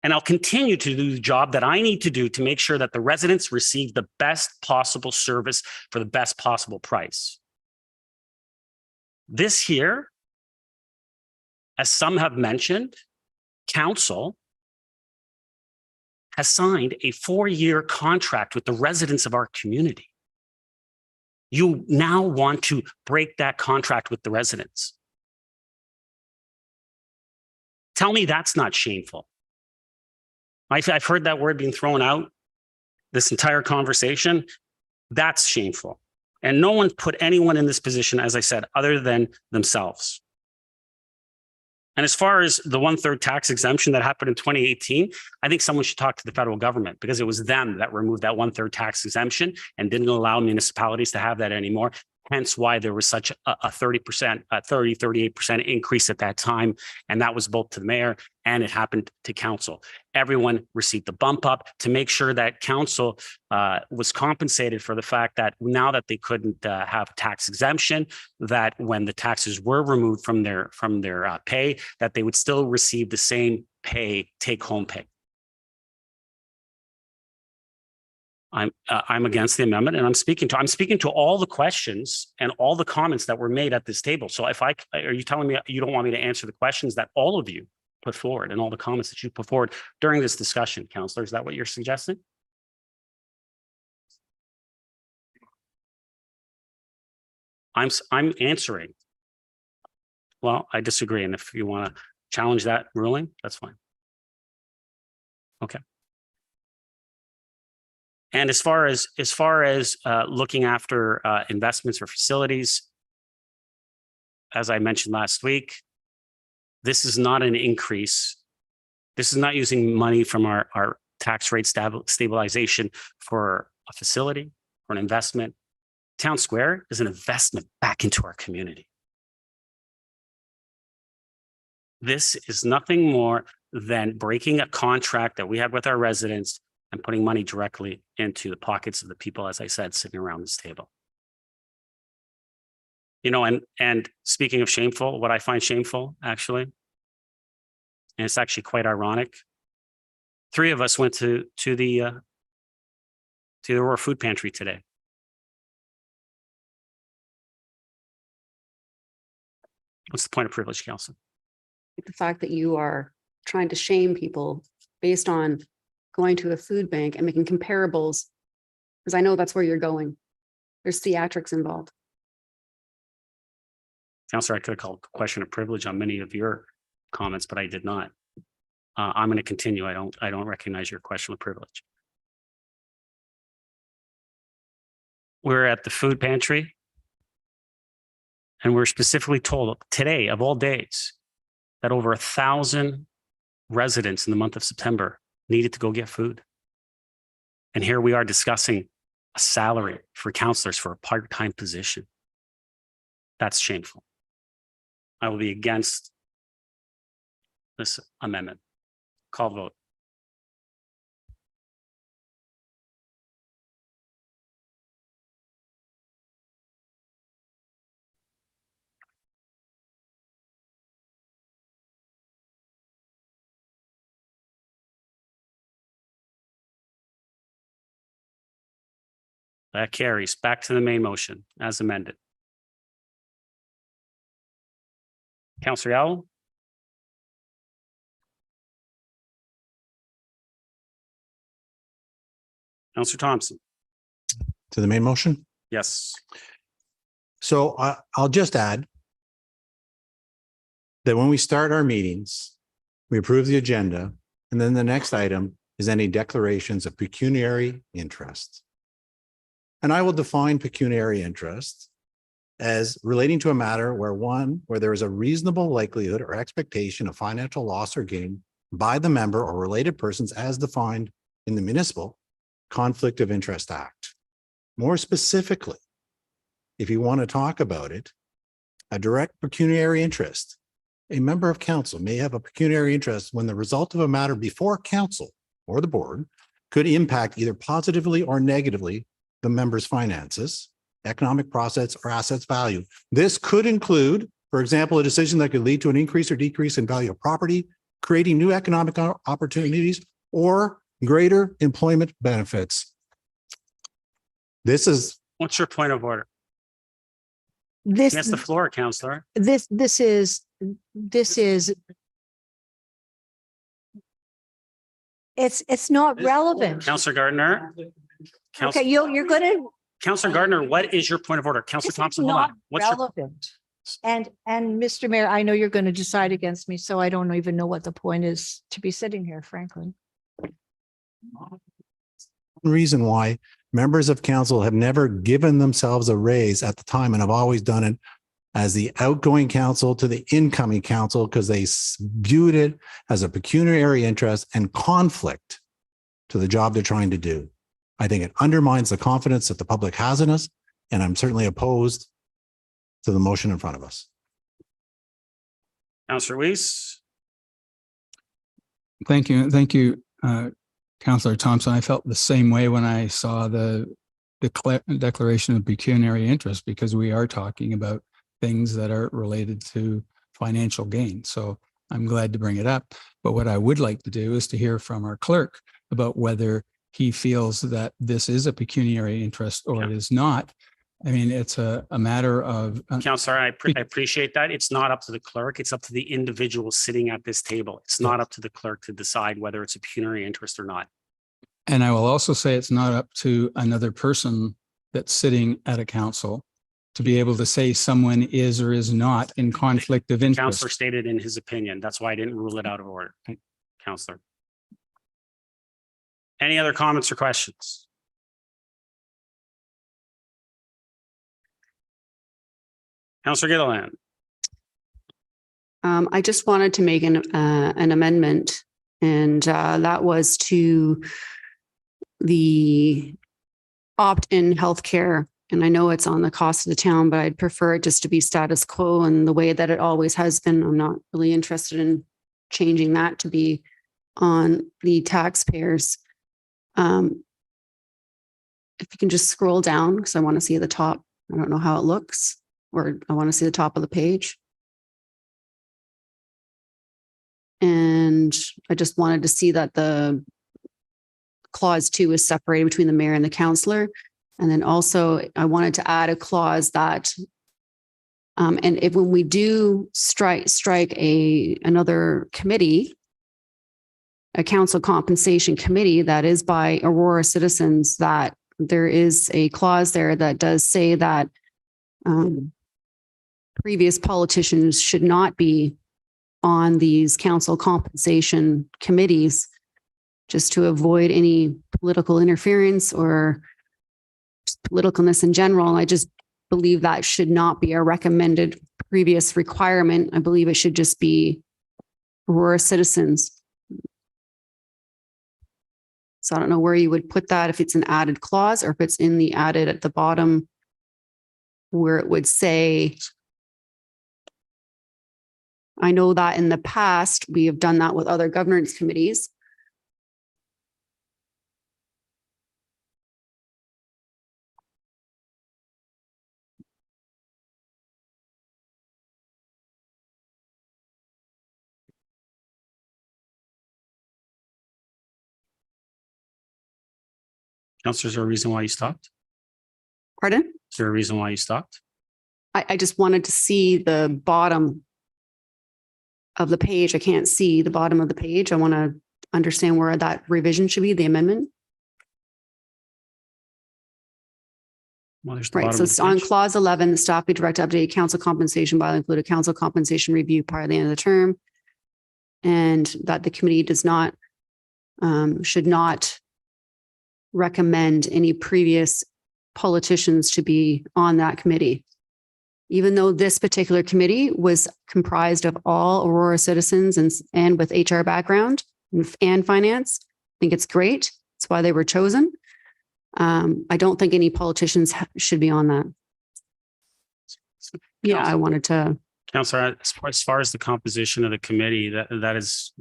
And I'll continue to do the job that I need to do to make sure that the residents receive the best possible service for the best possible price. This here, as some have mentioned, council has signed a 4-year contract with the residents of our community. You now want to break that contract with the residents. Tell me that's not shameful. I've heard that word being thrown out this entire conversation. That's shameful. And no one put anyone in this position, as I said, other than themselves. And as far as the 1/3 tax exemption that happened in 2018, I think someone should talk to the federal government, because it was them that removed that 1/3 tax exemption and didn't allow municipalities to have that anymore. Hence why there was such a 38% increase at that time. And that was both to the mayor and it happened to council. Everyone received the bump up to make sure that council was compensated for the fact that now that they couldn't have tax exemption, that when the taxes were removed from their pay, that they would still receive the same pay, take home pay. I'm against the amendment, and I'm speaking to all the questions and all the comments that were made at this table. So are you telling me you don't want me to answer the questions that all of you put forward and all the comments that you put forward during this discussion, Councillor? Is that what you're suggesting? I'm answering. Well, I disagree. And if you want to challenge that ruling, that's fine. Okay. And as far as looking after investments or facilities, as I mentioned last week, this is not an increase. This is not using money from our tax rate stabilization for a facility or an investment. Town Square is an investment back into our community. This is nothing more than breaking a contract that we had with our residents and putting money directly into the pockets of the people, as I said, sitting around this table. You know, and speaking of shameful, what I find shameful, actually, and it's actually quite ironic, 3 of us went to the Aurora food pantry today. What's the point of privilege, Councillor? The fact that you are trying to shame people based on going to a food bank and making comparables, because I know that's where you're going. There's theatrics involved. Councillor, I could have called question of privilege on many of your comments, but I did not. I'm going to continue. I don't recognize your question of privilege. We're at the food pantry. And we're specifically told today, of all days, that over 1,000 residents in the month of September needed to go get food. And here we are discussing a salary for councillors for a part-time position. That's shameful. I will be against this amendment. Call vote. That carries. Back to the main motion as amended. Councillor Yowell? Councillor Thompson? To the main motion? Yes. So I'll just add that when we start our meetings, we approve the agenda, and then the next item is any declarations of pecuniary interest. And I will define pecuniary interest as relating to a matter where there is a reasonable likelihood or expectation of financial loss or gain by the member or related persons as defined in the Municipal Conflict of Interest Act. More specifically, if you want to talk about it, a direct pecuniary interest. A member of council may have a pecuniary interest when the result of a matter before council or the board could impact either positively or negatively the member's finances, economic process, or assets value. This could include, for example, a decision that could lead to an increase or decrease in value of property, creating new economic opportunities, or greater employment benefits. This is. What's your point of order? This, That's the floor, Councillor. this is, it's not relevant. Councillor Gardner. Okay, you're gonna. Councillor Gardner, what is your point of order? Councillor It's Thompson, hold not on. What's your, relevant. And Mr. Mayor, I know you're going to decide against me, so I don't even know what the point is to be sitting here, frankly. Reason why members of council have never given themselves a raise at the time and have always done it as the outgoing council to the incoming council because they viewed it as a pecuniary interest and conflict to the job they're trying to do. I think it undermines the confidence that the public has in us, and I'm certainly opposed to the motion in front of us. Councillor Weese? Thank you. Thank you, Councillor Thompson. I felt the same way when I saw the declaration of pecuniary interest, because we are talking about things that are related to financial gain. So I'm glad to bring it up. But what I would like to do is to hear from our clerk about whether he feels that this is a pecuniary interest or it is not. I mean, it's a matter of. Councillor, I appreciate that. It's not up to the clerk. It's up to the individual sitting at this table. It's not up to the clerk to decide whether it's a pecuniary interest or not. And I will also say it's not up to another person that's sitting at a council to be able to say someone is or is not in conflict of interest. Councillor stated in his opinion. That's why I didn't rule it out of order. Councillor. Any other comments or questions? Councillor Gilliland. I just wanted to make an amendment, and that was to the opt-in healthcare. And I know it's on the cost of the town, but I'd prefer it just to be status quo and the way that it always has been. I'm not really interested in changing that to be on the taxpayers. If you can just scroll down, because I want to see the top. I don't know how it looks, or I want to see the top of the page. And I just wanted to see that the clause 2 is separated between the mayor and the councillor. And then also I wanted to add a clause that And if when we do strike another committee, a council compensation committee that is by Aurora citizens, that there is a clause there that does say that previous politicians should not be on these council compensation committees, just to avoid any political interference or just politicalness in general. I just believe that should not be a recommended previous requirement. I believe it should just be Aurora citizens. So I don't know where you would put that, if it's an added clause or if it's in the added at the bottom where it would say, I know that in the past, we have done that with other governance committees. Councillor, is there a reason why you stopped? Pardon? Is there a reason why you stopped? I just wanted to see the bottom of the page. I can't see the bottom of the page. I want to understand where that revision should be, the amendment. Well, there's the Right, bottom so of it's the on page. clause 11, the staff be directed to update council compensation by include a council compensation review prior to the end of the term. And that the committee does not, should not recommend any previous politicians to be on that committee. Even though this particular committee was comprised of all Aurora citizens and with HR background and finance, I think it's great. That's why they were chosen. I don't think any politicians should be on that. Yeah, I wanted to. Councillor, as far as the composition of the committee, that is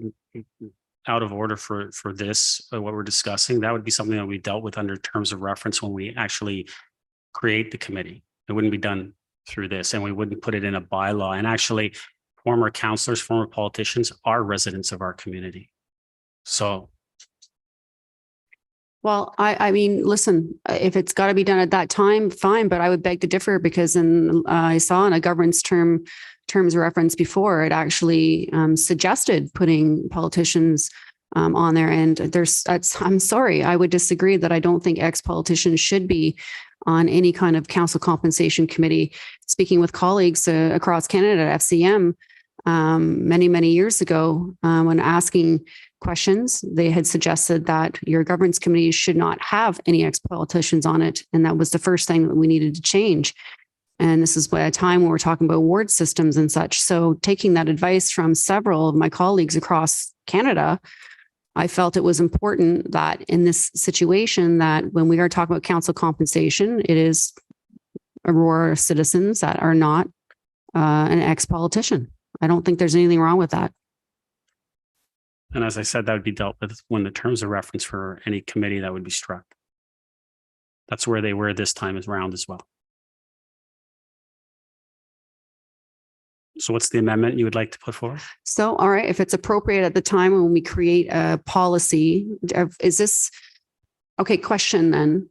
out of order for this, what we're discussing. That would be something that we dealt with under terms of reference when we actually create the committee. It wouldn't be done through this, and we wouldn't put it in a bylaw. And actually, former councillors, former politicians are residents of our community. So. Well, I mean, listen, if it's got to be done at that time, fine, but I would beg to differ because I saw in a governance terms of reference before, it actually suggested putting politicians on there. And I'm sorry, I would disagree that I don't think ex-politicians should be on any kind of council compensation committee. Speaking with colleagues across Canada at FCM many years ago, when asking questions, they had suggested that your governance committee should not have any ex-politicians on it. And that was the first thing that we needed to change. And this is at a time when we're talking about award systems and such. So taking that advice from several of my colleagues across Canada, I felt it was important that in this situation that when we are talking about council compensation, it is Aurora citizens that are not an ex-politician. I don't think there's anything wrong with that. And as I said, that would be dealt with when the terms of reference for any committee that would be struck. That's where they were this time around as well. So what's the amendment you would like to put forward? So, all right, if it's appropriate at the time when we create a policy, is this, okay, question then.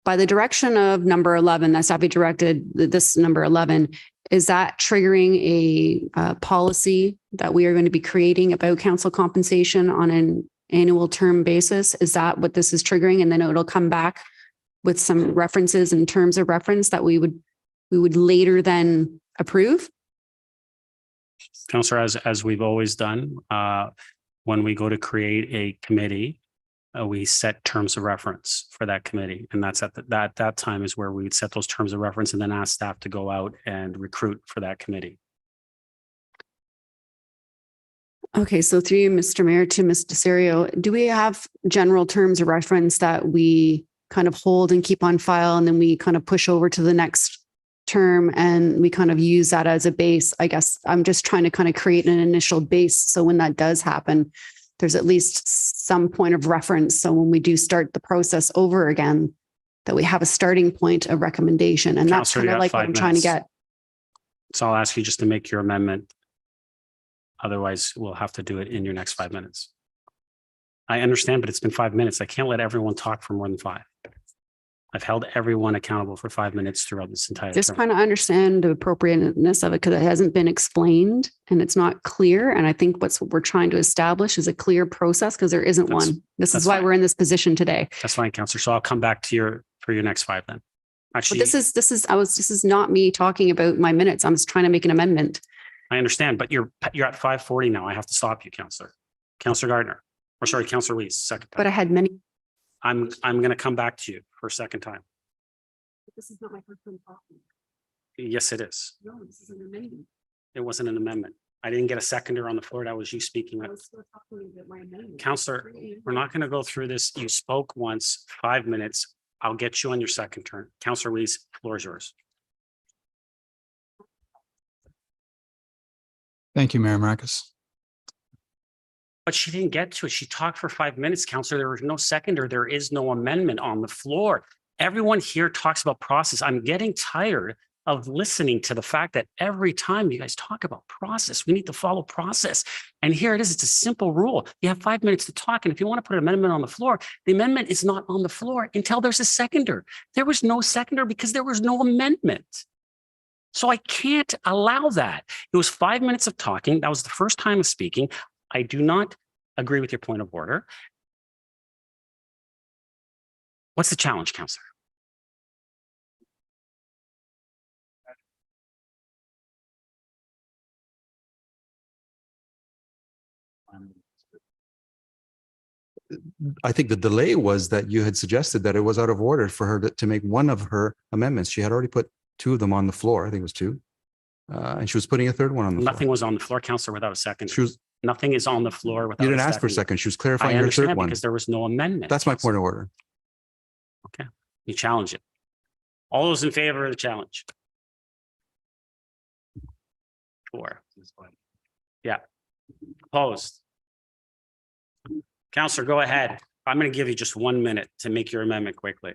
By the direction of number 11, that's be directed, this number 11, is that triggering a policy that we are going to be creating about council compensation on an annual term basis? Is that what this is triggering? And then it'll come back with some references and terms of reference that we would later then approve? Councillor, as we've always done, when we go to create a committee, we set terms of reference for that committee. And that's at that time is where we would set those terms of reference and then ask staff to go out and recruit for that committee. Okay, so through you, Mr. Mayor, to Ms. DeSerio, do we have general terms of reference that we kind of hold and keep on file and then we kind of push over to the next term and we kind of use that as a base? I guess I'm just trying to kind of create an initial base. So when that does happen, there's at least some point of reference. So when we do start the process over again, that we have a starting point of recommendation. And that's Councillor, kind of like what I'm trying to get. So I'll ask you just to make your amendment. Otherwise, we'll have to do it in your next 5 minutes. I understand, but it's been 5 minutes. I can't let everyone talk for more than 5. I've held everyone accountable for 5 minutes throughout this entire Just term. trying to understand the appropriateness of it because it hasn't been explained and it's not clear. And I think what we're trying to establish is a clear process because there isn't That's- one. This that's is why fine. we're in this position today. That's fine, Councillor. So I'll come back to for your next 5 then. But Actually, this is not me talking about my minutes. I'm just trying to make an amendment. I understand, but you're at 5:40 now. I have to stop you, Councillor. Councillor Gardner, or sorry, Councillor Weese, second But time. I had many. I'm going to come back to you for a second time. This is not my first time talking. Yes, it is. No, this is an amendment. It wasn't an amendment. I didn't get a seconder on the floor. That was you speaking. Still talking about my amendment. Councillor, we're not going to go through this. You spoke once, 5 minutes. I'll get you on your second turn. Councillor Weese, floor is yours. Thank you, Mayor Marcus. But she didn't get to it. She talked for 5 minutes, Councillor. There was no seconder. There is no amendment on the floor. Everyone here talks about process. I'm getting tired of listening to the fact that every time you guys talk about process, we need to follow process. And here it is. It's a simple rule. You have 5 minutes to talk. And if you want to put an amendment on the floor, the amendment is not on the floor until there's a seconder. There was no seconder because there was no amendment. So I can't allow that. It was 5 minutes of talking. That was the first time of speaking. I do not agree with your point of order. What's the challenge, Councillor? I think the delay was that you had suggested that it was out of order for her to make one of her amendments. She had already put two of them on the floor. I think it was two. And she was putting a third one on the floor. Nothing was on the floor, Councillor, without a second. She was, Nothing is on the floor without. you didn't ask for a second. She was clarifying I her understand third one. because there was no amendment. That's my point of order. Okay, you challenge it. All those in favor of the challenge? 4. Yeah. Opposed? Councillor, go ahead. I'm going to give you just 1 minute to make your amendment quickly.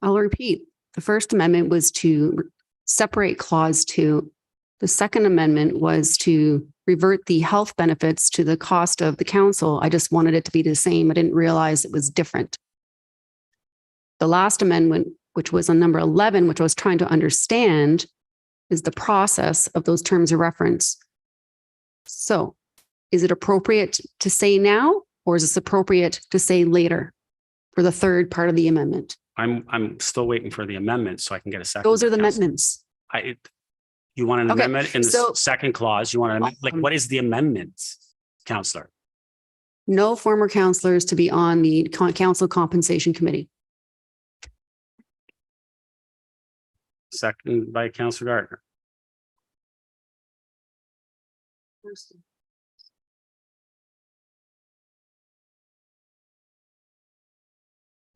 I'll repeat. The first amendment was to separate clause 2. The second amendment was to revert the health benefits to the cost of the council. I just wanted it to be the same. I didn't realize it was different. The last amendment, which was on number 11, which I was trying to understand, is the process of those terms of reference. So is it appropriate to say now, or is this appropriate to say later for the third part of the amendment? I'm still waiting for the amendment so I can get a second. Those are the Councillor. amendments. You want an Okay, amendment in the so- second clause? You want an amendment? Like, what is the amendment, Councillor? No former councillors to be on the council compensation committee. Second by Councillor Gardner.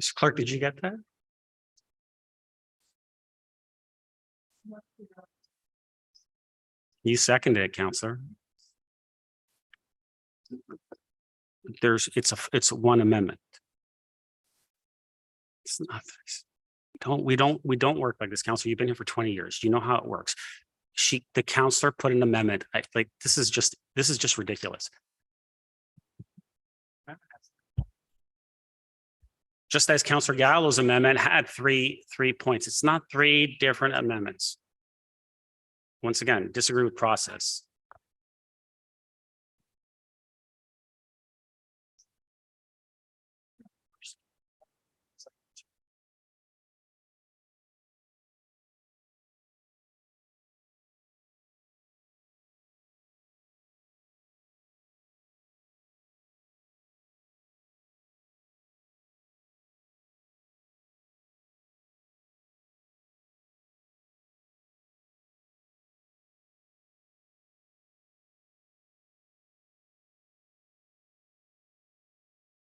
Mr. Clerk, did you get that? You seconded it, Councillor. It's one amendment. It's not. We don't work like this, Councillor. You've been here for 20 years. You know how it works. The councillor put an amendment. This is just ridiculous. Just as Councillor Gallo's amendment had three points. It's not 3 different amendments. Once again, disagree with process.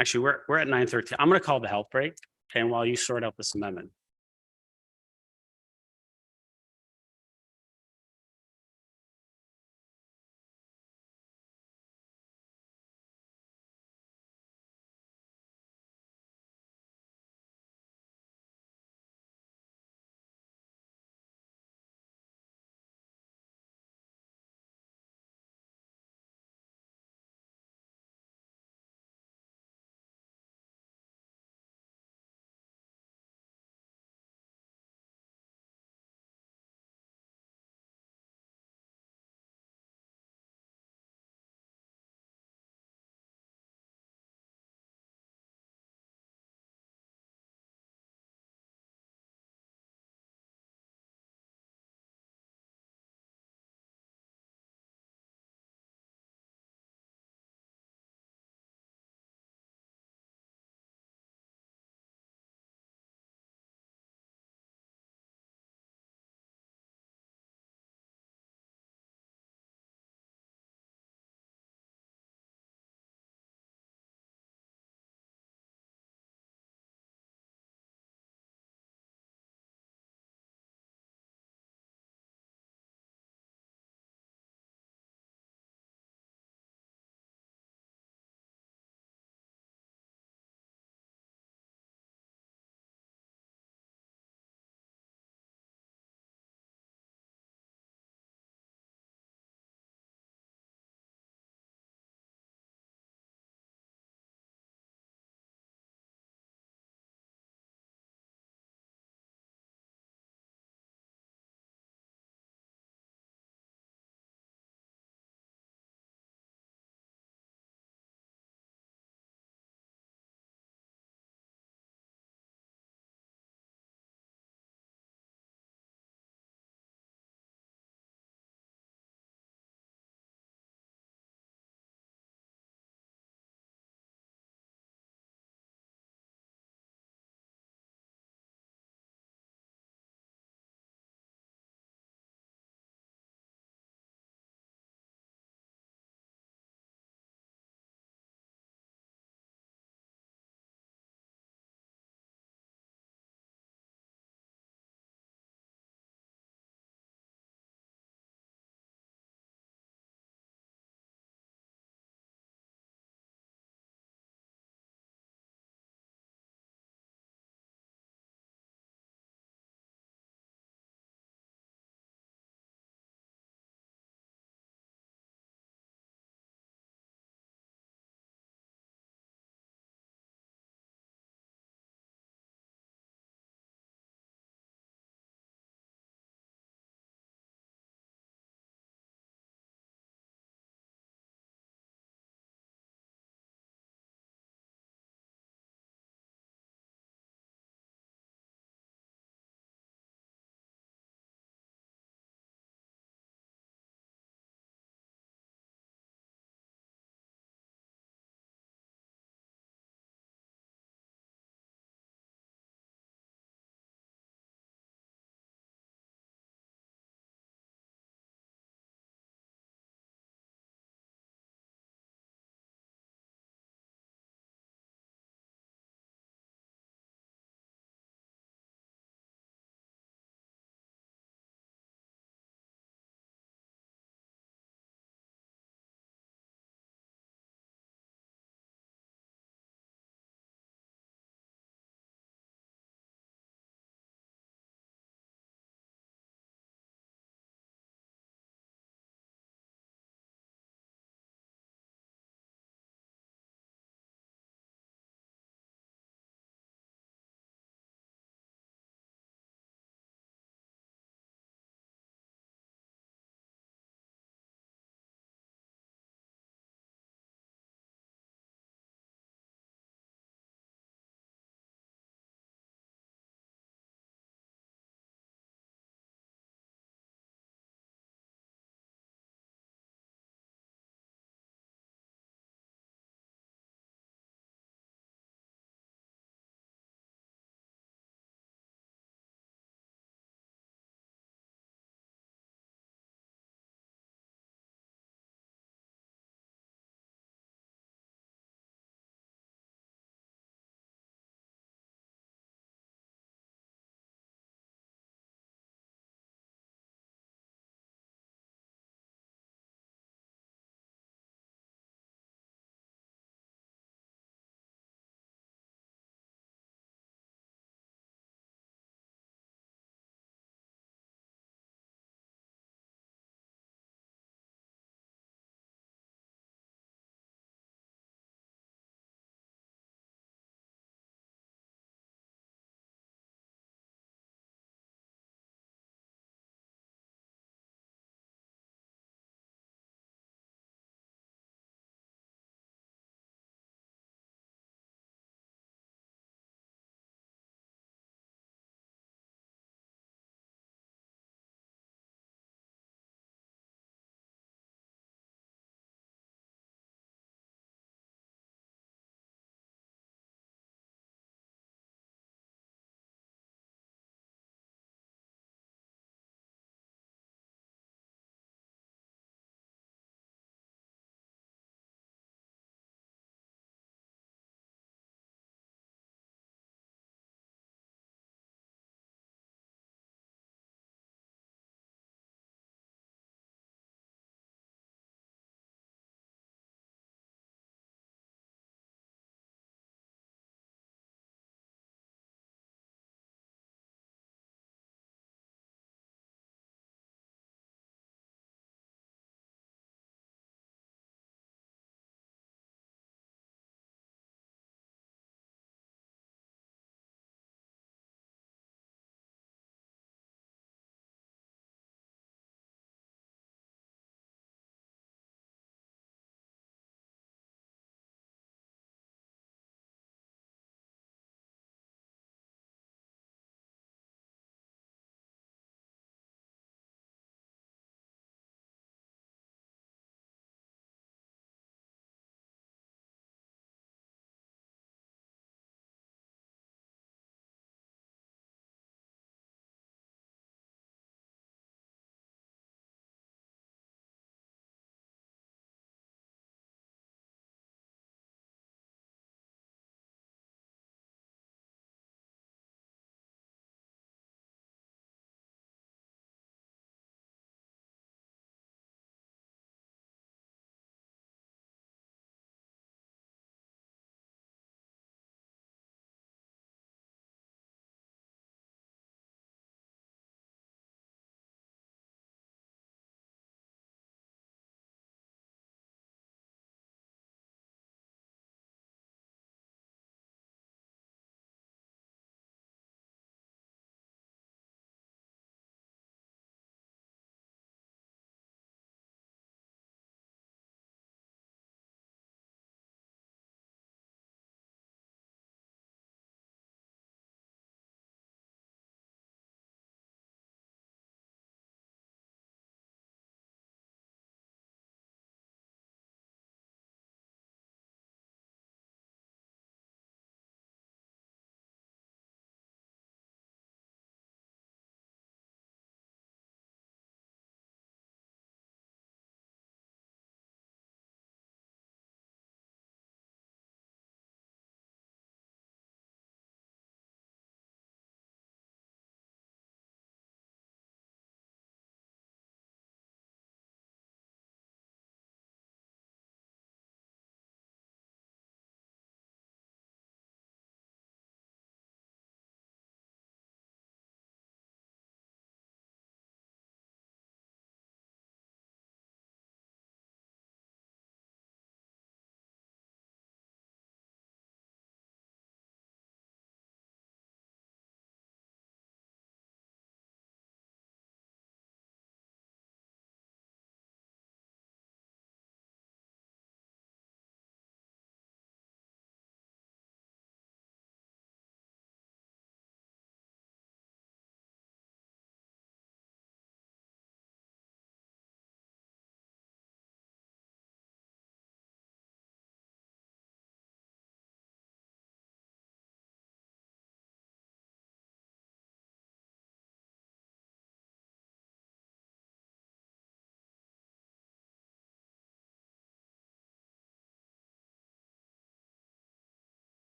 Actually, we're at 9:13. I'm going to call the health break, and while you sort out this amendment.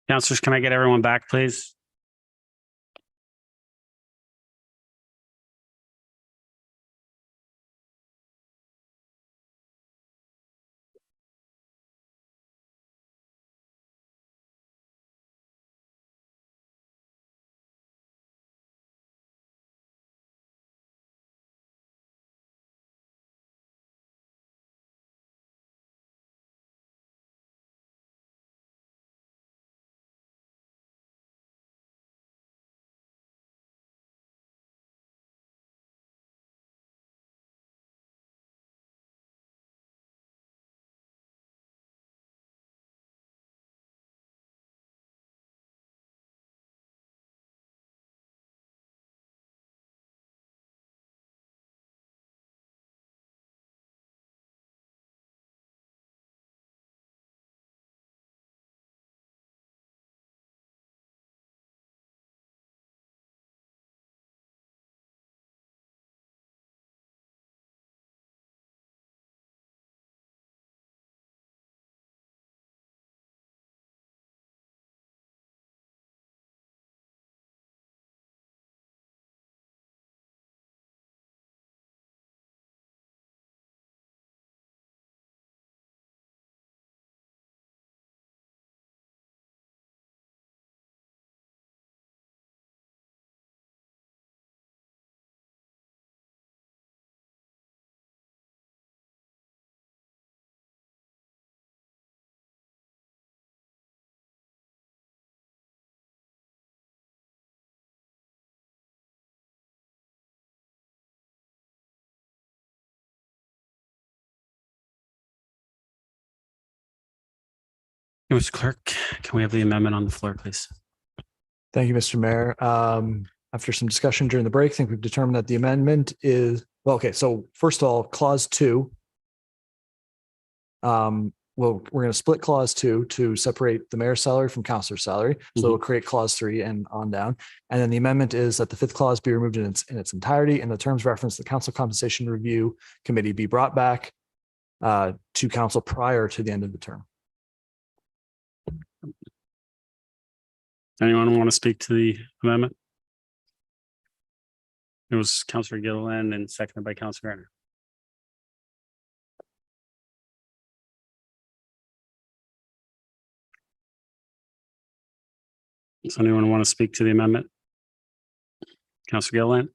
Councillors, can I get everyone back, please? Mr. Clerk, can we have the amendment on the floor, please? Thank you, Mr. Mayor. After some discussion during the break, I think we've determined that the amendment is, well, okay, so first of all, clause 2. Well, we're going to split clause 2 to separate the mayor's salary from councillor's salary. So we'll create clause 3 and on down. And then the amendment is that the 5th clause be removed in its entirety, and the terms referenced the Council Compensation Review Committee be brought back to council prior to the end of the term. Anyone want to speak to the amendment? It was Councillor Gilliland and seconded by Councillor Gartner. Does anyone want to speak to the amendment? Councillor Gilliland?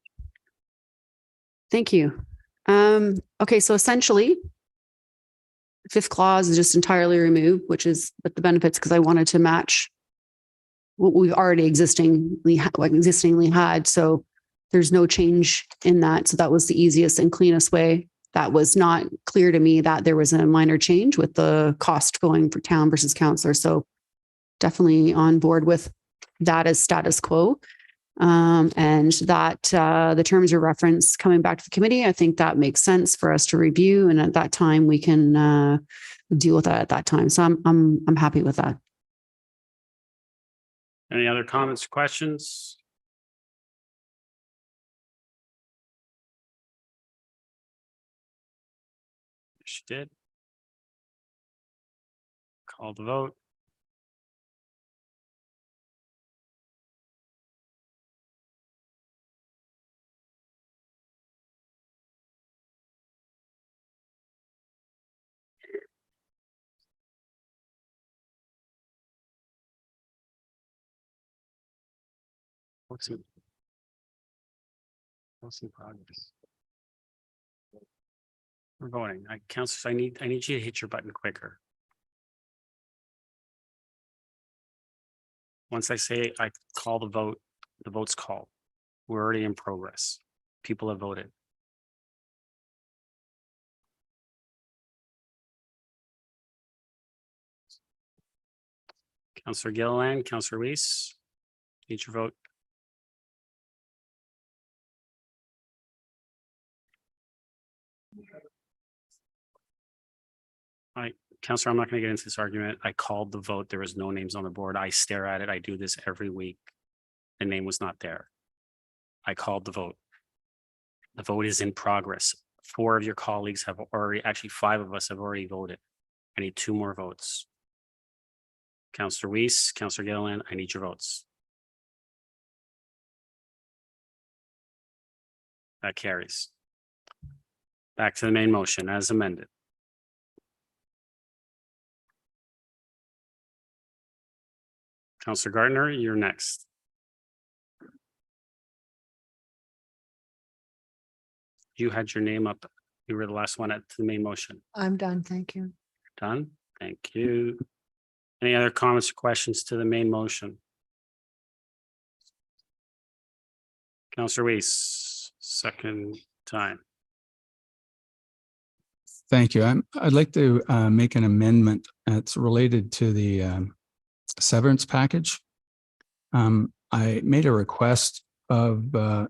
Thank you. Okay, so essentially, 5th clause is just entirely removed, which is with the benefits, because I wanted to match what we've already existingly had. So there's no change in that. So that was the easiest and cleanest way. That was not clear to me that there was a minor change with the cost going for town versus councillor. So definitely on board with that as status quo. And that the terms are referenced coming back to the committee. I think that makes sense for us to review. And at that time, we can deal with that at that time. So I'm happy with that. Any other comments or questions? She did. Call the vote. What's in progress? We're voting. Councillors, I need you to hit your button quicker. Once I say I call the vote's called. We're already in progress. People have voted. Councillor Gilliland, Councillor Weese, need your vote. Councillor, I'm not going to get into this argument. I called the vote. There was no names on the board. I stare at it. I do this every week. The name was not there. I called the vote. The vote is in progress. 4 of your colleagues have already, actually 5 of us have already voted. I need 2 more votes. Councillor Weese, Councillor Gilliland, I need your votes. That carries. Back to the main motion as amended. Councillor Gardner, you're next. You had your name up. You were the last one at the main motion. I'm done. Thank you. Done. Thank you. Any other comments or questions to the main motion? Councillor Weese, second time. Thank you. I'd like to make an amendment. It's related to the severance package. I made a request of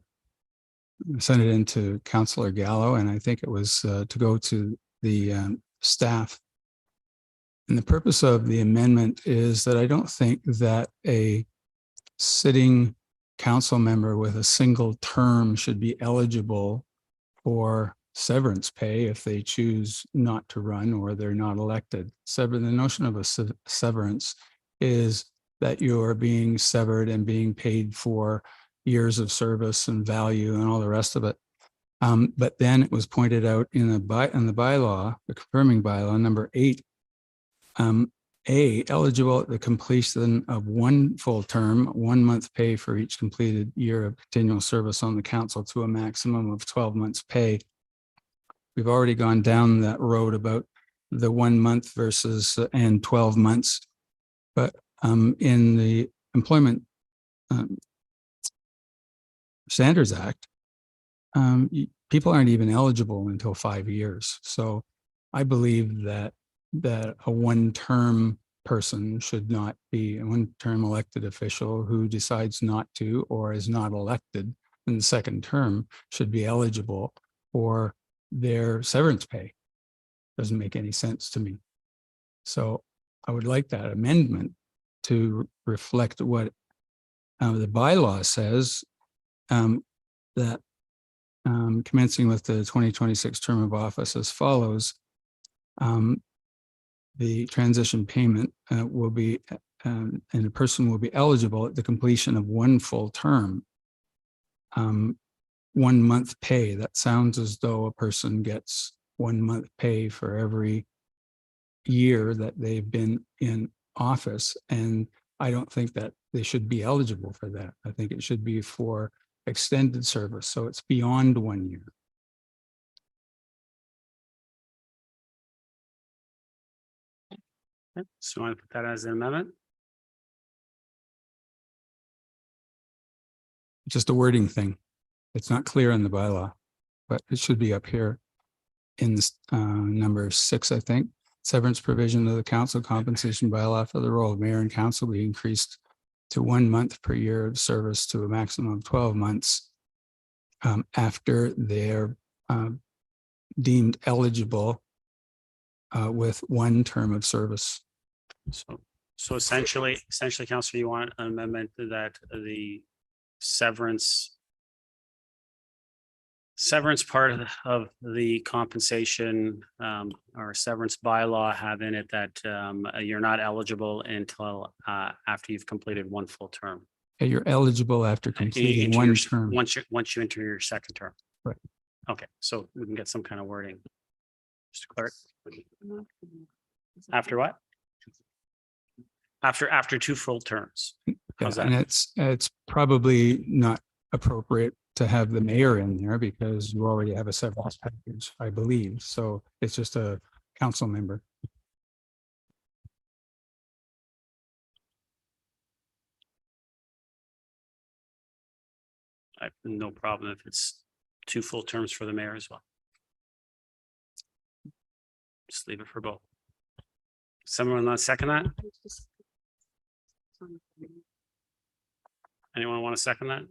send it into Councillor Gallo, and I think it was to go to the staff. And the purpose of the amendment is that I don't think that a sitting council member with a single term should be eligible for severance pay if they choose not to run or they're not elected. The notion of a severance is that you are being severed and being paid for years of service and value and all the rest of it. But then it was pointed out in the bylaw, the confirming bylaw number 8, eligible at the completion of one full term, 1 month pay for each completed year of continual service on the council to a maximum of 12 months pay. We've already gone down that road about the 1 month versus and 12 months. But in the Employment Standards Act, people aren't even eligible until 5 years. So I believe that a one-term person should not be a one-term elected official who decides not to or is not elected in the second term should be eligible for their severance pay. Doesn't make any sense to me. So I would like that amendment to reflect what the bylaw says, that commencing with the 2026 term of office as follows. The transition payment will be, and a person will be eligible at the completion of one full term. 1 month pay. That sounds as though a person gets 1 month pay for every year that they've been in office. And I don't think that they should be eligible for that. I think it should be for extended service. So it's beyond 1 year. Okay, so I want to put that as an amendment. Just a wording thing. It's not clear in the bylaw, but it should be up here in this number 6, I think. Severance provision of the council compensation bylaw for the role of mayor and council be increased to 1 month per year of service to a maximum of 12 months after they're deemed eligible with 1 term of service. So essentially, Councillor, you want an amendment that the severance part of the compensation or severance bylaw have in it that you're not eligible until after you've completed 1 full term. You're eligible after completing 1 term. Once you enter your second term. Right. Okay, so we can get some kind of wording. Mr. Clerk. After what? After 2 full terms. How's that? And it's probably not appropriate to have the mayor in there because you already have a severance package, I believe. So it's just a council member. I have no problem if it's 2 full terms for the mayor as well. Just leave it for both. Someone want to second that? Anyone want to second that?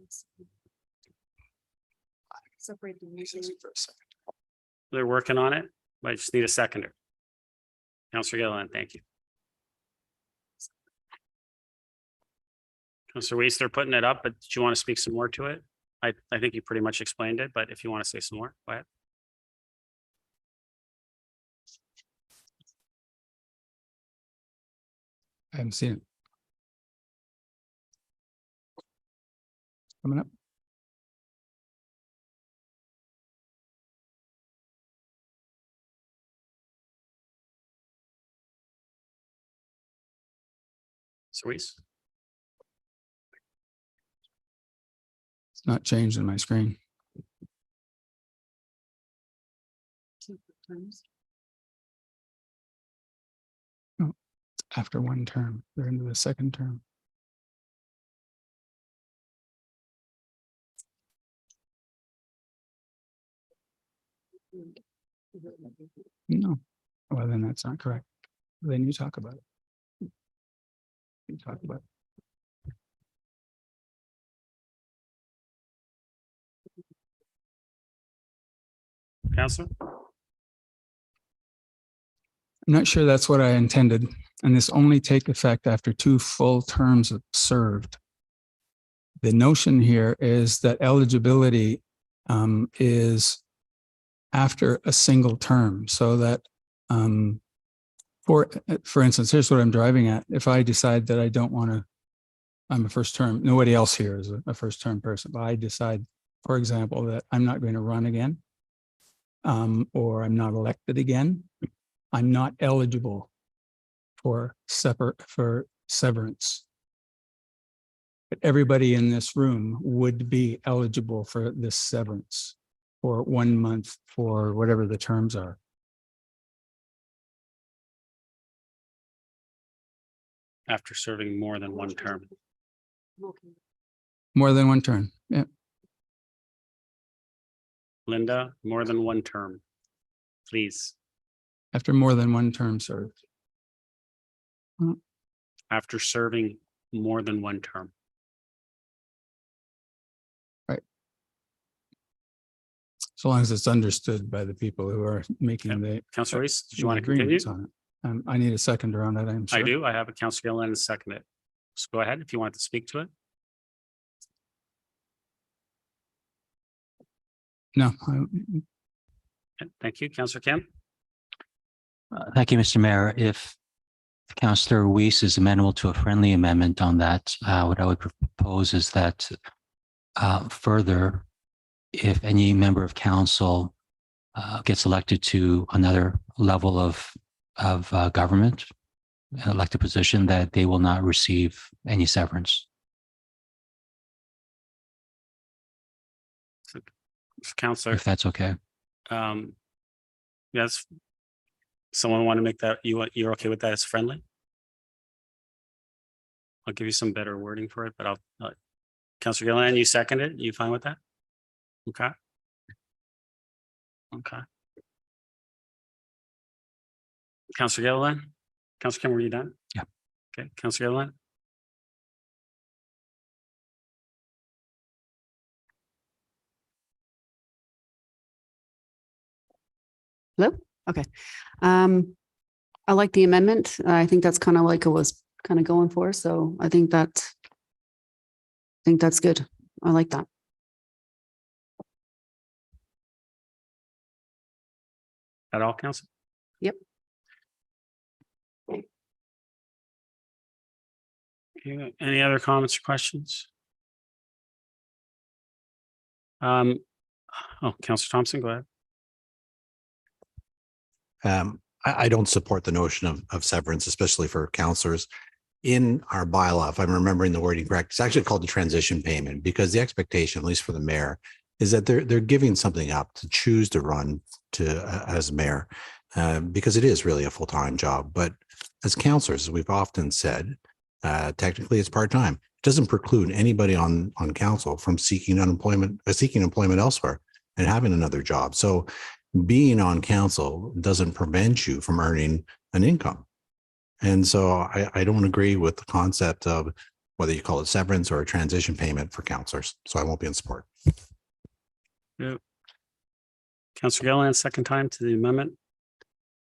They're working on it. I just need a seconder. Councillor Gilliland, thank you. Councillor Weese, they're putting it up, but do you want to speak some more to it? I think you pretty much explained it, but if you want to say some more, go ahead. haven't seen it. Coming up. So Weese? It's not changed in my screen. Oh, after one term, they're into the second term. No, well, then that's not correct. Then you talk about it. You talk about it. Councillor? I'm not sure that's what I intended, and this only take effect after 2 full terms of served. The notion here is that eligibility is after a single term, so that for instance, here's what I'm driving at. If I decide that I don't want to, I'm a first term, nobody else here is a first term person, but I decide, for example, that I'm not going to run again, or I'm not elected again, I'm not eligible for severance. But everybody in this room would be eligible for this severance for 1 month for whatever the terms are. After serving more than one term. More than one term. Yeah. Linda, more than one term, please. After more than one term served. After serving more than one term. Right. So long as it's understood by the people who are making the. Councillor Weese, did you want to agreements continue? on it. I need a seconder on that, I'm sure. I do. I have a Councillor Gilliland second it. So go ahead if you want to speak to it. No. Thank you. Councillor Kim. Thank you, Mr. Mayor. If Councillor Weese is amenable to a friendly amendment on that, what I would propose is that further, if any member of council gets elected to another level of government, elected position, that they will not receive any severance. Councillor. If that's okay. Yes. Someone want to make that, you're okay with that as friendly? I'll give you some better wording for it, but I'll, Councillor Gilliland, you second it? You fine with that? Okay. Okay. Councillor Gilliland? Councillor Kim, were you done? Yeah. Okay, Councillor Gilliland? Hello? Okay. I like the amendment. I think that's kind of like it was kind of going for. So I think that's good. I like that. At all, Council? Yep. Okay, any other comments or questions? Oh, Councillor Thompson, go ahead. I don't support the notion of severance, especially for councillors. In our bylaw, if I'm remembering the wording correct, it's actually called the transition payment, because the expectation, at least for the mayor, is that they're giving something up to choose to run as mayor, because it is really a full-time job. But as councillors, as we've often said, technically it's part-time. It doesn't preclude anybody on council from seeking employment elsewhere and having another job. So being on council doesn't prevent you from earning an income. And so I don't agree with the concept of whether you call it severance or a transition payment for councillors. So I won't be in support. Yeah. Councillor Gilliland, second time to the amendment.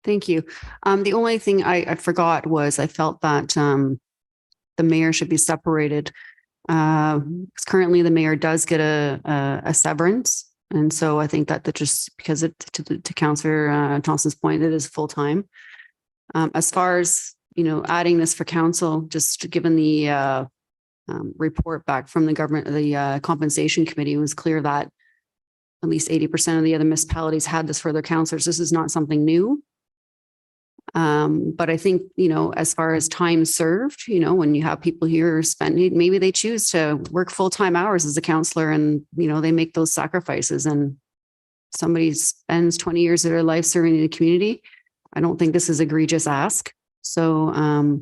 Thank you. The only thing I forgot was I felt that the mayor should be separated. Because currently the mayor does get a severance. And so I think that just because to Councillor Thompson's point, it is full time. As far as adding this for council, just given the report back from the government, the compensation committee, it was clear that at least 80% of the other municipalities had this for their councillors. This is not something new. But I think, as far as time served, when you have people here spending, maybe they choose to work full-time hours as a councillor and, they make those sacrifices, and somebody spends 20 years of their life serving in the community. I don't think this is egregious ask. So,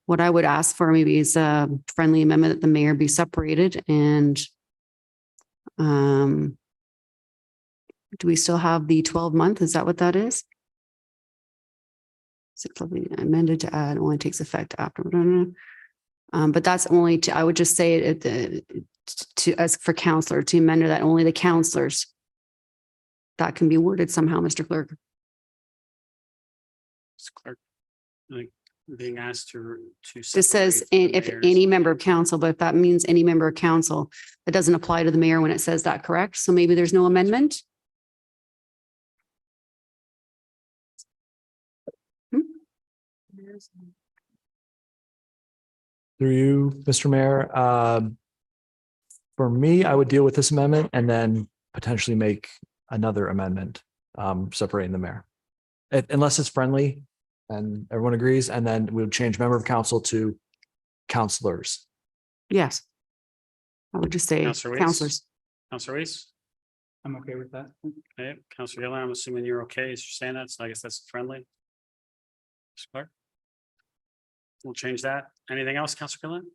what I would ask for maybe is a friendly amendment that the mayor be separated, and do we still have the 12-month? Is that what that is? Amended to add only takes effect after. But that's only I would just say it as for councillor to amend that only the councillors. That can be worded somehow, Mr. Clerk. Mr. Clerk, being asked to. This says separate the if mayors. any member of council, but if that means any member of council, it doesn't apply to the mayor when it says that, correct? So maybe there's no amendment. Through you, Mr. Mayor. For me, I would deal with this amendment and then potentially make another amendment separating the mayor. Unless it's friendly and everyone agrees, and then we would change member of council to councillors. Yes. I would just say Councillor Weese? councillors. Councillor Weese? I'm okay with that. Okay, Councillor Gillen, I'm assuming you're okay as you're saying that, so I guess that's friendly. Mr. Clerk? We'll change that. Anything else, Councillor Gillen?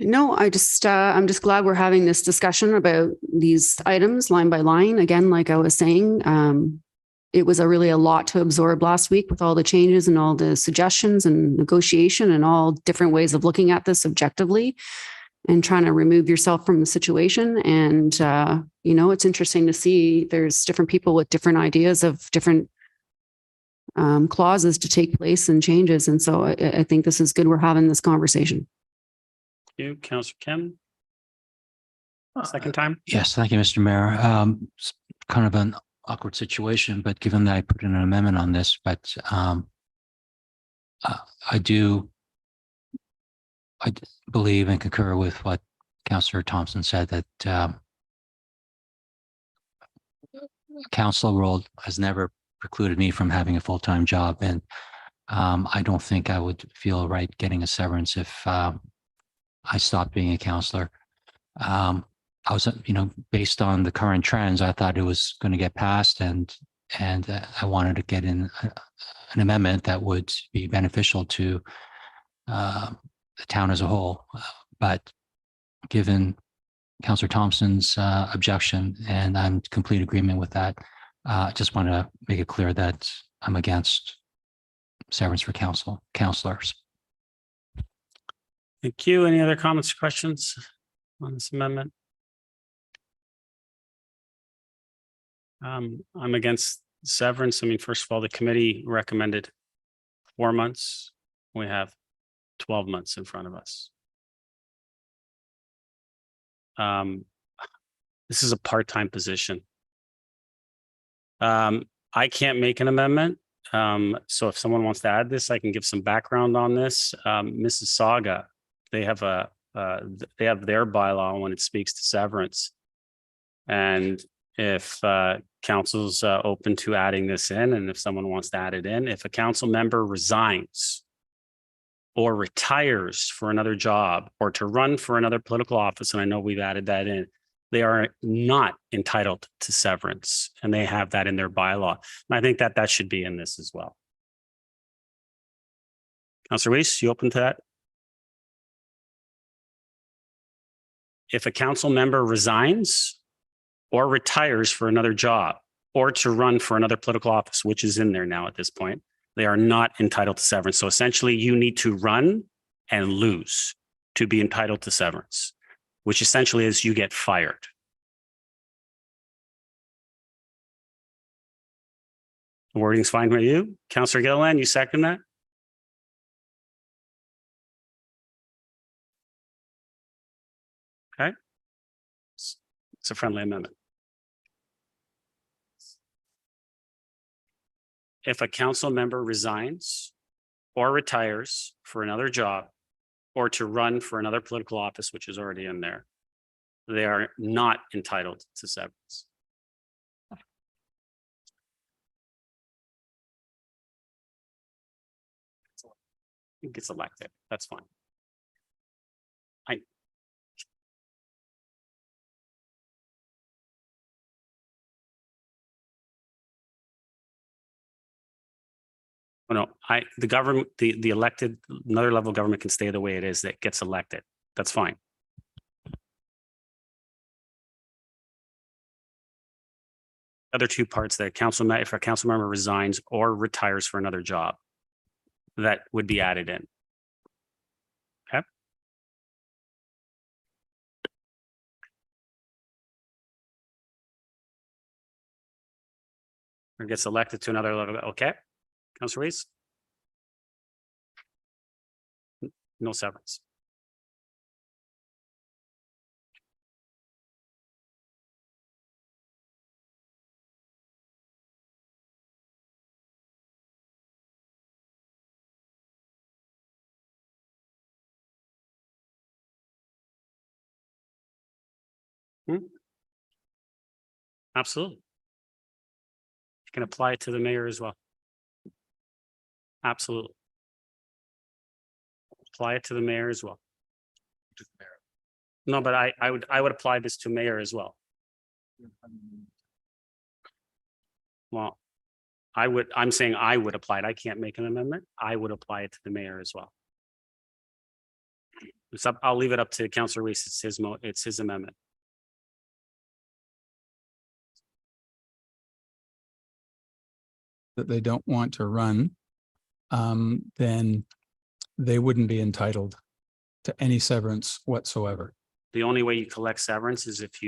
No, I'm just glad we're having this discussion about these items line by line. Again, like I was saying, it was really a lot to absorb last week with all the changes and all the suggestions and negotiation and all different ways of looking at this objectively and trying to remove yourself from the situation. And, it's interesting to see there's different people with different ideas of different clauses to take place and changes. And so I think this is good. We're having this conversation. Thank you, Councillor Kim. Second time. Yes, thank you, Mr. Mayor. It's kind of an awkward situation, but given that I put in an amendment on this, but I believe and concur with what Councillor Thompson said, that council role has never precluded me from having a full-time job. And I don't think I would feel right getting a severance if I stopped being a councillor. I was, based on the current trends, I thought it was going to get passed, and I wanted to get in an amendment that would be beneficial to the town as a whole. But given Councillor Thompson's objection, and I'm in complete agreement with that, I just want to make it clear that I'm against severance for councillors. Thank you. Any other comments or questions on this amendment? I'm against severance. I mean, first of all, the committee recommended 4 months. We have 12 months in front of us. This is a part-time position. I can't make an amendment. So if someone wants to add this, I can give some background on this. Mississauga, they have their bylaw when it speaks to severance. And if council's open to adding this in, and if someone wants to add it in, if a council member resigns or retires for another job or to run for another political office, and I know we've added that in, they are not entitled to severance, and they have that in their bylaw. And I think that should be in this as well. Councillor Weese, you open to that? If a council member resigns or retires for another job or to run for another political office, which is in there now at this point, they are not entitled to severance. So essentially you need to run and lose to be entitled to severance, which essentially is you get fired. The wording's fine with you. Councillor Gilliland, you second that? Okay. It's a friendly amendment. if a council member resigns or retires for another job or to run for another political office, which is already in there, they are not entitled to severance. He gets elected. That's fine. Oh, no, the government, the elected, another level of government can stay the way it is, that gets elected. That's fine. Other two parts that if a council member resigns or retires for another job, that would be added in. Okay. Or gets elected to another level. Okay. Councillor Weese? No severance. Absolutely. You can apply it to the mayor as well. Absolutely. Apply it to the mayor as well. No, but I would apply this to mayor as well. Well, I'm saying I would apply it. I can't make an amendment. I would apply it to the mayor as well. I'll leave it up to Councillor Weese. It's his amendment. That they don't want to run, then they wouldn't be entitled to any severance whatsoever. The only way you collect severance is if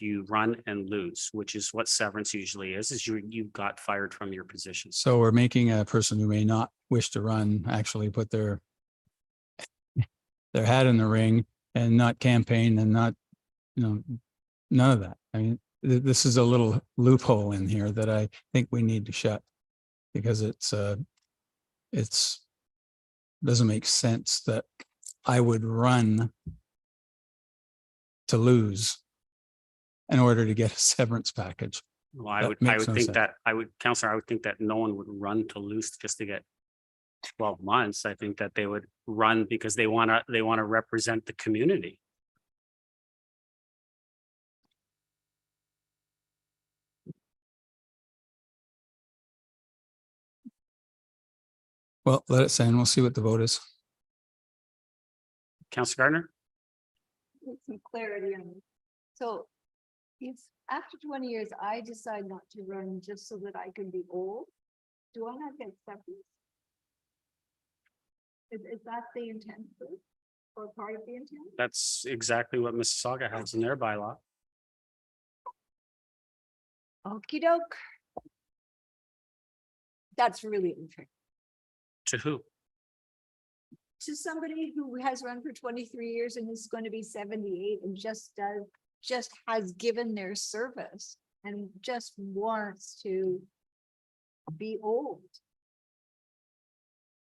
you run and lose, which is what severance usually is you got fired from your position. So we're making a person who may not wish to run actually put their hat in the ring and not campaign and not, none of that. I mean, this is a little loophole in here that I think we need to shut, because it's doesn't make sense that I would run to lose in order to get a severance package. Well, I would think that no one would run to lose just to get 12 months. I think that they would run because they want to represent the community. Well, let it stand. We'll see what the vote is. Councillor Gardner? With some clarity on this. So if after 20 years, I decide not to run just so that I can be old, do I not get severance? Is that the intent or part of the intent? That's exactly what Mississauga has in their bylaw. Okie doke. That's really unfair. To who? To somebody who has run for 23 years and is going to be 78 and just has given their service and just wants to be old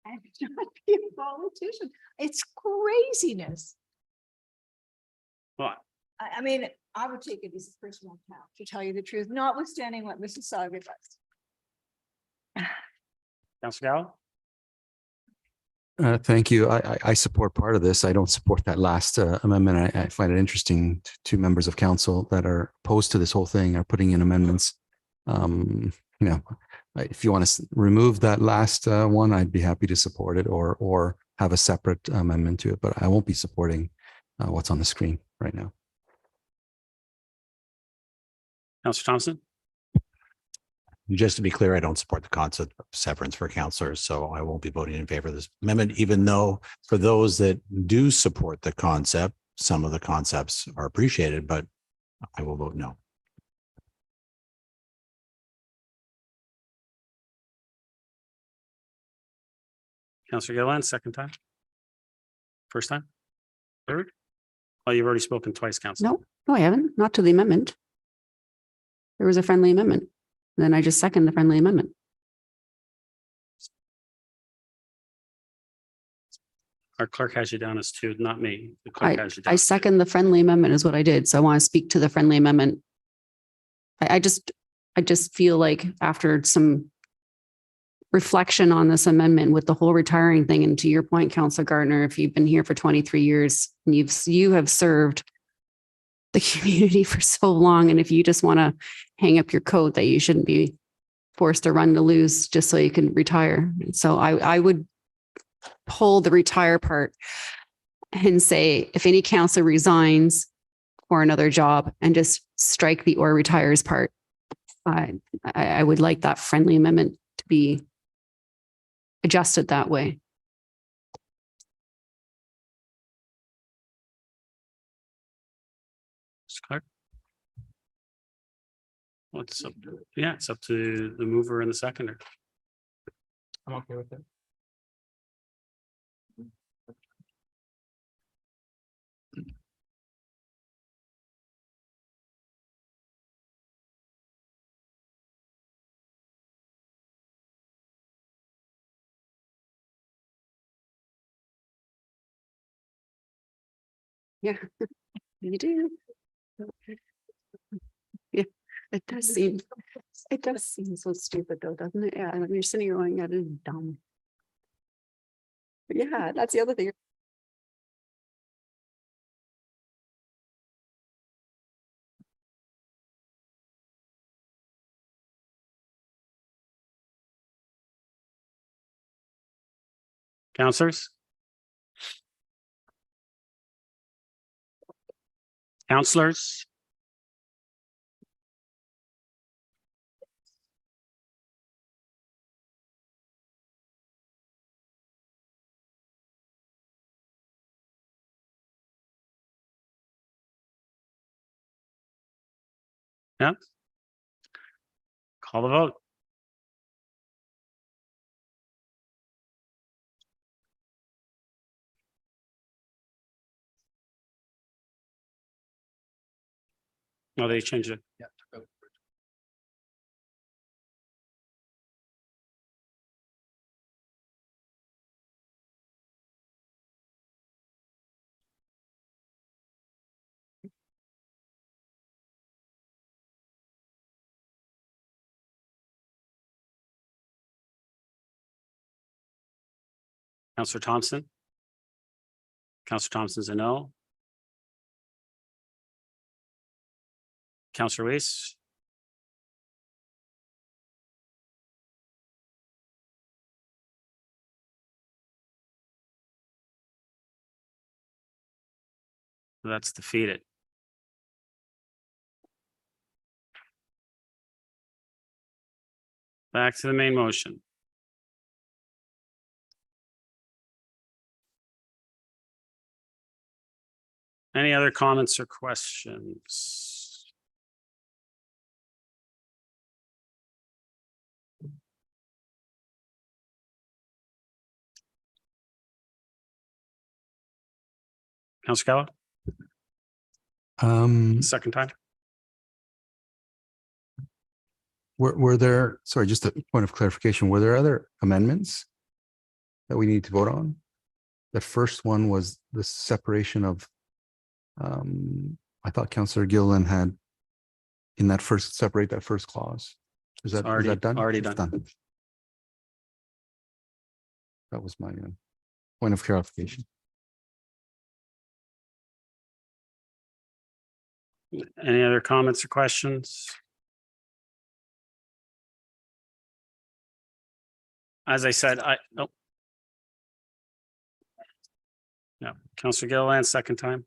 and not be a politician. It's craziness. Well, I mean, I would take it as a personal account, to tell you the truth, notwithstanding what Mississauga does. Councillor Gallo? Thank you. I support part of this. I don't support that last amendment. I find it interesting. Two members of council that are opposed to this whole thing are putting in amendments. If you want to remove that last one, I'd be happy to support it or have a separate amendment to it, but I won't be supporting what's on the screen right now. Councillor Thompson? Just to be clear, I don't support the concept of severance for councillors, so I won't be voting in favor of this amendment, even though for those that do support the concept, some of the concepts are appreciated, but I will vote no. Councillor Gilliland, second time? First time? Third? Oh, you've already spoken twice, Councillor. No, I haven't. Not to the amendment. There was a friendly amendment. Then I just second the friendly amendment. Our clerk has you down as two, not me. The clerk has you down. I second the friendly amendment is what I did. So I want to speak to the friendly amendment. I just feel like after some reflection on this amendment with the whole retiring thing, and to your point, Councillor Gardner, if you've been here for 23 years and you have served the community for so long, and if you just want to hang up your coat that you shouldn't be forced to run to lose just so you can retire. So I would pull the retire part and say, if any councillor resigns for another job, and just strike the or retires part. I would like that friendly amendment to be adjusted that way. Clerk? What's up? Yeah, it's up to the mover and the seconder. I'm okay with it. Yeah, you do. Yeah, it does seem so stupid though, doesn't it? Yeah, and you're sitting here going, that is dumb. But yeah, that's the other thing. Councillors? Councillors? Yeah. Call the vote. Oh, they changed it. Yeah. Councillor Thompson? Councillor Thompson's a no. Councillor Weese? That's defeated. Back to the main motion. Any other comments or questions? Councillor Keller, second time. Were there, sorry, just a point of clarification, were there other amendments that we need to vote on? The first one was the separation of, I thought Councillor Gillen had in that first, separate that first clause. Is that done? Already It's done. That was my point of clarification. Any other comments or questions? As I said, yeah, Councillor Gilliland, second time.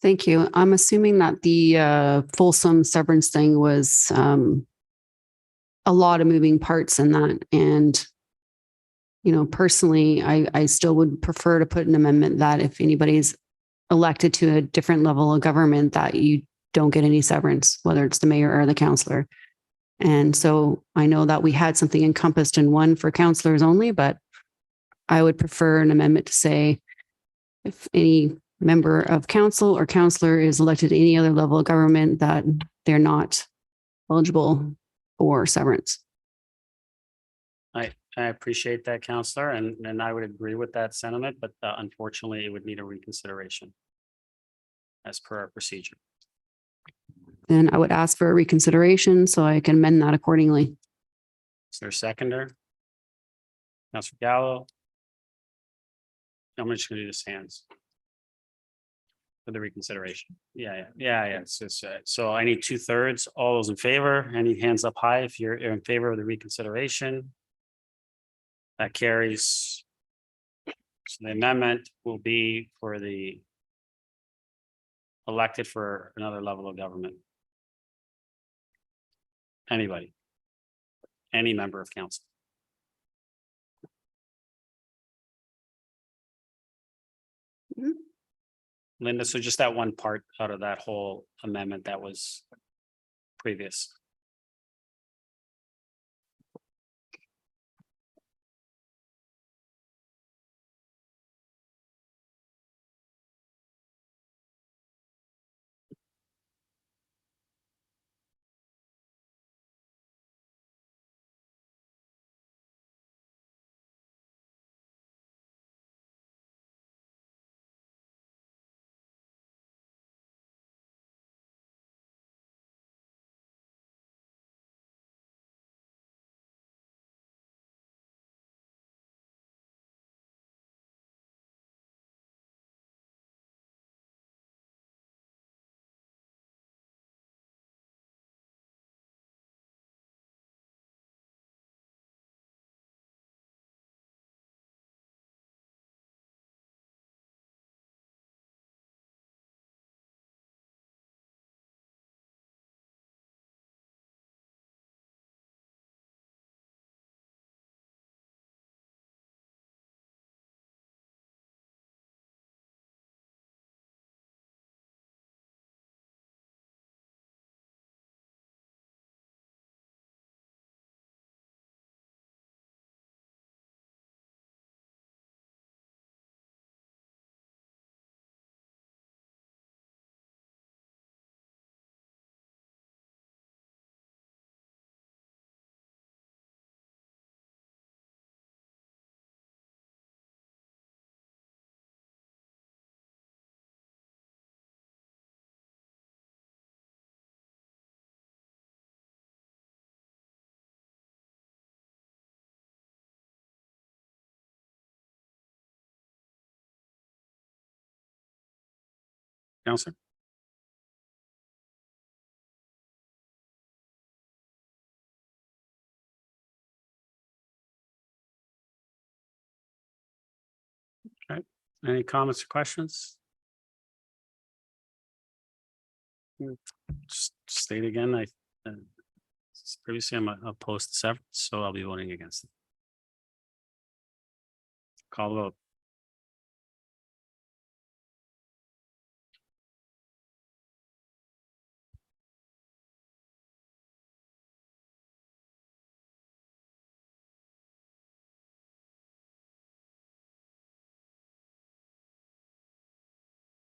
Thank you. I'm assuming that the fulsome severance thing was a lot of moving parts in that. And, you know, personally, I still would prefer to put an amendment that if anybody's elected to a different level of government, that you don't get any severance, whether it's the mayor or the councillor. And so I know that we had something encompassed in one for councillors only, but I would prefer an amendment to say if any member of council or councillor is elected to any other level of government, that they're not eligible for severance. I appreciate that, Councillor, and I would agree with that sentiment, but unfortunately, it would need a reconsideration as per our procedure. Then I would ask for a reconsideration so I can amend that accordingly. Is there a seconder? Councillor Gallo? I'm just gonna do this hands. For the reconsideration. Yeah. So I need 2/3. All those in favor, any hands up high if you're in favor of the reconsideration. That carries. So the amendment will be for the elected for another level of government. Anybody? Any member of council? Linda, so just that one part out of that whole amendment that was previous. Councilor? Okay, any comments or questions? Just state again, previously I'm opposed to severance, so I'll be voting against it. Call the vote.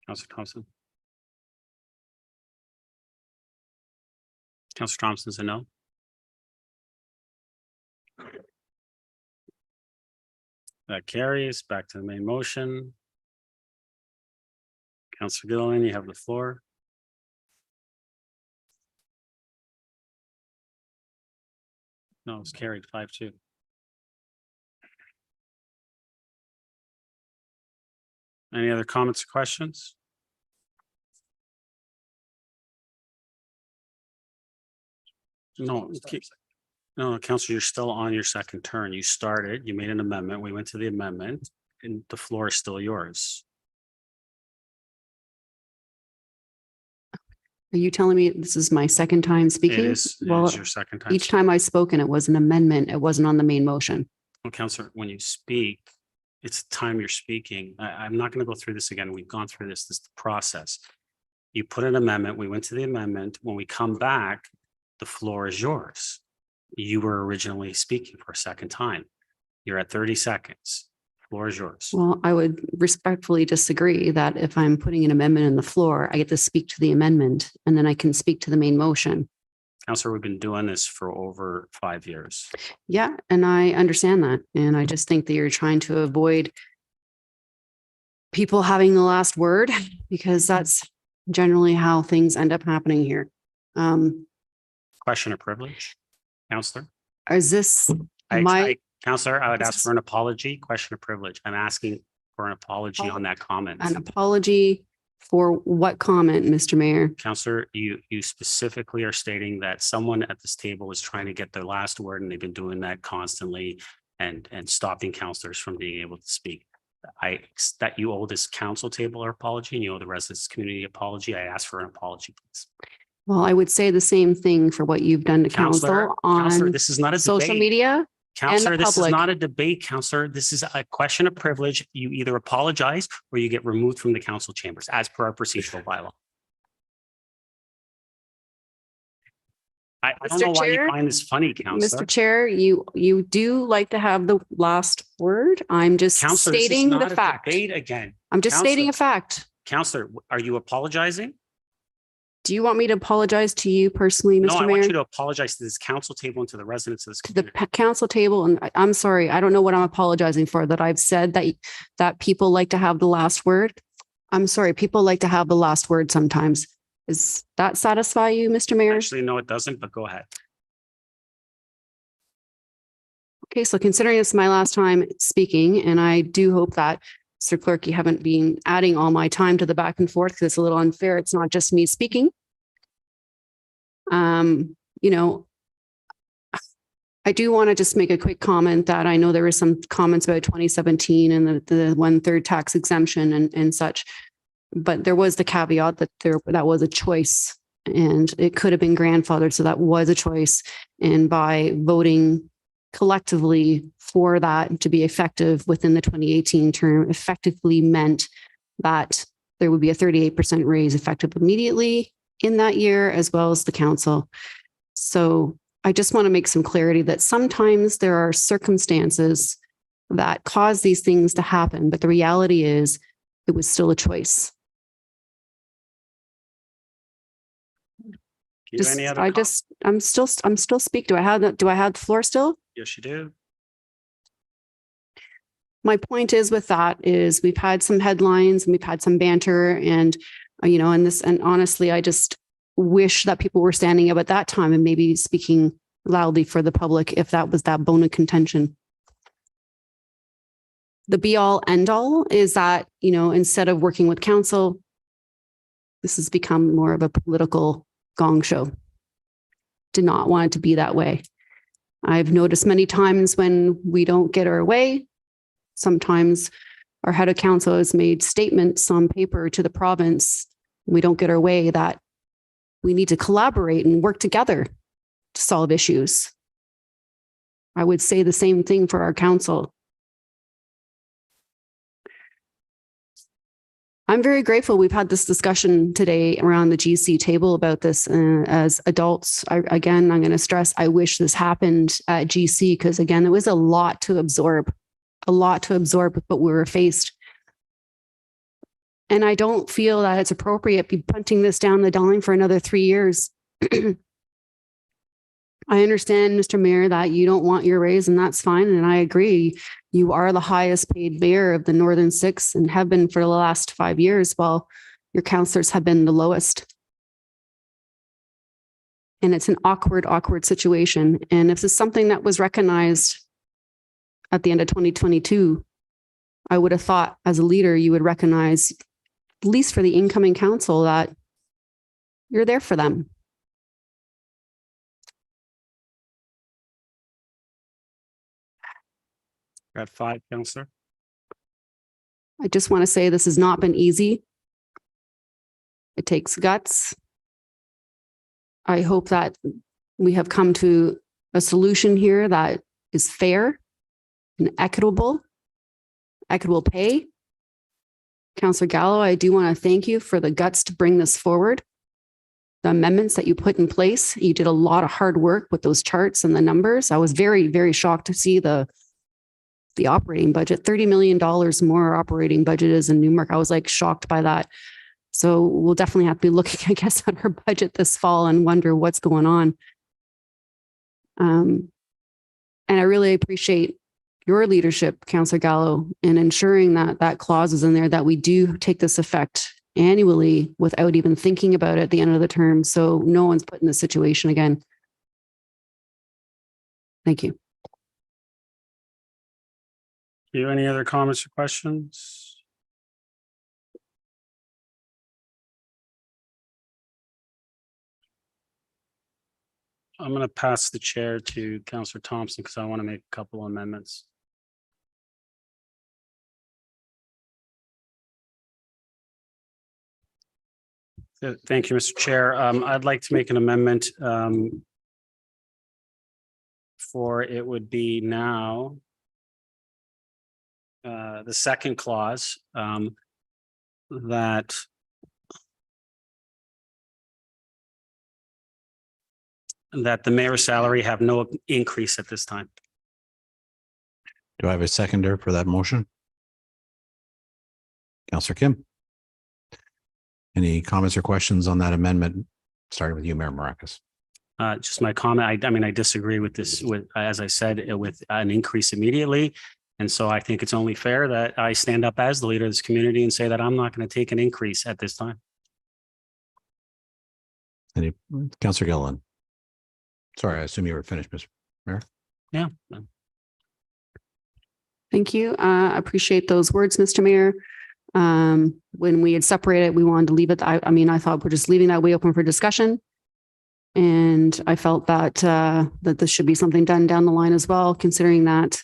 Councillor Thompson. Councillor Thompson's a no. That carries. Back to the main motion. Councillor Gilliland, you have the floor. No, it's carried 5-2. Any other comments or questions? No, no, Councillor, you're still on your second turn. You started, you made an amendment. We went to the amendment and the floor is still yours. Are you telling me this is my second time speaking? It is Well, your second time. each time I've spoken, it was an amendment. It wasn't on the main motion. Well, Councillor, when you speak, it's the time you're speaking. I'm not going to go through this again. We've gone through this. This is the process. You put an amendment. We went to the amendment. When we come back, the floor is yours. You were originally speaking for a second time. You're at 30 seconds. Floor is yours. Well, I would respectfully disagree that if I'm putting an amendment in the floor, I get to speak to the amendment and then I can speak to the main motion. Councillor, we've been doing this for over 5 years. Yeah, and I understand that. And I just think that you're trying to avoid people having the last word because that's generally how things end up happening here. Question of privilege. Councillor? Is this Councillor, I would ask for an apology. Question of privilege. I'm asking for an apology on that comment. an apology for what comment, Mr. Mayor? Councillor, you specifically are stating that someone at this table is trying to get their last word, and they've been doing that constantly and stopping councillors from being able to speak. That you owe this council table an apology and you owe the residents community apology. I ask for an apology, please. Well, I would say the same thing for what you've done to Councillor, council on this is not a social debate. media. Councillor, this is public. not a debate, Councillor. This is a question of privilege. You either apologize or you get removed from the council chambers as per our procedural bylaw. I don't Mr. know why you Chair? find this funny, Councillor. Mr. Chair, you do like to have the last word. I'm just Councillor, this is stating the not a fact. debate again. I'm just stating a fact. Councillor, are you apologizing? Do you want me to apologize to you personally, No, Mr. I Mayor? want you to apologize to this council table and to the residents of this To the community. council table, and I'm sorry, I don't know what I'm apologizing for, that I've said that people like to have the last word. I'm sorry, people like to have the last word sometimes. Does that satisfy you, Mr. Mayor? Actually, no, it doesn't, but go ahead. Okay, so considering it's my last time speaking, and I do hope that, Sir Clerk, you haven't been adding all my time to the back and forth because it's a little unfair. It's not just me speaking. You know, I do want to just make a quick comment that I know there were some comments about 2017 and the 1/3 tax exemption and such, but there was the caveat that that was a choice and it could have been grandfathered. So that was a choice. And by voting collectively for that to be effective within the 2018 term effectively meant that there would be a 38% raise effective immediately in that year, as well as the council. So I just want to make some clarity that sometimes there are circumstances that cause these things to happen, but the reality is it was still a choice. I'm still speaking. Do I have the floor still? Yes, you do. My point is with that is we've had some headlines and we've had some banter and, and honestly, I just wish that people were standing up at that time and maybe speaking loudly for the public if that was that bone of contention. The be all end all is that, instead of working with council, this has become more of a political gong show. Did not want it to be that way. I've noticed many times when we don't get our way, sometimes our head of council has made statements on paper to the province. We don't get our way that we need to collaborate and work together to solve issues. I would say the same thing for our council. I'm very grateful we've had this discussion today around the GC table about this as adults. I'm going to stress, I wish this happened at GC because again, it was a lot to absorb with what we were faced. And I don't feel that it's appropriate to be punting this down the line for another 3 years. I understand, Mr. Mayor, that you don't want your raise, and that's fine. And I agree. You are the highest paid mayor of the Northern Six and have been for the last 5 years, while your councillors have been the lowest. And it's an awkward situation. And if this is something that was recognized at the end of 2022, I would have thought as a leader, you would recognize, at least for the incoming council, that you're there for them. Got 5, Councillor. I just want to say this has not been easy. It takes guts. I hope that we have come to a solution here that is fair and equitable pay. Councillor Gallo, I do want to thank you for the guts to bring this forward. The amendments that you put in place, you did a lot of hard work with those charts and the numbers. I was very, very shocked to see the operating budget, $30 million more operating budget is in Newmark. I was like shocked by that. So we'll definitely have to be looking, I guess, at our budget this fall and wonder what's going on. And I really appreciate your leadership, Councillor Gallo, in ensuring that that clause is in there, that we do take this effect annually without even thinking about it at the end of the term. So no one's put in this situation again. Thank you. You, any other comments or questions? I'm going to pass the chair to Councillor Thompson because I want to make a couple amendments. Thank you, Mr. Chair. I'd like to make an amendment for it would be now the second clause that the mayor's salary have no increase at this time. Do I have a seconder for that motion? Councillor Kim. Any comments or questions on that amendment? Starting with you, Mayor Maracus. Just my comment. I mean, I disagree with this, with, as I said, with an increase immediately. And so I think it's only fair that I stand up as the leader of this community and say that I'm not going to take an increase at this time. Any, Councillor Gilliland. Sorry, I assume you were finished, Mr. Mayor. Yeah. Thank you. I appreciate those words, Mr. Mayor. When we had separated, we wanted to leave it. I mean, I thought we're just leaving that way open for discussion. And I felt that that this should be something done down the line as well, considering that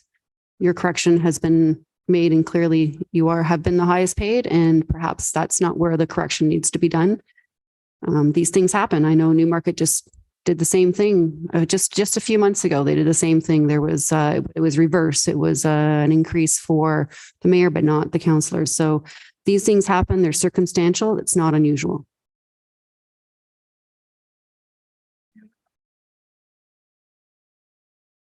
your correction has been made and clearly you have been the highest paid, and perhaps that's not where the correction needs to be done. These things happen. I know Newmarket just did the same thing just a few months ago. They did the same thing. There was it was reverse. It was an increase for the mayor, but not the councillors. So these things happen. They're circumstantial. It's not unusual.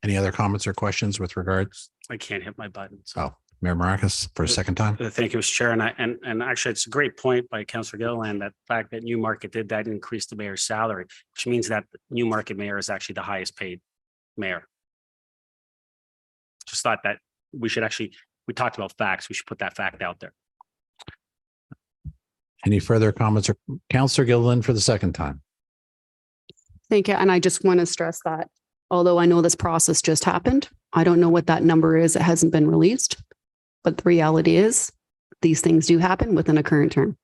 Any other comments or questions with regards? I can't hit my button. So. Oh, Mayor Maracus for a second time. Thank you, Mr. Chair. And actually, it's a great point by Councillor Gilliland, that fact that Newmarket did that increase the mayor's salary, which means that Newmarket mayor is actually the highest paid mayor. Just thought that we should actually, we talked about facts. We should put that fact out there. Any further comments or Councillor Gilliland for the second time? Thank you. And I just want to stress that although I know this process just happened, I don't know what that number is. It hasn't been released. But the reality is these things do happen within a current term.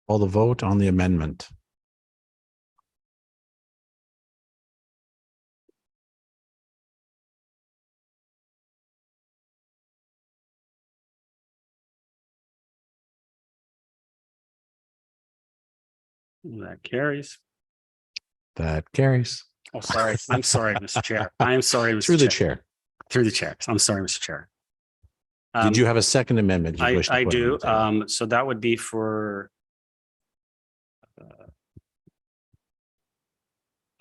Call the vote on the amendment. That carries. That carries. Oh, sorry. I'm sorry, Mr. Chair. I am sorry, Mr. Through the chair. Through the chair. I'm sorry, Mr. Chair. Did you have a second amendment? You wish to I put do. on the table? So that would be for.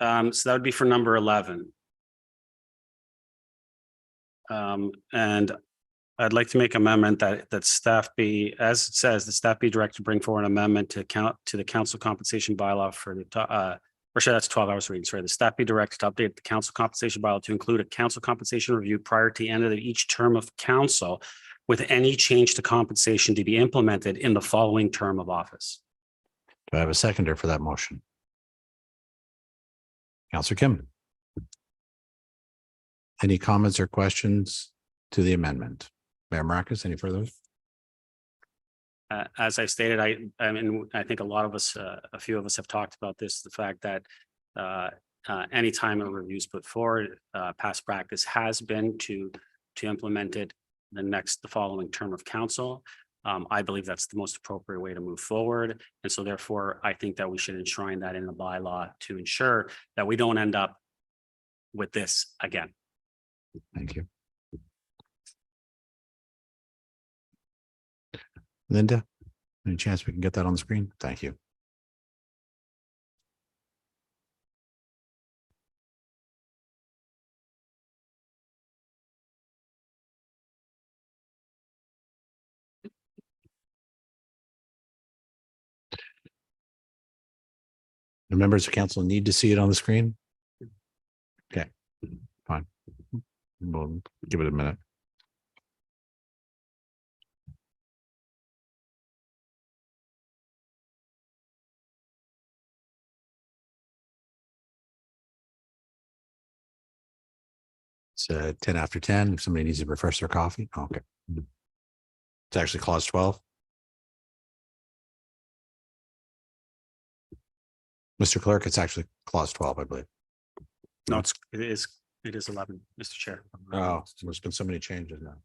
So that would be for number 11. And I'd like to make amendment that staff be, as it says, the staff be directed to bring forward an amendment to the council compensation bylaw for the or sure, that's 12 hours reading. Sorry, the staff be directed to update the council compensation bylaw to include a council compensation review prior to the end of each term of council, with any change to compensation to be implemented in the following term of office. Do I have a seconder for that motion? Councillor Kim. Any comments or questions to the amendment? Mayor Maracus, any further? As I stated, I mean, I think a lot of us, a few of us have talked about this, the fact that anytime a review is put forward, past practice has been to implement it the following term of council. I believe that's the most appropriate way to move forward. And so therefore, I think that we should enshrine that in the bylaw to ensure that we don't end up with this again. Thank you. Linda, any chance we can get that on the screen? Thank you. The members of council need to see it on the screen? Okay, fine. We'll give it a minute. It's 10 after 10. If somebody needs to refresh their coffee. Okay. It's actually clause 12. Mr. Clerk, it's actually clause 12, I believe. No, it is 11, Mr. Chair. Oh, there's been so many changes now.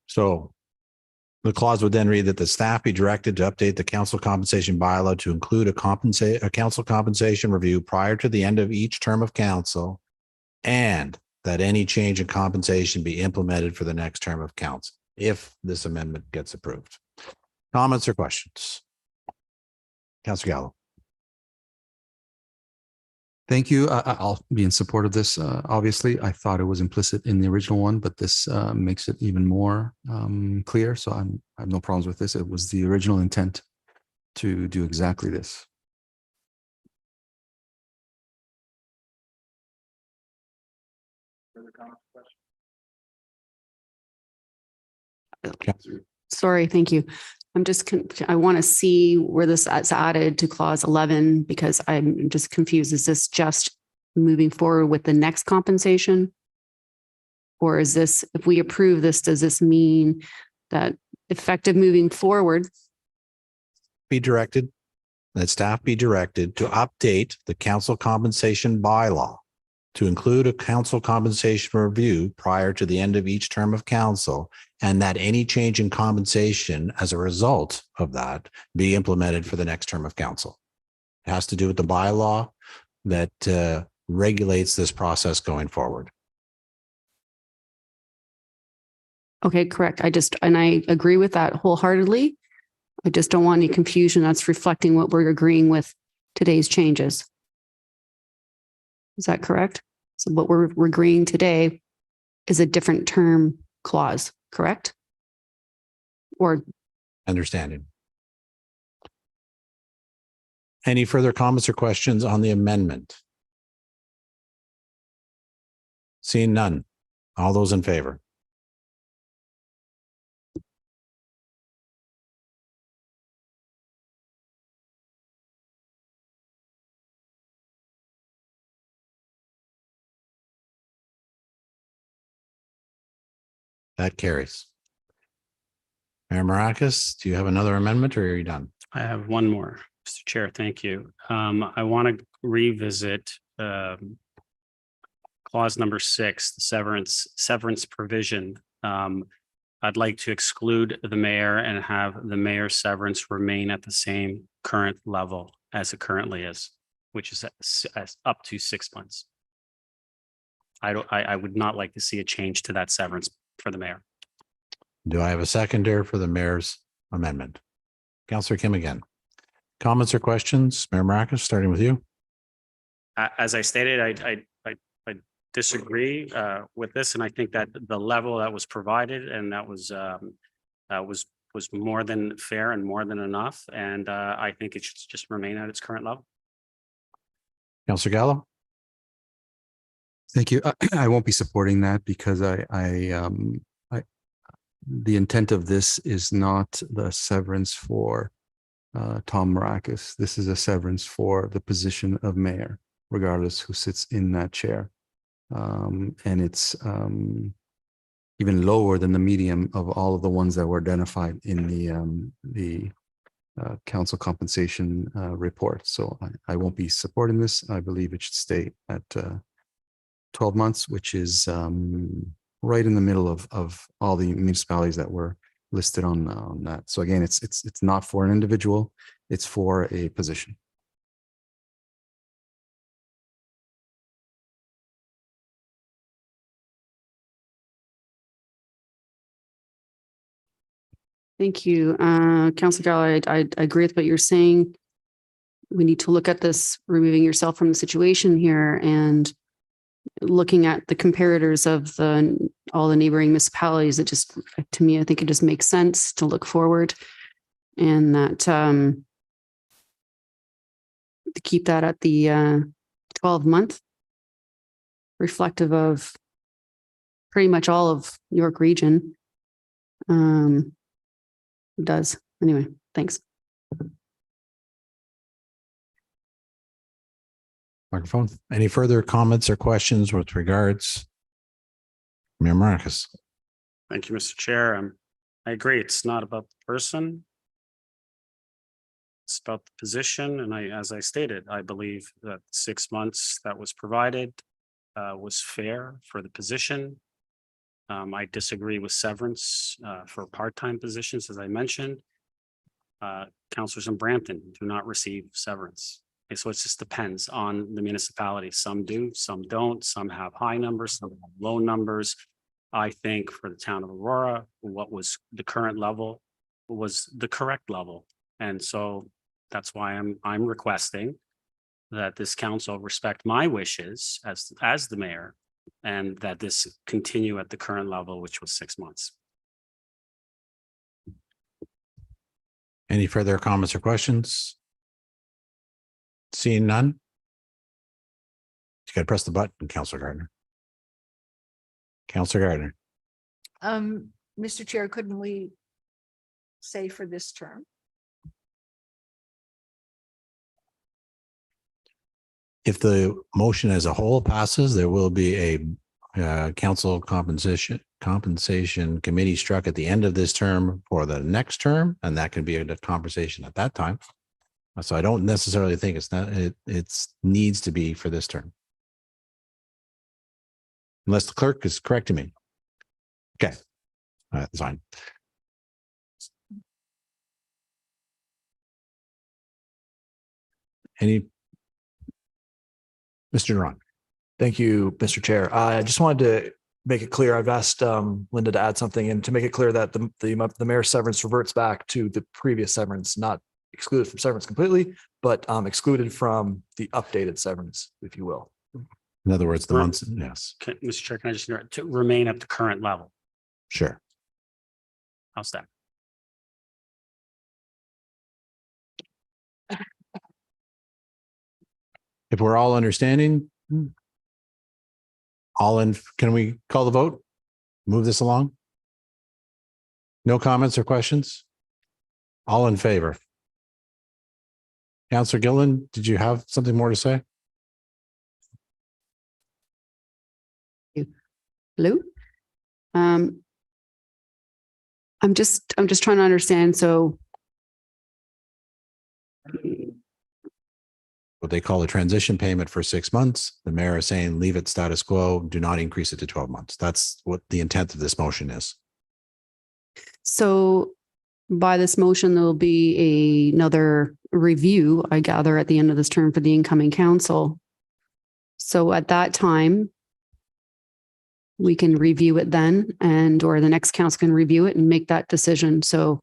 So the clause would then read that the staff be directed to update the council compensation bylaw to include a council compensation review prior to the end of each term of council, and that any change in compensation be implemented for the next term of council, if this amendment gets approved. Comments or questions? Councillor Gallo. Thank you. I'll be in support of this. Obviously, I thought it was implicit in the original one, but this makes it even more clear. So I have no problems with this. It was the original intent to do exactly this. Sorry, thank you. I want to see where this is added to clause 11 because I'm just confused. Is this just moving forward with the next compensation? Or is this, if we approve this, does this mean that effective moving forward? That staff be directed to update the council compensation bylaw to include a council compensation review prior to the end of each term of council, and that any change in compensation as a result of that be implemented for the next term of council. It has to do with the bylaw that regulates this process going forward. Okay, correct. And I agree with that wholeheartedly. I just don't want any confusion. That's reflecting what we're agreeing with today's changes. Is that correct? So what we're agreeing today is a different term clause, correct? Or Understanding. Any further comments or questions on the amendment? Seeing none. All those in favor? That carries. Mayor Maracus, do you have another amendment or are you done? I have one more, Mr. Chair. Thank you. I want to revisit clause number 6, the severance provision. I'd like to exclude the mayor and have the mayor's severance remain at the same current level as it currently is, which is up to 6 months. I would not like to see a change to that severance for the mayor. Do I have a seconder for the mayor's amendment? Councillor Kim again. Comments or questions? Mayor Maracus, starting with you. As I stated, I disagree with this, and I think that the level that was provided and that was more than fair and more than enough, and I think it should just remain at its current level. Councillor Gallo. Thank you. I won't be supporting that because the intent of this is not the severance for Tom Maracus. This is a severance for the position of mayor, regardless who sits in that chair. And it's even lower than the median of all of the ones that were identified in the council compensation report. So I won't be supporting this. I believe it should stay at 12 months, which is right in the middle of all the municipalities that were listed on that. So again, it's not for an individual, it's for a position. thank you. Councillor Gallo, I agree with what you're saying. We need to look at this, removing yourself from the situation here and looking at the comparators of all the neighboring municipalities, it just, to me, I think it just makes sense to look forward and that to keep that at the 12-month, reflective of pretty much all of York region. Does. Anyway, thanks. Microphone. Any further comments or questions with regards? Mayor Marcus. Thank you, Mr. Chair. I agree. It's not about the person. It's about the position. And as I stated, I believe that 6 months that was provided was fair for the position. I disagree with severance for part-time positions, as I mentioned. Councillors in Brampton do not receive severance. Okay, so it just depends on the municipality. Some do, some don't. Some have high numbers, some have low numbers. I think for the town of Aurora, what was the current level was the correct level. And so that's why I'm requesting that this council respect my wishes as the mayor, and that this continue at the current level, which was 6 months. Any further comments or questions? Seeing none. You got to press the button, Councillor Gardner. Councillor Gardner. Mr. Chair, couldn't we say for this term? If the motion as a whole passes, there will be a council compensation committee struck at the end of this term for the next term, and that can be a conversation at that time. So I don't necessarily think it needs to be for this term. Unless the clerk is correcting me. Okay. That's fine. Mr. Duran. Thank you, Mr. Chair. I just wanted to make it clear. I've asked Linda to add something and to make it clear that the mayor's severance reverts back to the previous severance, not excluded from severance completely, but excluded from the updated severance, if you will. In other words, the months, yes. Mr. Chair, can I just to remain at the current level? Sure. How's that? If we're all understanding, can we call the vote? Move this along? No comments or questions? All in favor? Councillor Gillen, did you have something more to say? Hello. I'm just trying to understand. So What they call a transition payment for 6 months. The mayor is saying leave it status quo, do not increase it to 12 months. That's what the intent of this motion is. So by this motion, there'll be another review, I gather, at the end of this term for the incoming council. So at that time, we can review it then, or the next council can review it and make that decision. So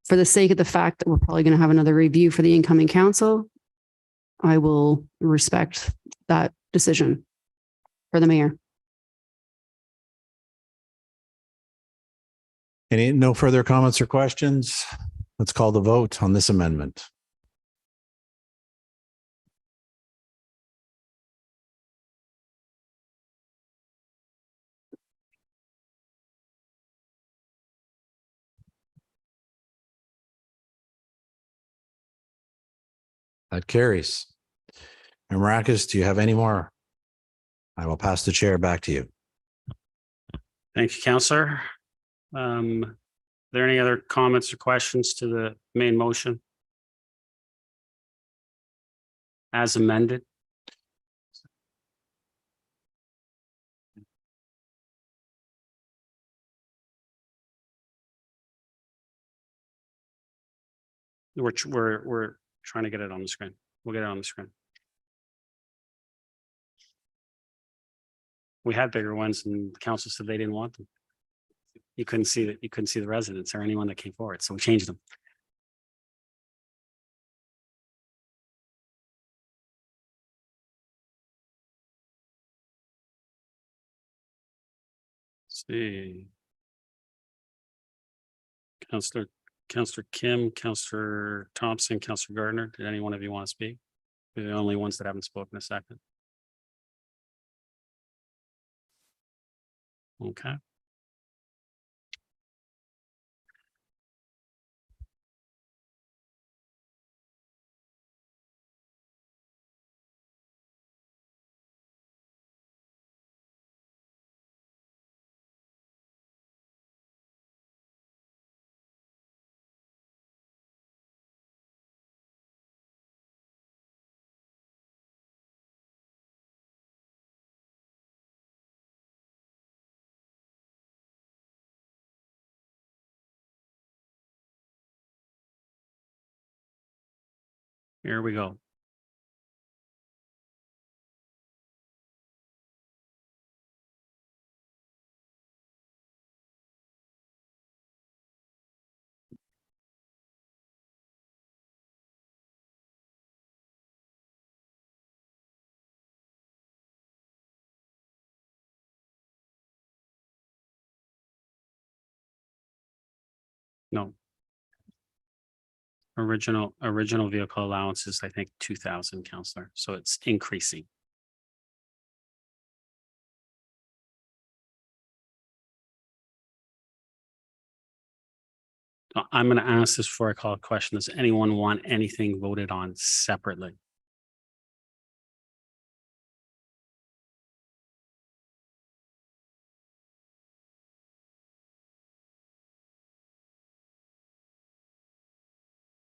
for the sake of the fact that we're probably going to have another review for the incoming council, I will respect that decision for the mayor. No further comments or questions? Let's call the vote on this amendment. That carries. And Marcus, do you have any more? I will pass the chair back to you. Thank you, Councillor. Are there any other comments or questions to the main motion? As amended? We're trying to get it on the screen. We'll get it on the screen. We had bigger ones and the council said they didn't want them. You couldn't see that. You couldn't see the residents or anyone that came forward. So we changed them. See. Councillor Kim, Councillor Thompson, Councillor Gardner. Did any one of you want to speak? We're the only ones that haven't spoken a second. Okay. Here we go. No. Original vehicle allowance is, I think, 2,000, Councillor. So it's increasing. I'm going to ask this before I call a question. Does anyone want anything voted on separately?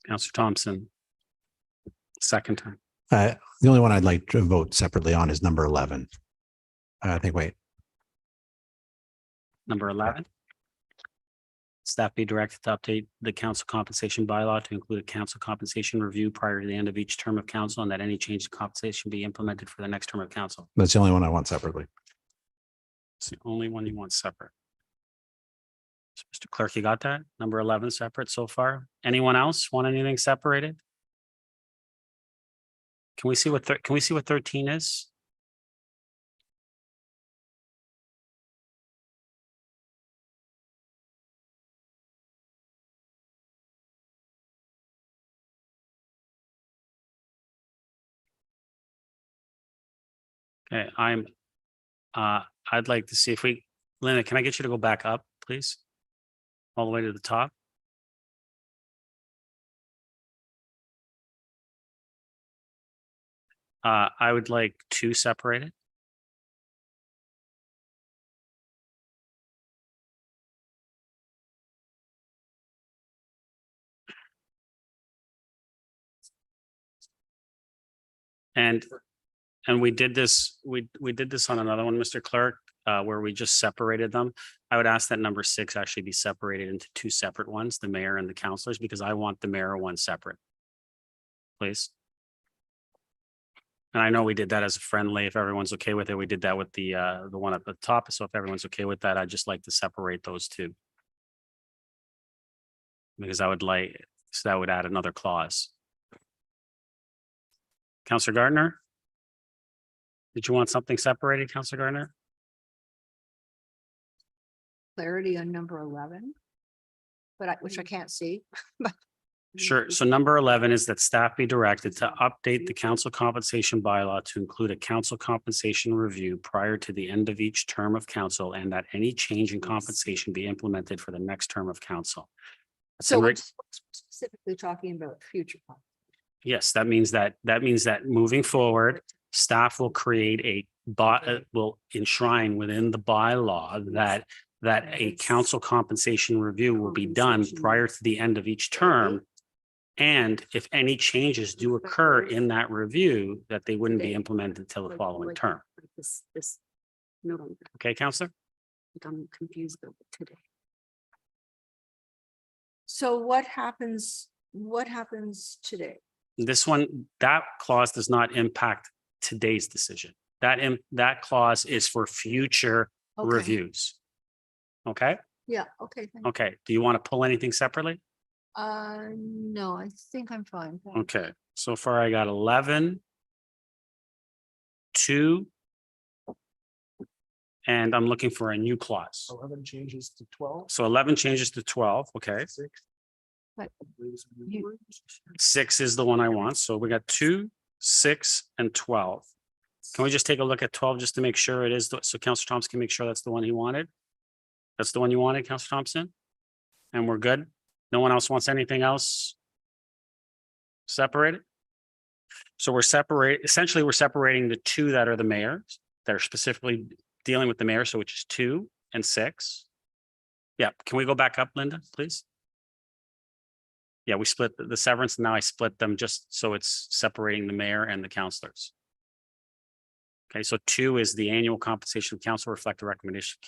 Councillor Thompson. Second time. The only one I'd like to vote separately on is number 11. I think, wait. Number 11. Staff be directed to update the council compensation bylaw to include a council compensation review prior to the end of each term of council, and that any change to compensation be implemented for the next term of council. That's the only one I want separately. It's the only one you want separate. So, Mr. Clerk, you got that? Number 11 separate so far. Anyone else want anything separated? Can we see what 13 is? Okay, I'd like to see if Linda, can I get you to go back up, please? All the way to the top. I would like 2 separated. And we did this, we did this on another one, Mr. Clerk, where we just separated them. I would ask that number 6 actually be separated into 2 separate ones, the mayor and the councillors, because I want the mayor one separate. Please. And I know we did that as a friendly, if everyone's okay with it, we did that with the one at the top. So if everyone's okay with that, I'd just like to separate those 2. Because I would like, so that would add another clause. Councillor Gardner? Did you want something separated, Councillor Gardner? Clarity on number 11, but which I can't see. Sure. So number 11 is that staff be directed to update the council compensation bylaw to include a council compensation review prior to the end of each term of council, and that any change in compensation be implemented for the next term of council. So we're specifically talking about future. Yes, that means that moving forward, staff will create will enshrine within the bylaw that a council compensation review will be done prior to the end of each term. And if any changes do occur in that review, that they wouldn't be implemented until the following term. Okay, Councillor? I'm confused about today. So what happens today? This one, that clause does not impact today's decision. That clause is for future reviews. Okay? Yeah, okay. Okay. Do you want to pull anything separately? No, I think I'm fine. Okay. So far I got 11, 2, and I'm looking for a new clause. 11 changes to 12. So 11 changes to 12. Okay. But 6 is the one I want. So we got 2, 6, and 12. Can we just take a look at 12 just to make sure it is, so Councillor Thompson can make sure that's the one he wanted? That's the one you wanted, Councillor Thompson? And we're good? No one else wants anything else separated? So essentially we're separating the 2 that are the mayors, that are specifically dealing with the mayor, so which is 2 and 6. Yeah, can we go back up, Linda, please? Yeah, we split the severance. Now I split them just so it's separating the mayor and the councillors. Okay, so 2 is the annual compensation of council reflect the recommendation,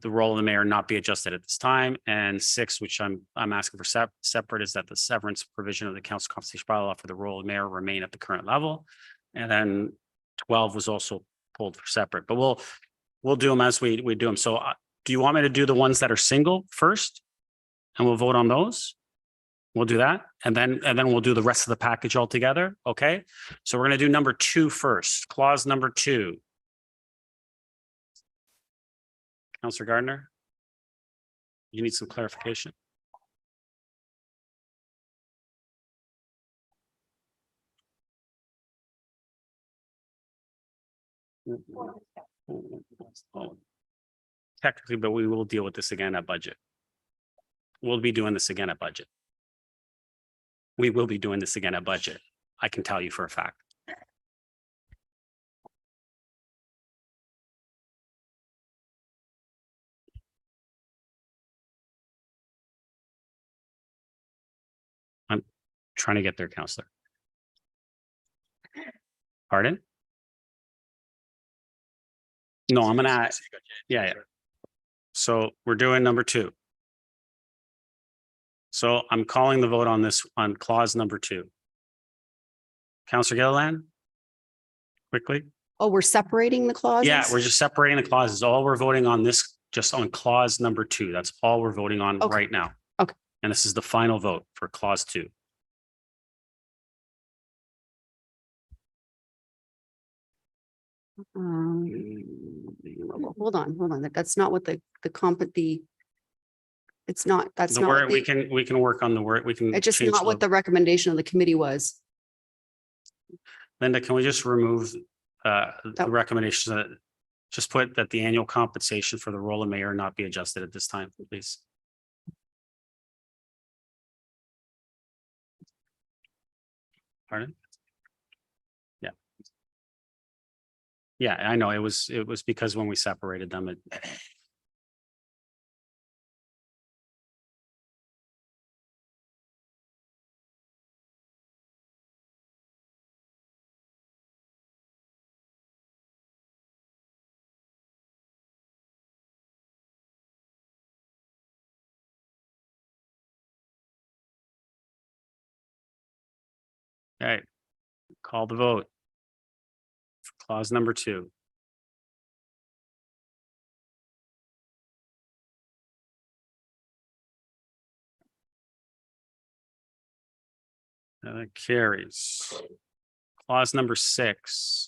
the role of the mayor not be adjusted at this time. And 6, which I'm asking for separate, is that the severance provision of the council compensation bylaw for the role of mayor remain at the current level. And then 12 was also pulled for separate, but we'll do them as we do them. So do you want me to do the ones that are single first? And we'll vote on those? We'll do that. And then we'll do the rest of the package all together. Okay. So we're going to do number 2 first, clause number 2. Councillor Gardner, you need some clarification. Oh, technically, but we will deal with this again at budget. We'll be doing this again at budget. We will be doing this again at budget. I can tell you for a fact. I'm trying to get there, Councillor. Pardon? No, I'm gonna, yeah. So we're doing number 2. So I'm calling the vote on this, on clause number 2. Councillor Gilliland? Quickly? Oh, we're separating the clauses? Yeah, we're just separating the clauses. All we're voting on this, just on clause number 2. That's all we're voting on right now. Okay. And this is the final vote for clause 2. Hold on. That's not what it's not, that's The not. word, what the- we can work on the word. We can. It's just change not what the recommendation of the committee was. Linda, can we just remove the recommendation that just put that the annual compensation for the role of mayor not be adjusted at this time, please? Pardon? Yeah. Yeah, I know. It was because when we separated them, okay. Call the vote. Clause number 2. That carries. Clause number 6.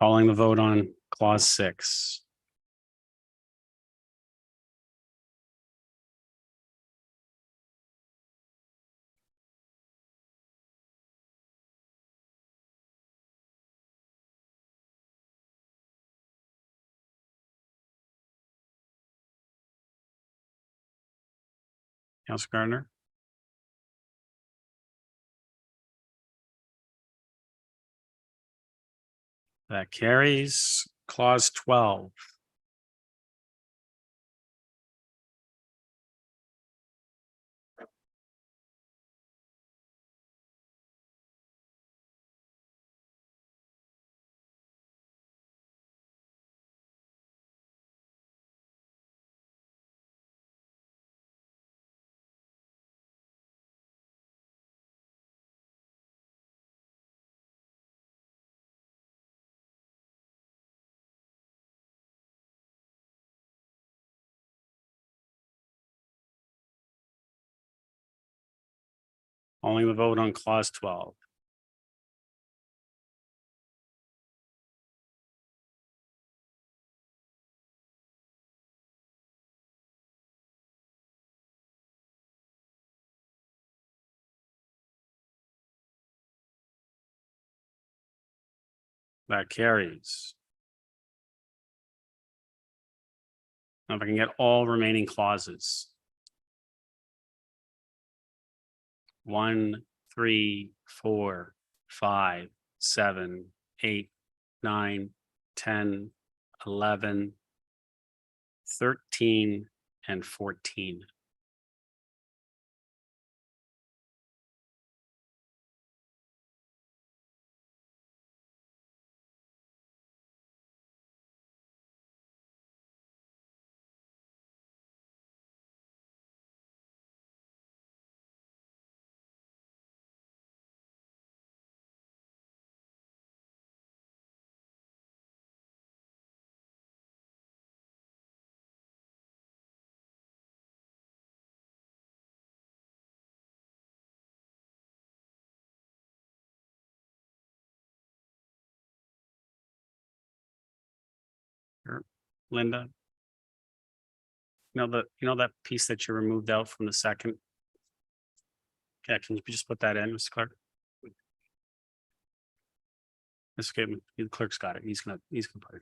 Calling the vote on clause 6. Councilor Gardner? That carries. Clause 12. Only the vote on clause 12. That carries. Now if I can get all remaining clauses. 1, 3, 4, 5, 7, 8, 9, 10, 11, 13, and 14. Sure. Linda? That piece that you removed out from the second? Yeah, can you just put that in, Mr. Clerk? That's okay. The clerk's got it. He's gonna put it.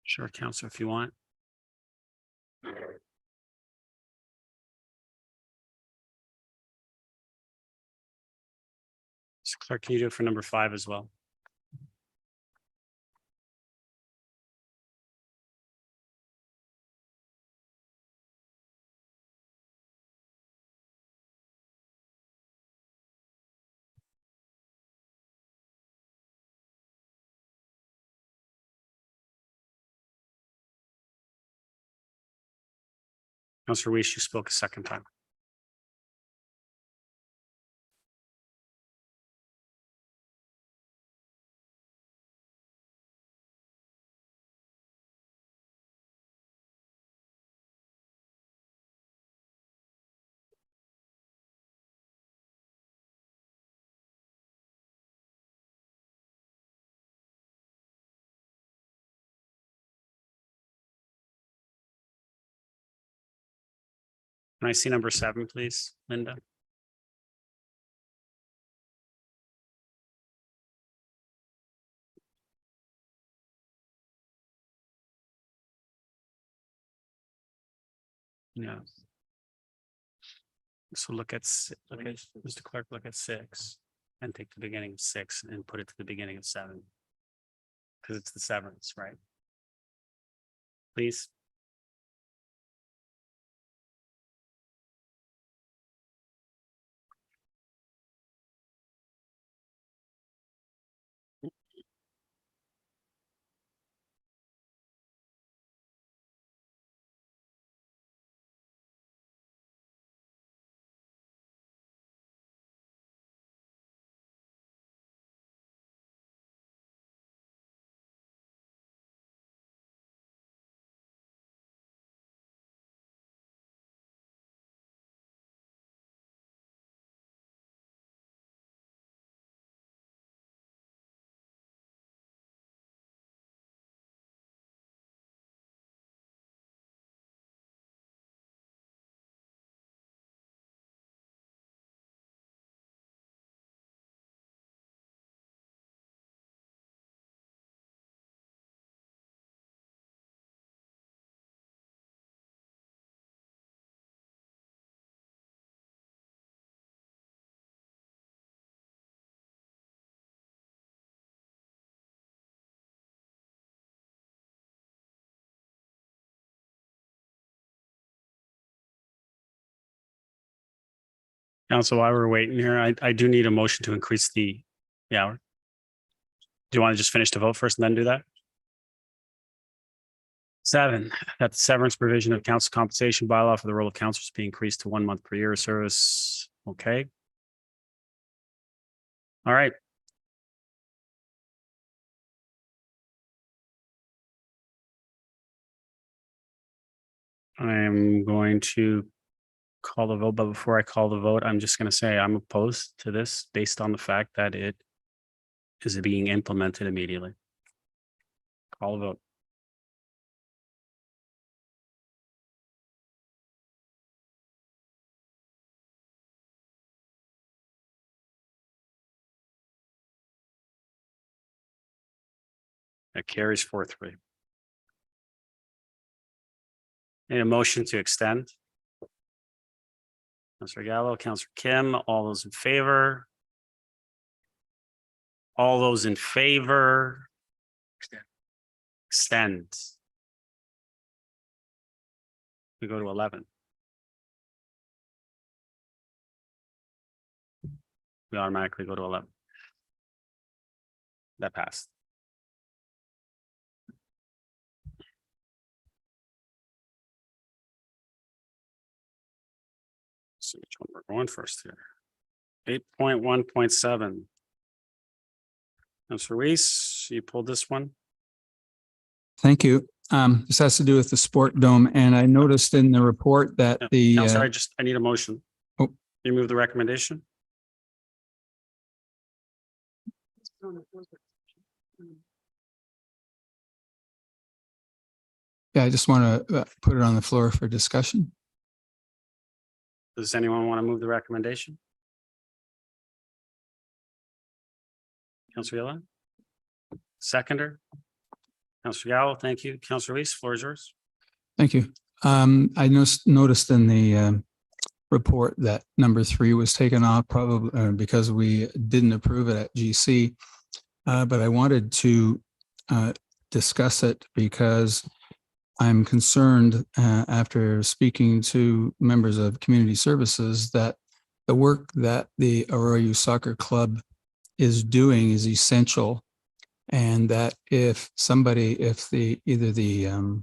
Sure, Councillor, if you want. Mr. Clerk, can you do it for number 5 as well? Councillor Weese, you spoke a second time. Can I see number 7, please, Linda? Yeah. So look at Mr. Clerk, look at 6 and take the beginning of 6 and put it to the beginning of 7. Because it's the severance, right? Please. Council, while we're waiting here, I do need a motion to increase the hour. Do you want to just finish the vote first and then do that? 7, that the severance provision of council compensation bylaw for the role of councillors be increased to 1 month per year of service. Okay. All right. I'm going to call the vote, but before I call the vote, I'm just going to say I'm opposed to this based on the fact that it is being implemented immediately. Call the vote. That carries 4-3. Need a motion to extend. Councillor Gallo, Councillor Kim, all those in favor? All those in favor? Extend. We go to 11. We automatically go to 11. That passed. See which one we're going first here. 8.1.7. Councillor Weese, you pulled this one. Thank you. This has to do with the sport dome, and I noticed in the report that the Councillor, I need a motion. Oh. You move the recommendation? yeah, I just want to put it on the floor for discussion. Does anyone want to move the recommendation? Councillor Yellen? Seconder? Councillor Gallo, thank you. Councillor Weese, floor is yours. Thank you. I noticed in the report that number 3 was taken off probably because we didn't approve it at GC. But I wanted to discuss it because I'm concerned after speaking to members of community services that the work that the Aurora Youth Soccer Club is doing is essential, and that if either the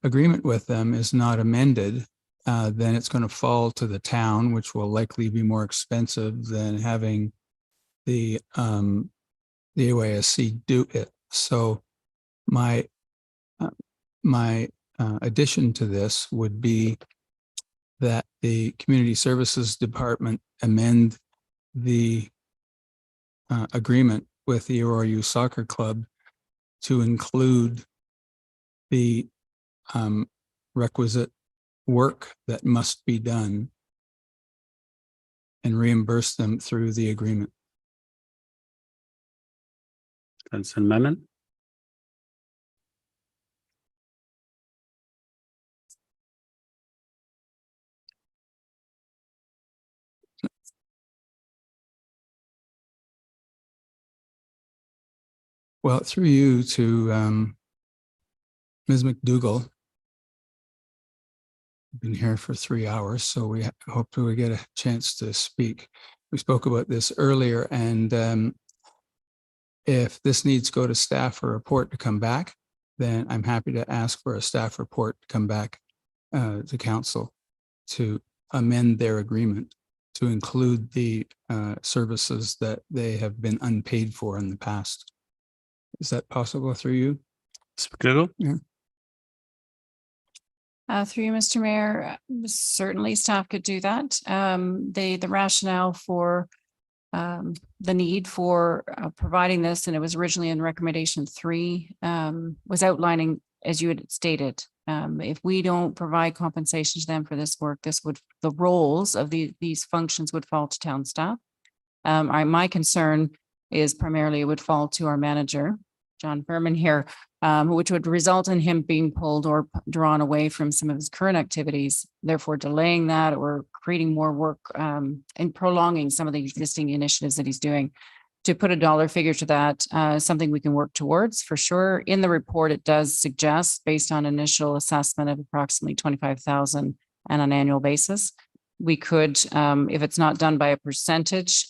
agreement with them is not amended, then it's going to fall to the town, which will likely be more expensive than having the AYSC do it. So my addition to this would be that the Community Services Department amend the agreement with the Aurora Youth Soccer Club to include the requisite work that must be done and reimburse them through the agreement. That's an amendment. Well, through you to Ms. McDougall. Been here for 3 hours, so we hope we get a chance to speak. We spoke about this earlier, and if this needs to go to staff for a report to come back, then I'm happy to ask for a staff report to come back to council to amend their agreement to include the services that they have been unpaid for in the past. Is that possible through you? Google? Yeah. Through you, Mr. Mayor, certainly staff could do that. The rationale for the need for providing this, and it was originally in recommendation 3, was outlining, as you had stated, if we don't provide compensation to them for this work, the roles of these functions would fall to town staff. My concern is primarily it would fall to our manager, John Furman here, which would result in him being pulled or drawn away from some of his current activities, therefore delaying that or creating more work and prolonging some of the existing initiatives that he's doing. To put a dollar figure to that, something we can work towards for sure. In the report, it does suggest, based on initial assessment of approximately 25,000 on an annual basis, we could, if it's not done by a percentage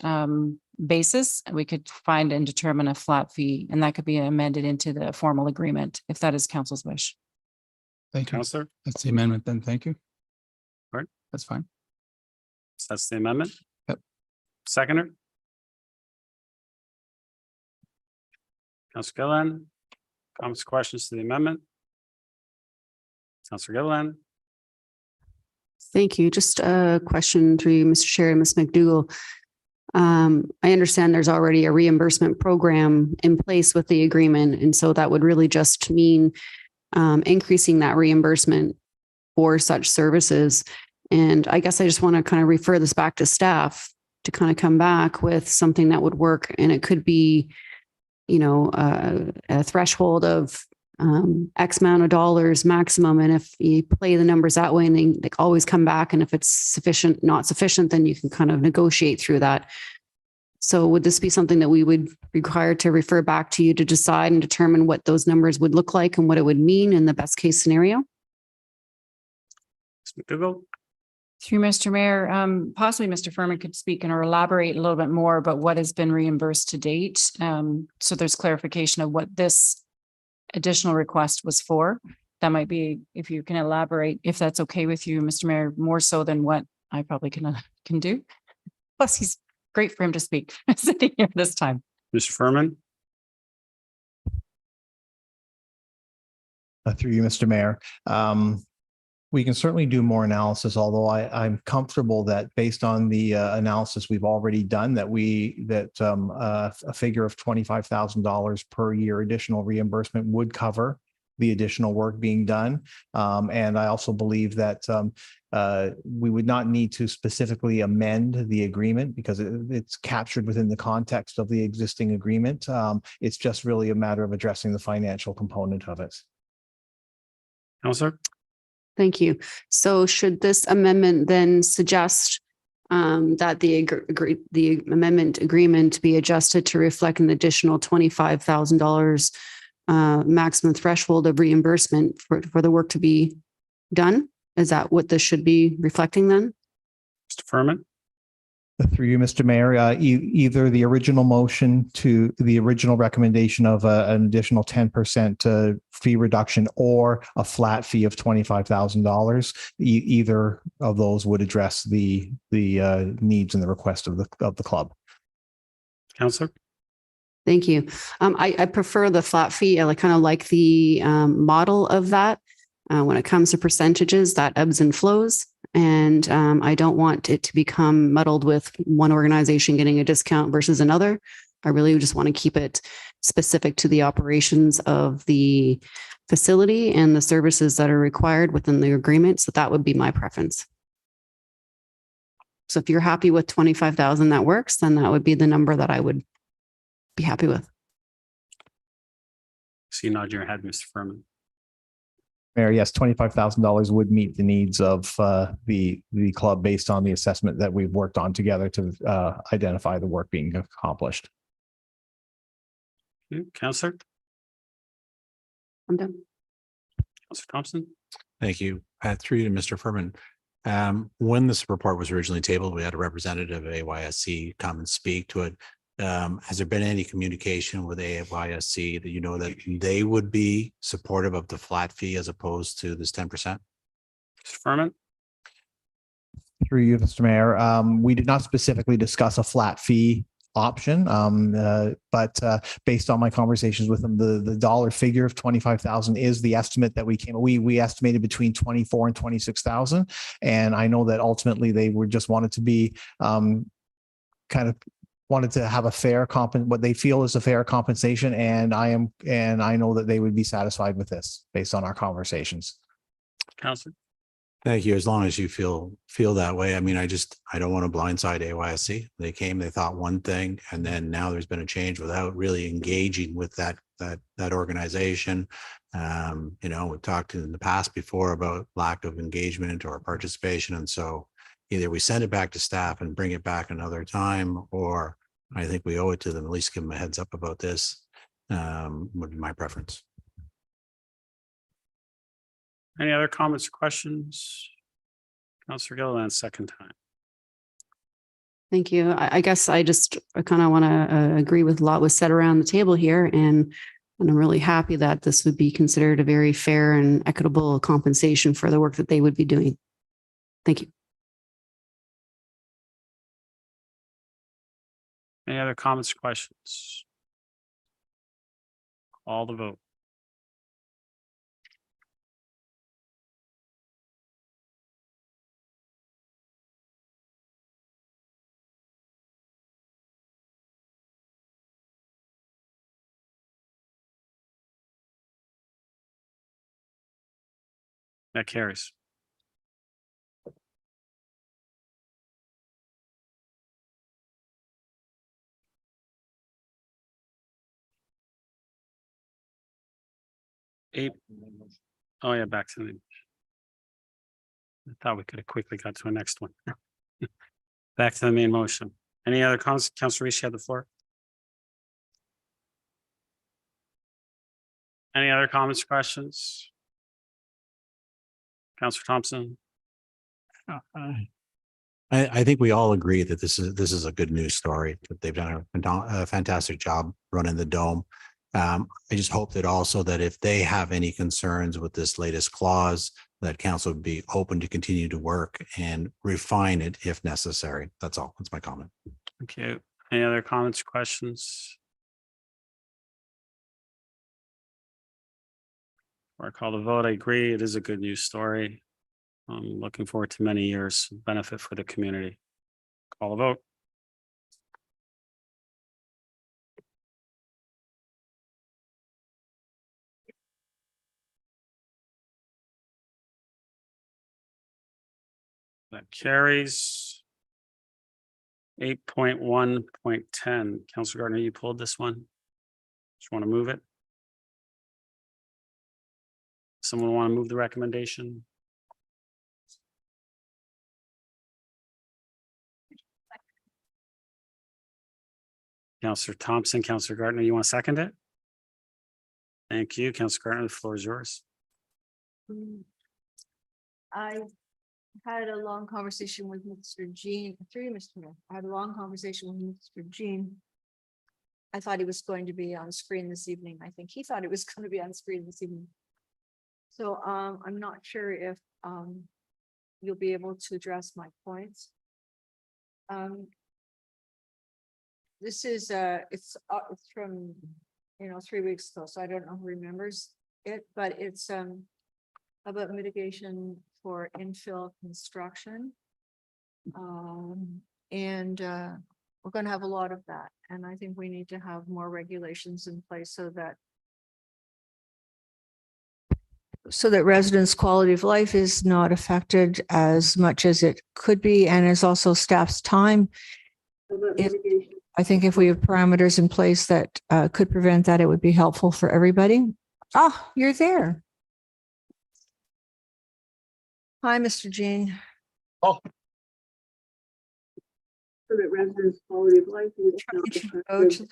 basis, we could find and determine a flat fee, and that could be amended into the formal agreement if that is council's wish. Thank you. Councillor, That's the amendment then. Thank you. All right. That's fine. so that's the amendment. Yep. Seconder. Councillor Gilliland, comments, questions to the amendment? Councillor Gilliland. Thank you. Just a question through you, Mr. Chair and Ms. McDougall. I understand there's already a reimbursement program in place with the agreement. And so that would really just mean increasing that reimbursement for such services. And I guess I just want to kind of refer this back to staff to kind of come back with something that would work. And it could be, you know, a threshold of X amount of dollars maximum. And if you play the numbers that way and they always come back, and if it's sufficient, not sufficient, then you can kind of negotiate through that. So would this be something that we would require to refer back to you to decide and determine what those numbers would look like and what it would mean in the best case scenario? Ms. McDougall. Through Mr. Mayor, possibly Mr. Furman could speak and or elaborate a little bit more about what has been reimbursed to date. So there's clarification of what this additional request was for. That might be, if you can elaborate, if that's okay with you, Mr. Mayor, more so than what I probably can do. Plus, he's great for him to speak sitting here this time. Mr. Furman. Through you, Mr. Mayor. We can certainly do more analysis, although I'm comfortable that based on the analysis we've already done, that a figure of $25,000 per year additional reimbursement would cover the additional work being done. And I also believe that we would not need to specifically amend the agreement because it's captured within the context of the existing agreement. It's just really a matter of addressing the financial component of it. Councillor. Thank you. So should this amendment then suggest that the amendment agreement be adjusted to reflect an additional $25,000 maximum threshold of reimbursement for the work to be done? Is that what this should be reflecting then? Mr. Furman. Through you, Mr. Mayor, either the original motion to the original recommendation of an additional 10% fee reduction or a flat fee of $25,000, either of those would address the needs and the request of the club. Councillor. Thank you. I prefer the flat fee. I kind of like the model of that. When it comes to percentages, that ebbs and flows. And I don't want it to become muddled with one organization getting a discount versus another. I really just want to keep it specific to the operations of the facility and the services that are required within the agreement. So that would be my preference. So if you're happy with 25,000 that works, then that would be the number that I would be happy with. See you nod your head, Mr. Furman. Mayor, yes, $25,000 would meet the needs of the club based on the assessment that we've worked on together to identify the work being accomplished. Okay, Councillor. I'm done. Councillor Thompson. Thank you. Through you to Mr. Furman. When this report was originally tabled, we had a representative of AYSC come and speak to it. Has there been any communication with AYSC that you know that they would be supportive of the flat fee as opposed to this 10%? Mr. Furman. Through you, Mr. Mayor, we did not specifically discuss a flat fee option, but based on my conversations with them, the dollar figure of 25,000 is the estimate that we estimated between 24 and 26,000, and I know that ultimately they were just wanted to be wanted to have a fair what they feel is a fair compensation, and I know that they would be satisfied with this based on our conversations. Councillor. Thank you. As long as you feel that way. I mean, I don't want to blindside AYSC. They came, they thought one thing, and then now there's been a change without really engaging with that organization. You know, we've talked in the past before about lack of engagement or participation, and so either we send it back to staff and bring it back another time, or I think we owe it to them, at least give them a heads up about this, would be my preference. Any other comments or questions? Councillor Gilliland, second time. Thank you. I guess I kind of want to agree with a lot was said around the table here, and I'm really happy that this would be considered a very fair and equitable compensation for the work that they would be doing. Thank you. Any other comments or questions? Call the vote. That carries. Eight. Oh yeah, back to the. I thought we could have quickly got to the next one. Back to the main motion. Any other comments? Councillor Weese, you have the floor. Any other comments, questions? Councillor Thompson? I think we all agree that this is a good news story, that they've done a fantastic job running the dome. I just hope that also that if they have any concerns with this latest clause, that council would be open to continue to work and refine it if necessary. That's all. That's my comment. Okay. Any other comments, questions? Before I call the vote, I agree. It is a good news story. I'm looking forward to many years of benefit for the community. Call the vote. That carries. 8.1.10. Councillor Gardner, you pulled this one. Just want to move it. Someone want to move the recommendation? Councillor Thompson, Councillor Gardner, you want to second it? Thank you. Councillor Gardner, the floor is yours. I had a long conversation with Mr. Jean, I had a long conversation with Mr. Jean. I thought he was going to be on screen this evening. I think he thought it was going to be on screen this evening. So I'm not sure if you'll be able to address my points. This is it's from 3 weeks ago, so I don't know who remembers it, but it's about mitigation for infill construction. And we're going to have a lot of that, and I think we need to have more regulations in place so that residents' quality of life is not affected as much as it could be, and is also staff's time. I think if we have parameters in place that could prevent that, it would be helpful for everybody. Oh, you're there. Hi, Mr. Jean. Oh. So that residents' quality of life is not affected.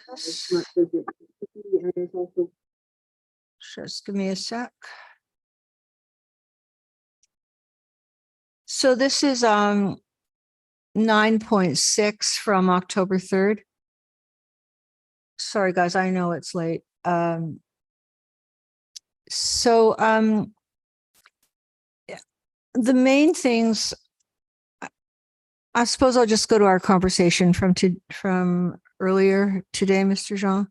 Just give me a sec. So this is 9.6 from October 3rd. Sorry, guys, I know it's late. The main things, I suppose I'll just go to our conversation from earlier today, Mr. Jean.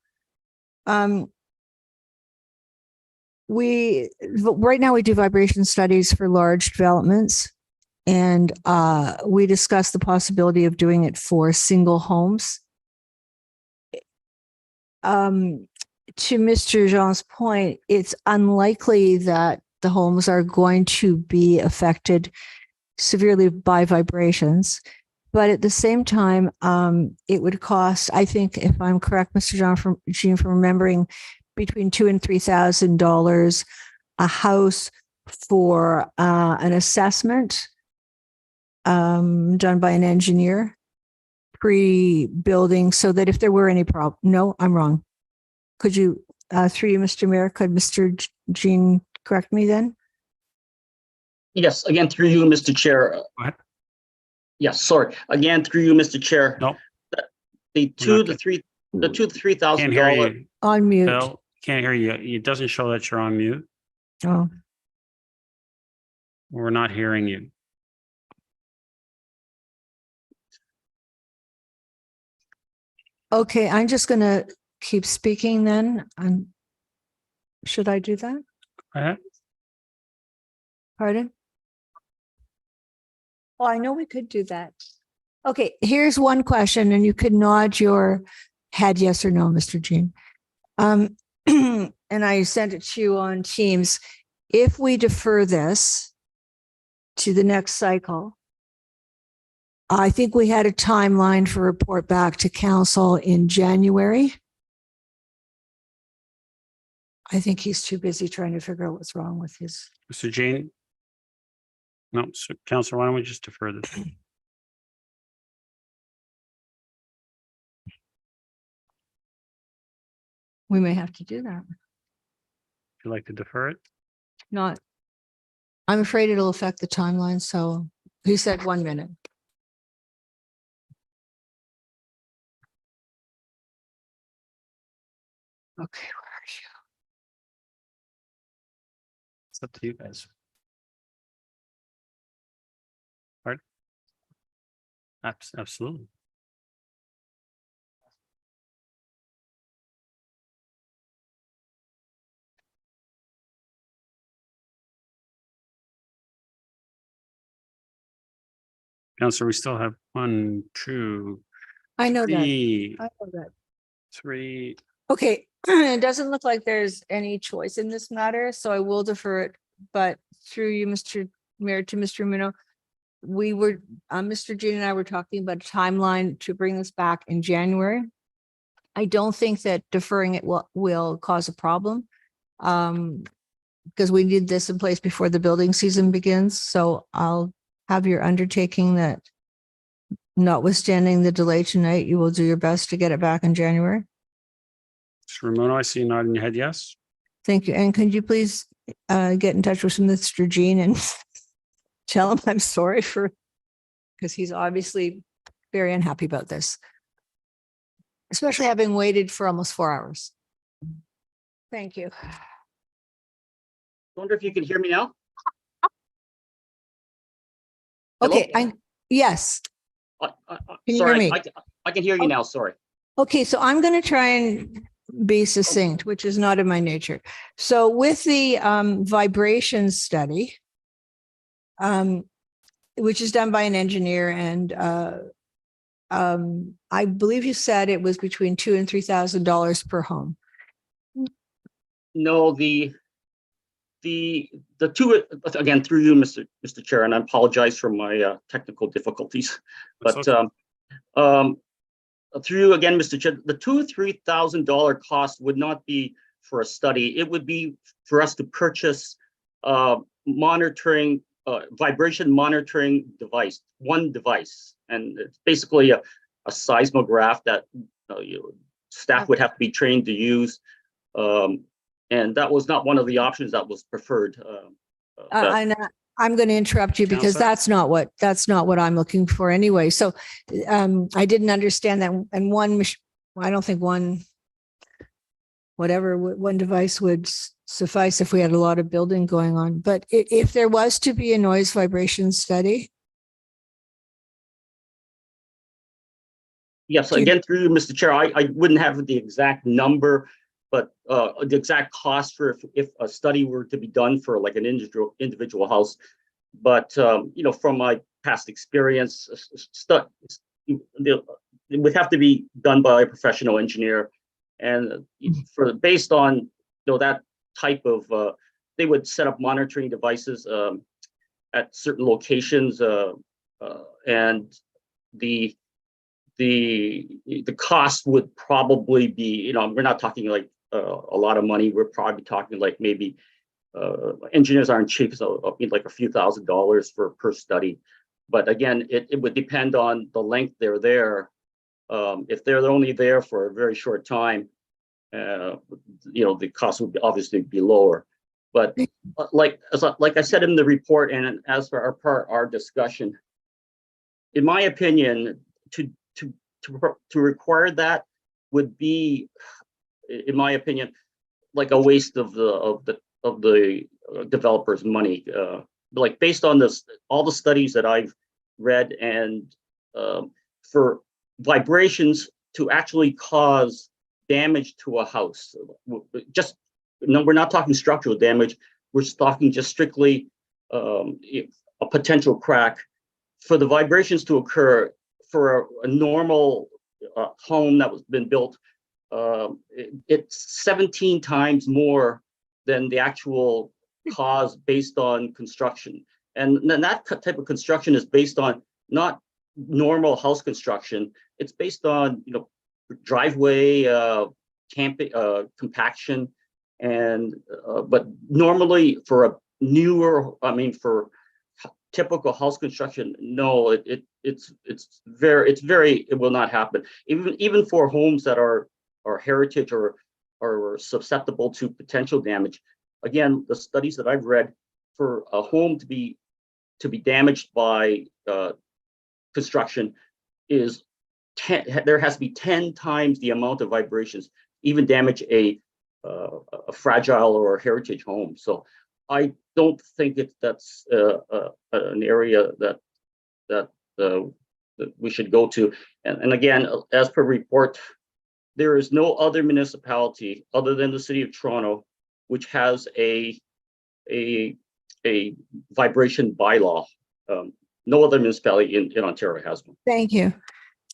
Right now we do vibration studies for large developments, and we discussed the possibility of doing it for single homes. To Mr. Jean's point, it's unlikely that the homes are going to be affected severely by vibrations. But at the same time, it would cost, I think, if I'm correct, Mr. Jean, from remembering, between $2,000 and $3,000 a house for an assessment done by an engineer pre-building, so that if there were any problem, no, I'm wrong. Could you, through you, Mr. Mayor, could Mr. Jean correct me then? Yes, again, through you, Mr. Chair. Yes, sorry. Again, through you, Mr. Chair. No. The We're not $2,000 to $3,000. Can't hear you. On mute. Bill, can't hear you. It doesn't show that you're on mute. Oh, We're not hearing you. okay. I'm just going to keep speaking then. Should I do that? Go ahead. Pardon? Oh, I know we could do that. Okay, here's one question, and you could nod your head yes or no, Mr. Jean. And I sent it to you on Teams. If we defer this to the next cycle, I think we had a timeline for report back to council in January. I think he's too busy trying to figure out what's wrong with his. Mr. Jean? No, so Councillor, why don't we just defer this? Would We may have to do that. you like to defer it? Not, I'm afraid it'll affect the timeline. So he said 1 minute. Okay, where are you? It's up to you guys. Pardon? Absolutely. Councillor, we still have 1, 2, I know that. 3, I know that. 3. Okay, it doesn't look like there's any choice in this matter, so I will defer it. But through you, Mr. Mayor, to Mr. Mino, we were, Mr. Jean and I were talking about a timeline to bring this back in January. I don't think that deferring it will cause a problem. Because we need this in place before the building season begins. So I'll have your undertaking that notwithstanding the delay tonight, you will do your best to get it back in January. Mr. Ramono, I see you nodding your head yes. Thank you. And could you please get in touch with Mr. Jean and tell him I'm sorry because he's obviously very unhappy about this, especially having waited for almost 4 hours. Thank you. Wonder if you can hear me now? Hello? Okay, yes. Can you sorry, hear me? I can hear you now. Sorry. Okay, so I'm going to try and be succinct, which is not in my nature. So with the vibration study, which is done by an engineer, and I believe you said it was between $2,000 and $3,000 per home. No, the two, again, through you, Mr. Chair, and I apologize for my technical difficulties, but through you again, Mr. Chair, the $2,000 or $3,000 cost would not be for a study. It would be for us to purchase vibration monitoring device, one device, and it's basically a seismograph that staff would have to be trained to use. And that was not one of the options that was preferred. I'm going to interrupt you because that's not what I'm looking for anyway. So I didn't understand that. And I don't think one device would suffice if we had a lot of building going on. But if there was to be a noise vibration study. Yes, again, through you, Mr. Chair, I wouldn't have the exact number, but the exact cost for if a study were to be done for like an individual house. But from my past experience, it would have to be done by a professional engineer, and based on that type of, they would set up monitoring devices at certain locations, and the cost would probably be, we're not talking like a lot of money. We're probably talking like maybe engineers aren't cheap, so like a few $1,000s per study. But again, it would depend on the length they're there. If they're only there for a very short time, the cost would obviously be lower. But like I said in the report, and as for our discussion, in my opinion, to require that would be, in my opinion, like a waste of the developer's money. Like based on this, all the studies that I've read, and for vibrations to actually cause damage to a house, just no, we're not talking structural damage. We're talking just strictly a potential crack. For the vibrations to occur for a normal home that was been built, it's 17 times more than the actual cause based on construction. And then that type of construction is based on not normal house construction. It's based on, you know, driveway, camping, compaction, and but normally for a newer, I mean, for typical house construction, no, it's very, it will not happen. Even for homes that are heritage or susceptible to potential damage. Again, the studies that I've read, for a home to be damaged by construction is there has to be 10 times the amount of vibrations, even damage a fragile or a heritage home. So I don't think that's an area that we should go to. And again, as per report, there is no other municipality other than the city of Toronto which has a vibration bylaw. No other municipality in Ontario has one. Thank you.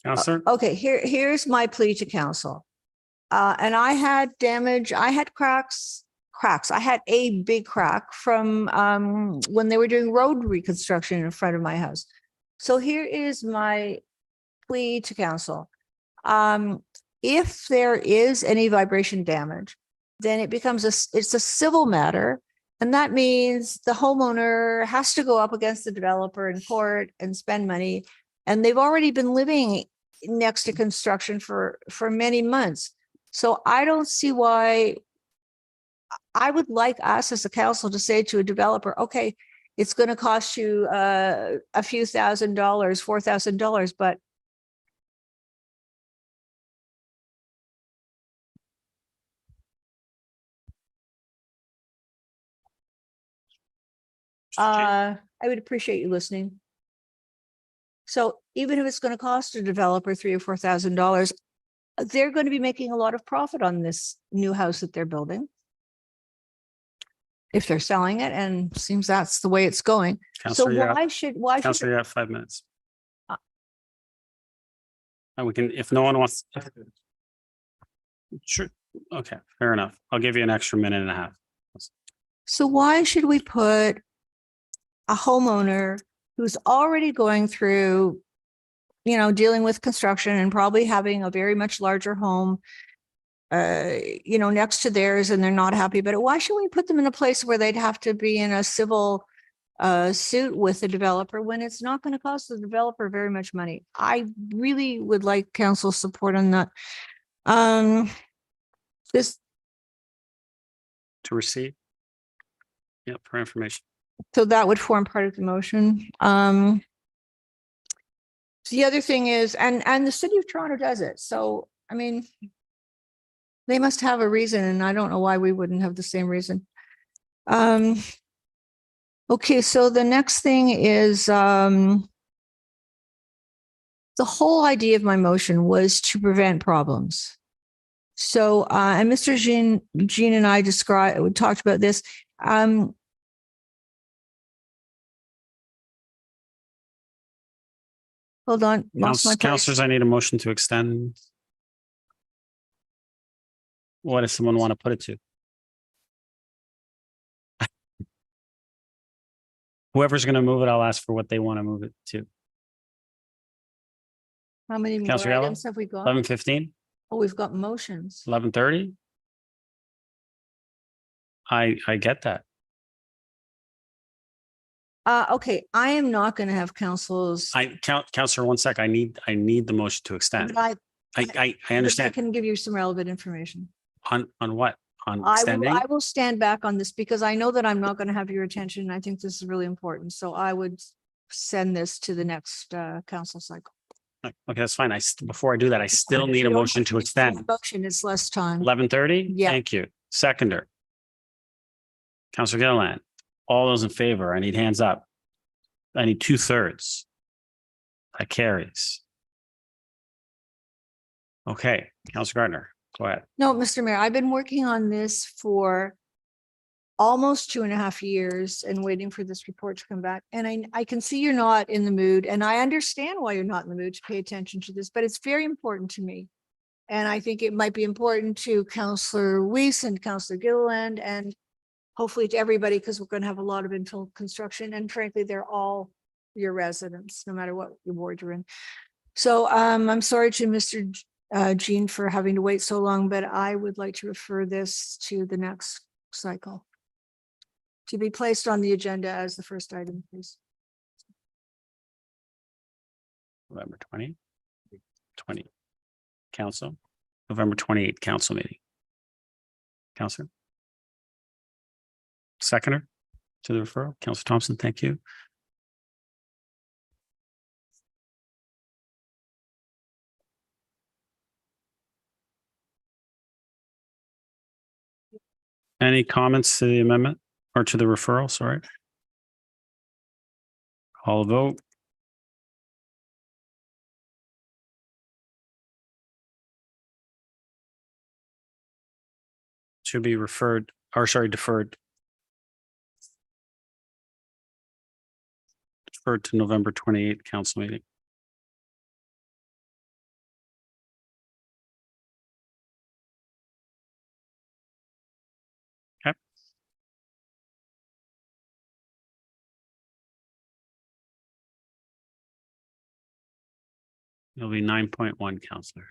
Councillor? Okay, here's my plea to council. And I had damage, I had cracks. I had a big crack from when they were doing road reconstruction in front of my house. So here is my plea to council. If there is any vibration damage, then it becomes it's a civil matter. And that means the homeowner has to go up against the developer in court and spend money. And they've already been living next to construction for many months. So I don't see why. I would like us as a council to say to a developer, okay, it's going to cost you a few $1,000, $4,000, but I would appreciate you listening. So even if it's going to cost a developer $3,000 or $4,000, they're going to be making a lot of profit on this new house that they're building, if they're selling it, and seems that's the way it's going. So why should Councillor, you have 5 minutes. And we can, if no one wants. Sure. Okay, fair enough. I'll give you an extra minute and a half. So why should we put a homeowner who's already going through, you know, dealing with construction and probably having a very much larger home, you know, next to theirs, and they're not happy about it? Why should we put them in a place where they'd have to be in a civil suit with the developer when it's not going to cost the developer very much money? I really would like council support on that. This To receive. Yep, for information. So that would form part of the motion. The other thing is, and the city of Toronto does it. So, I mean, they must have a reason, and I don't know why we wouldn't have the same reason. Okay, so the next thing is, the whole idea of my motion was to prevent problems. So, and Mr. Jean and I talked about this. Hold on, lost my place. Councillors, I need a motion to extend. What does someone want to put it to? Whoever's going to move it, I'll ask for what they want to move it to. How many more Councillor Yellow? items have we got? 11:15, Oh, we've got motions. 11:30. I get that. Okay, I am not going to have councils. Councillor, 1 sec. I need the motion to extend. But I I understand. can give you some relevant information. On what? On I extending? will stand back on this because I know that I'm not going to have your attention. And I think this is really important. So I would send this to the next council cycle. Okay, that's fine. Before I do that, I still need a motion to extend. Motion is less time. 11:30? Yeah. Thank you. Seconder. Councillor Gilliland, all those in favor, I need hands up. I need 2/3. That carries. Okay, Councillor Gardner, go ahead. No, Mr. Mayor, I've been working on this for almost 2.5 years and waiting for this report to come back. And I can see you're not in the mood, and I understand why you're not in the mood to pay attention to this, but it's very important to me. And I think it might be important to Councillor Weese and Councillor Gilliland and hopefully to everybody, because we're going to have a lot of infill construction. And frankly, they're all your residents, no matter what your ward you're in. So I'm sorry to Mr. Jean for having to wait so long, but I would like to refer this to the next cycle to be placed on the agenda as the first item, please. November 20. Council, November 28th council meeting. Councillor. Seconder to the referral, Councillor Thompson, thank you. Any comments to the amendment or to the referral? Sorry. Call a vote. To be referred, or sorry, deferred. Deferred to November 28th council meeting. Okay. It'll be 9.1, Councillor.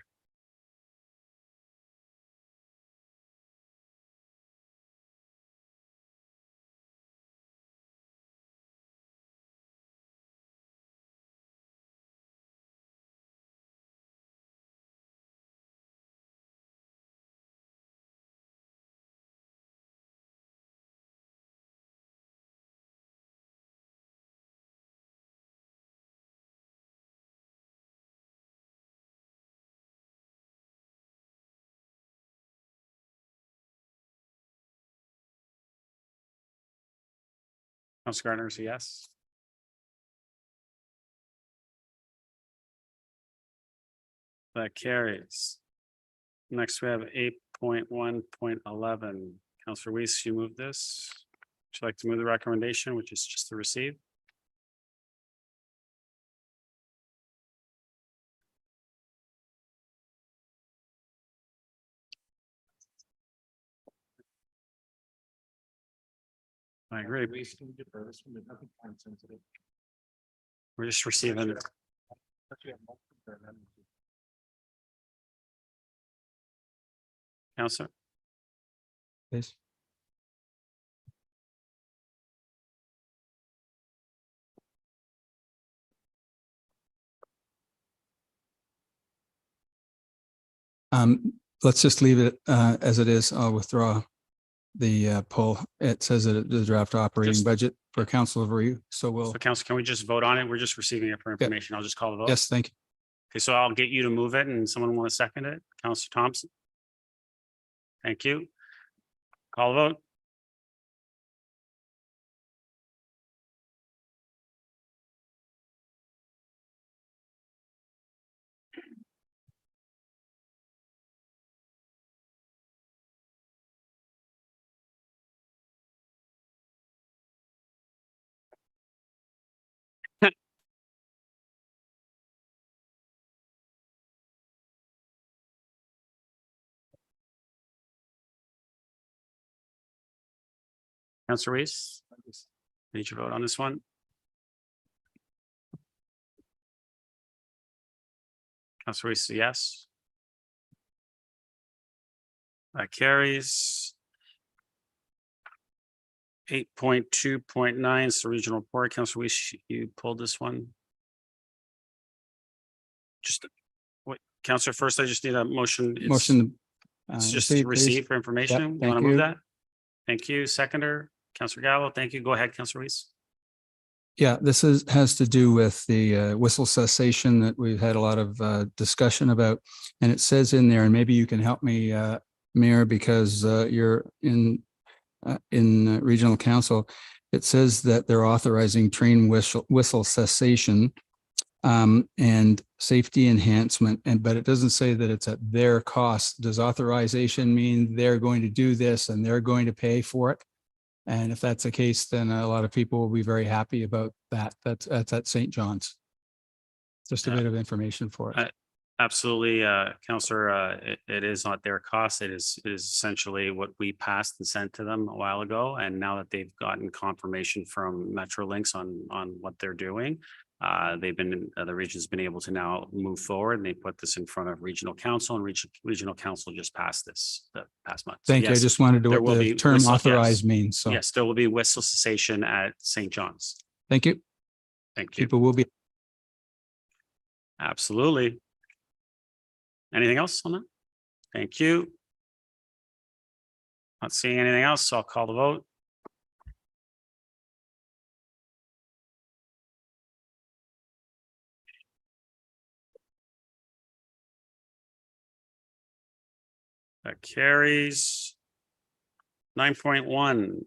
Councillor Gardner is a yes. That carries. Next, we have 8.1.11. Councillor Weese, you move this. Would you like to move the recommendation, which is just to receive? I agree. We're just receiving it. Councillor. Please. Let's just leave it as it is. I'll withdraw the poll. It says that the draft operating budget for council of review. So Council, can we just vote on it? We're just receiving it for information. I'll just call the vote. Yes, thank you. Okay, so I'll get you to move it and someone want to second it? Councillor Thompson. Thank you. Call the vote. Councillor Weese, need your vote on this one. Councillor Weese, yes. That carries. 8.2.9 is the regional report. Councillor Weese, you pulled this one. Just wait, Councillor, first I just need a motion. It's just to receive for information. Yep, You want thank to move you. that? Thank you. Seconder, Councillor Gallo. Thank you. Go ahead, Councillor Weese. Yeah, has to do with the whistle cessation that we've had a lot of discussion about. And it says in there, and maybe you can help me, Mayor, because you're in regional council. It says that they're authorizing train whistle cessation and safety enhancement, but it doesn't say that it's at their cost. Does authorization mean they're going to do this and they're going to pay for it? And if that's the case, then a lot of people will be very happy about that. That's at St. John's. Just a bit of information for it. Absolutely, Councillor. It is not their cost. It is essentially what we passed and sent to them a while ago. And now that they've gotten confirmation from Metrolinx on what they're doing, the region's been able to now move forward, and they put this in front of regional council, and regional council just passed this the past month. Thank you. I just wanted to know what the term authorized means. So yes, there will be whistle cessation at St. John's. Thank you. Thank you. People will be. Absolutely. Anything else on that? Thank you. Not seeing anything else, so I'll call the vote. That carries. 9.1.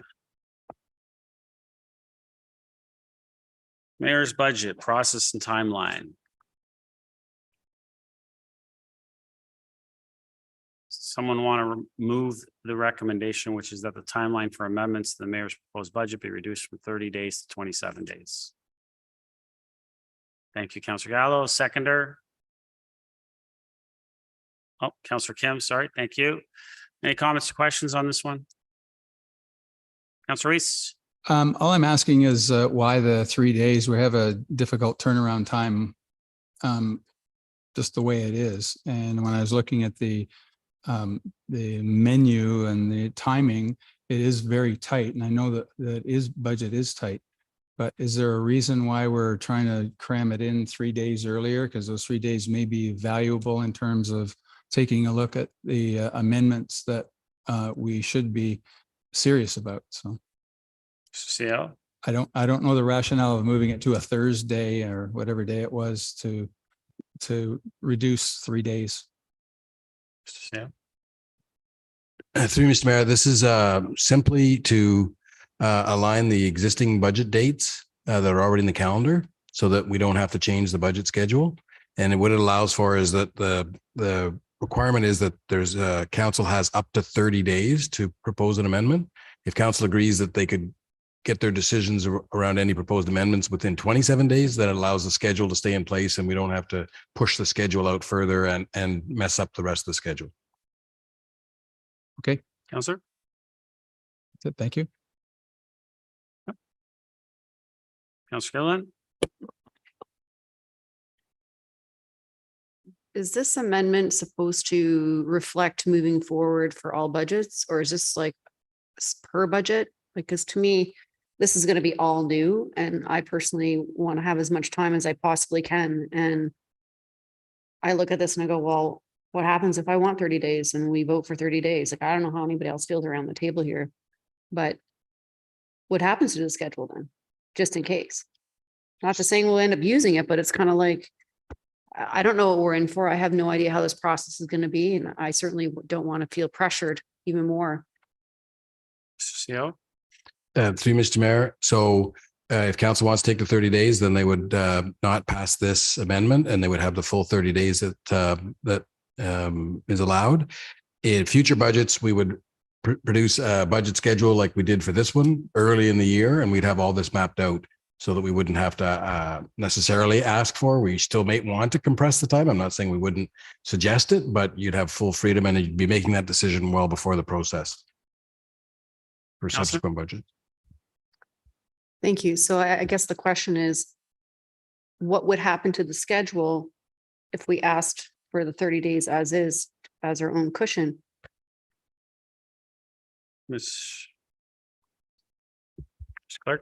Mayor's budget, process and timeline. Someone want to remove the recommendation, which is that the timeline for amendments to the mayor's proposed budget be reduced from 30 days to 27 days. Thank you, Councillor Gallo. Seconder. Oh, Councillor Kim, sorry. Thank you. Any comments or questions on this one? Councillor Weese. All I'm asking is why the 3 days? We have a difficult turnaround time, just the way it is. And when I was looking at the menu and the timing, it is very tight. And I know that budget is tight, but is there a reason why we're trying to cram it in 3 days earlier? Because those 3 days may be valuable in terms of taking a look at the amendments that we should be serious about. So. Yeah. I don't know the rationale of moving it to a Thursday or whatever day it was to reduce 3 days. Yeah. Through Mr. Mayor, this is simply to align the existing budget dates that are already in the calendar so that we don't have to change the budget schedule. And what it allows for is that the requirement is that there's council has up to 30 days to propose an amendment. If council agrees that they could get their decisions around any proposed amendments within 27 days, that allows the schedule to stay in place and we don't have to push the schedule out further and mess up the rest of the schedule. Okay. Councillor. That's it. Thank you. Yep. Councillor Gillen. Is this amendment supposed to reflect moving forward for all budgets, or is this like per budget? Because to me, this is going to be all new, and I personally want to have as much time as I possibly can. And I look at this and I go, well, what happens if I want 30 days and we vote for 30 days? Like, I don't know how anybody else feels around the table here, but what happens to the schedule then, just in case? Not to saying we'll end up using it, but it's kind of like, I don't know what we're in for. I have no idea how this process is going to be. And I certainly don't want to feel pressured even more. Yeah. Through Mr. Mayor. So if council wants to take the 30 days, then they would not pass this amendment and they would have the full 30 days that is allowed. In future budgets, we would produce a budget schedule like we did for this one early in the year, and we'd have all this mapped out so that we wouldn't have to necessarily ask for. We still may want to compress the time. I'm not saying we wouldn't suggest it, but you'd have full freedom and you'd be making that decision well before the process for subsequent budget. Thank you. So I guess the question is, what would happen to the schedule if we asked for the 30 days as is, as our own cushion? Ms. Clerk.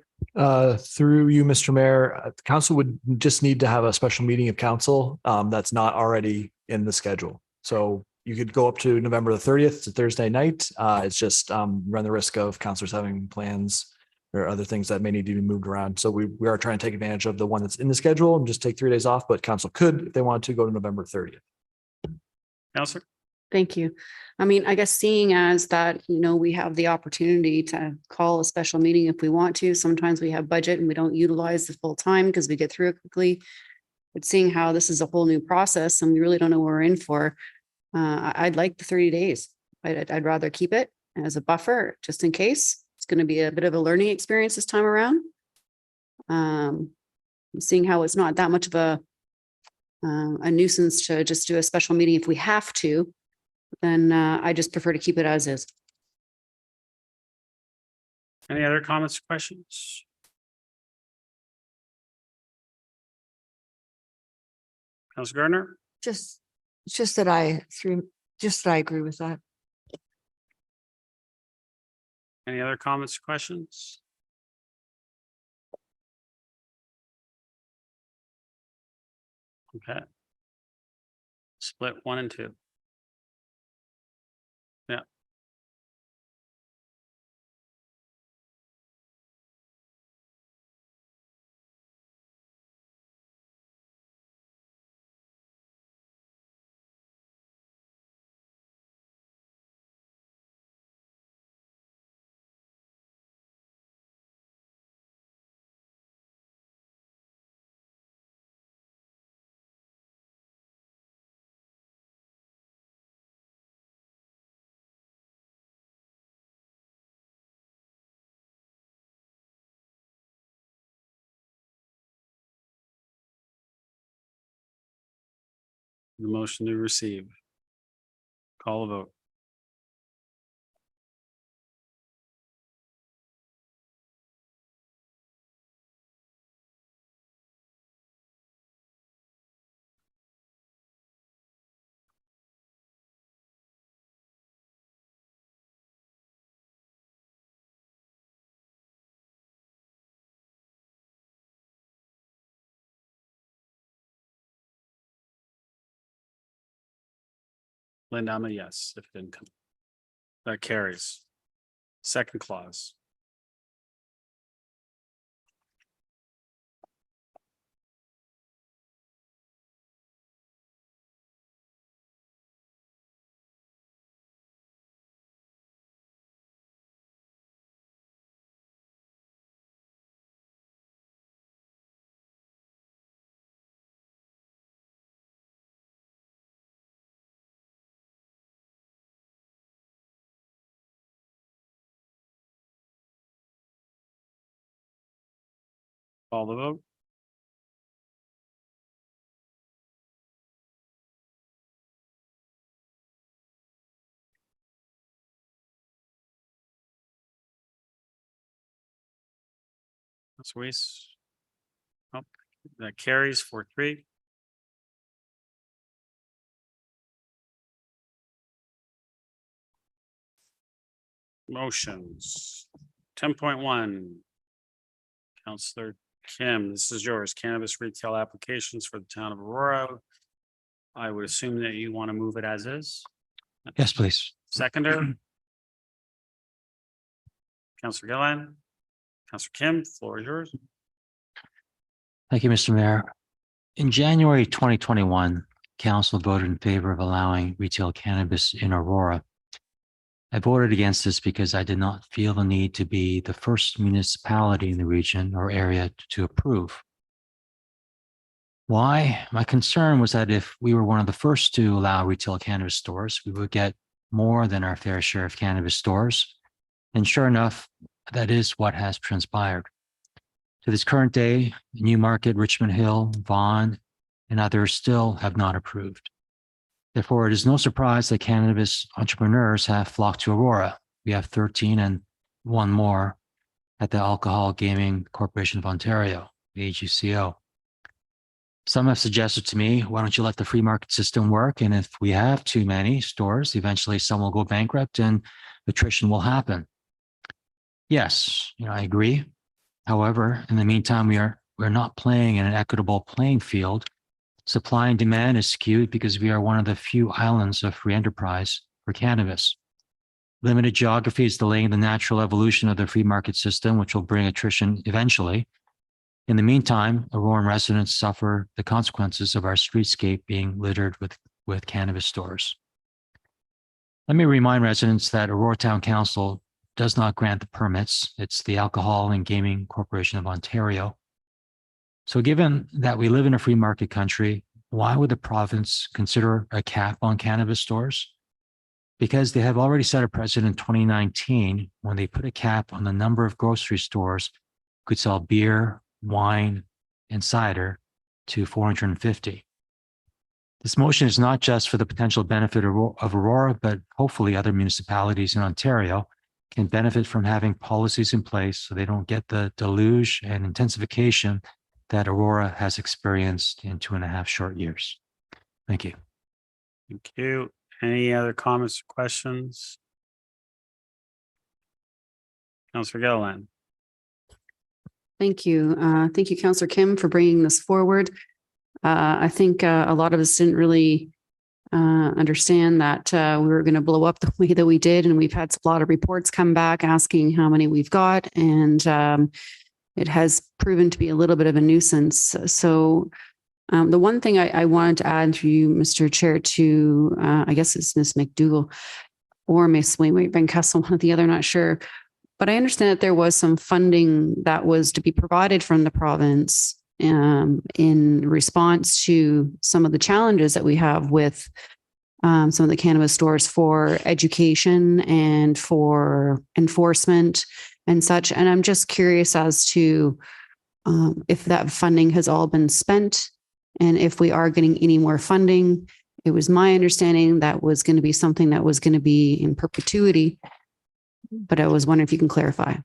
Through you, Mr. Mayor, the council would just need to have a special meeting of council that's not already in the schedule. So you could go up to November the 30th, it's a Thursday night. It's just run the risk of councilors having plans there are other things that may need to be moved around. So we are trying to take advantage of the one that's in the schedule and just take 3 days off, but council could, if they wanted to, go to November 30th. Counselor? Thank you. I mean, I guess seeing as that, we have the opportunity to call a special meeting if we want to. Sometimes we have budget and we don't utilize the full time because we get through it quickly. But seeing how this is a whole new process and we really don't know what we're in for, I'd like the 30 days. I'd rather keep it as a buffer just in case. It's going to be a bit of a learning experience this time around. Seeing how it's not that much of a nuisance to just do a special meeting if we have to, then I just prefer to keep it as is. Any other comments or questions? Councilor Gardner? Just that I agree with that. Any other comments or questions? Okay. Split 1 and 2. Yeah. The motion to receive. Call a vote. Linda, I'm a yes if it didn't come. That carries. Second clause. Call the vote. That's Weese. Oh, that carries 4-3. Motions. 10.1. Councillor Kim, this is yours. Cannabis retail applications for the town of Aurora. I would assume that you want to move it as is. Yes, please. Seconder. Councillor Gillen. Councillor Kim, floor is yours. Thank you, Mr. Mayor. In January 2021, council voted in favor of allowing retail cannabis in Aurora. I voted against this because I did not feel the need to be the first municipality in the region or area to approve. Why? My concern was that if we were one of the first to allow retail cannabis stores, we would get more than our fair share of cannabis stores. And sure enough, that is what has transpired. To this current day, Newmarket, Richmond Hill, Vaughan, and others still have not approved. Therefore, it is no surprise that cannabis entrepreneurs have flocked to Aurora. We have 13 and one more at the Alcohol Gaming Corporation of Ontario, the AGCO. Some have suggested to me, why don't you let the free market system work? And if we have too many stores, eventually some will go bankrupt and attrition will happen. Yes, I agree. However, in the meantime, we're not playing in an equitable playing field. Supply and demand is skewed because we are one of the few islands of free enterprise for cannabis. Limited geography is delaying the natural evolution of the free market system, which will bring attrition eventually. In the meantime, Aurora residents suffer the consequences of our streetscape being littered with cannabis stores. Let me remind residents that Aurora Town Council does not grant the permits. It's the Alcohol and Gaming Corporation of Ontario. So given that we live in a free market country, why would the province consider a cap on cannabis stores? Because they have already set a precedent in 2019 when they put a cap on the number of grocery stores could sell beer, wine, and cider to 450. This motion is not just for the potential benefit of Aurora, but hopefully other municipalities in Ontario can benefit from having policies in place so they don't get the deluge and intensification that Aurora has experienced in 2.5 short years. Thank you. Thank you. Any other comments or questions? Councillor Gilliland. Thank you. Thank you, Councillor Kim, for bringing this forward. I think a lot of us didn't really understand that we were going to blow up the way that we did. And we've had a lot of reports come back asking how many we've got. And it has proven to be a little bit of a nuisance. So the one thing I wanted to add through you, Mr. Chair, to I guess it's Ms. McDougall or Ms. Wainwright Van Kessel, one or the other, not sure. But I understand that there was some funding that was to be provided from the province in response to some of the challenges that we have with some of the cannabis stores for education and for enforcement and such. And I'm just curious as to if that funding has all been spent and if we are getting any more funding. It was my understanding that was going to be something that was going to be in perpetuity, but I was wondering if you can clarify.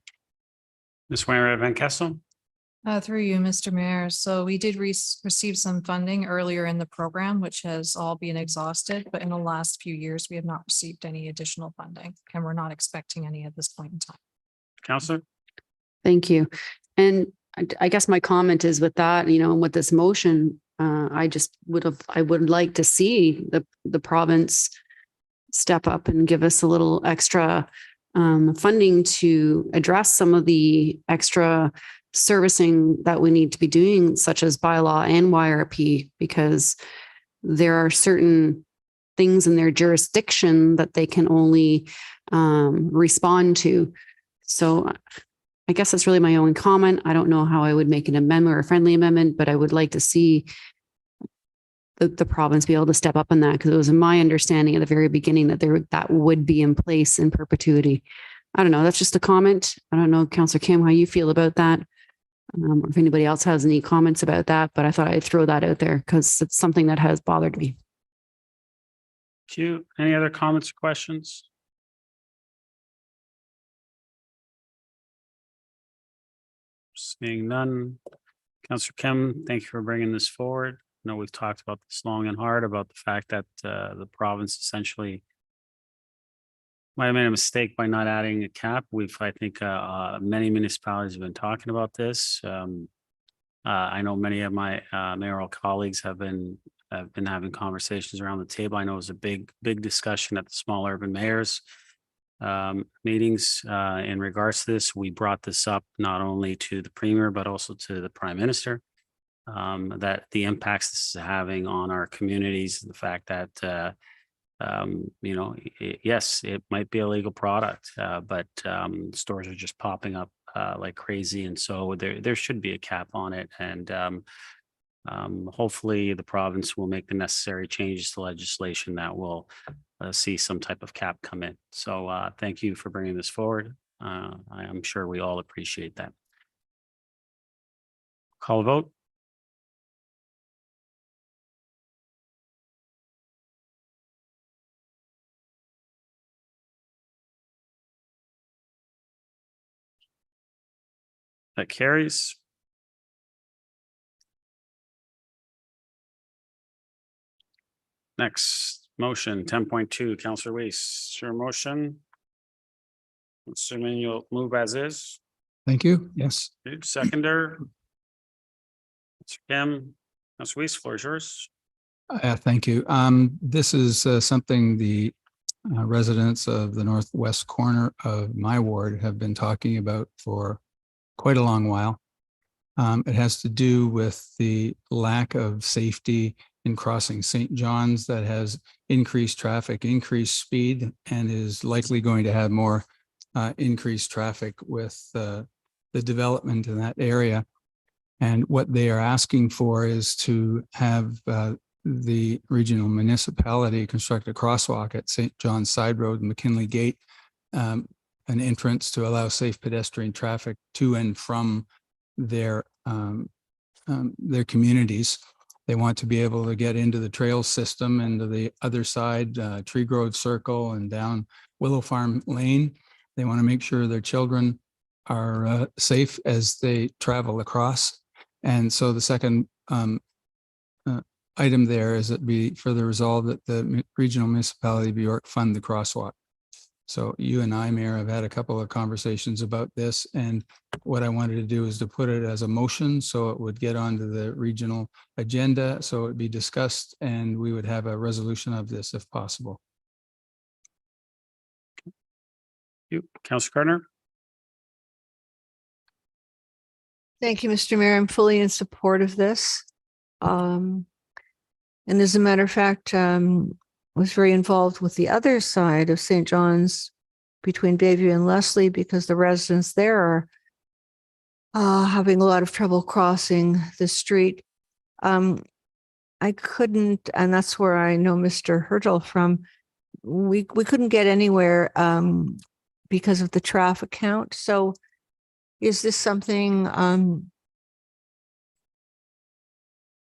Ms. Wainwright Van Kessel. Through you, Mr. Mayor. So we did receive some funding earlier in the program, which has all been exhausted, but in the last few years, we have not received any additional funding, and we're not expecting any at this point in time. Councillor. Thank you. And I guess my comment is with that, and with this motion, I would like to see the province step up and give us a little extra funding to address some of the extra servicing that we need to be doing, such as bylaw and YRP, because there are certain things in their jurisdiction that they can only respond to. So I guess that's really my own comment. I don't know how I would make an amendment or a friendly amendment, but I would like to see the province be able to step up on that, because it was my understanding at the very beginning that that would be in place in perpetuity. I don't know. That's just a comment. I don't know, Councillor Kim, how you feel about that. Or if anybody else has any comments about that, but I thought I'd throw that out there because it's something that has bothered me. Thank you. Any other comments or questions? Seeing none. Councillor Kim, thank you for bringing this forward. I know we've talked about this long and hard about the fact that the province essentially might have made a mistake by not adding a cap. I think many municipalities have been talking about this. I know many of my mayoral colleagues have been having conversations around the table. I know it was a big discussion at the small urban mayors meetings in regards to this. We brought this up not only to the premier, but also to the prime minister, that the impacts this is having on our communities, the fact that yes, it might be a legal product, but stores are just popping up like crazy. And so there should be a cap on it. And hopefully the province will make the necessary changes to legislation that will see some type of cap come in. So thank you for bringing this forward. I am sure we all appreciate that. Call a vote. That carries. Next motion, 10.2, Councillor Weese, your motion. Assuming you'll move as is. Thank you. Yes. Seconder. Councillor Kim, Councillor Weese, floor is yours. Thank you. This is something the residents of the northwest corner of my ward have been talking about for quite a long while. It has to do with the lack of safety in crossing St. John's that has increased traffic, increased speed, and is likely going to have more increased traffic with the development in that area. And what they are asking for is to have the regional municipality construct a crosswalk at St. John's Sideroad and McKinley Gate, an entrance to allow safe pedestrian traffic to and from their communities. They want to be able to get into the trail system and to the other side, Tree Grove Circle and down Willow Farm Lane. They want to make sure their children are safe as they travel across. And so the second item there is it be further resolved that the regional municipality of York fund the crosswalk. So you and I, Mayor, have had a couple of conversations about this, and what I wanted to do is to put it as a motion so it would get onto the regional agenda, so it'd be discussed, and we would have a resolution of this if possible. You, Councillor Gardner. Thank you, Mr. Mayor. I'm fully in support of this. And as a matter of fact, was very involved with the other side of St. John's between Bayview and Leslie, because the residents there are having a lot of trouble crossing the street. I couldn't, and that's where I know Mr. Hertel from. We couldn't get anywhere because of the traffic count. So is this something,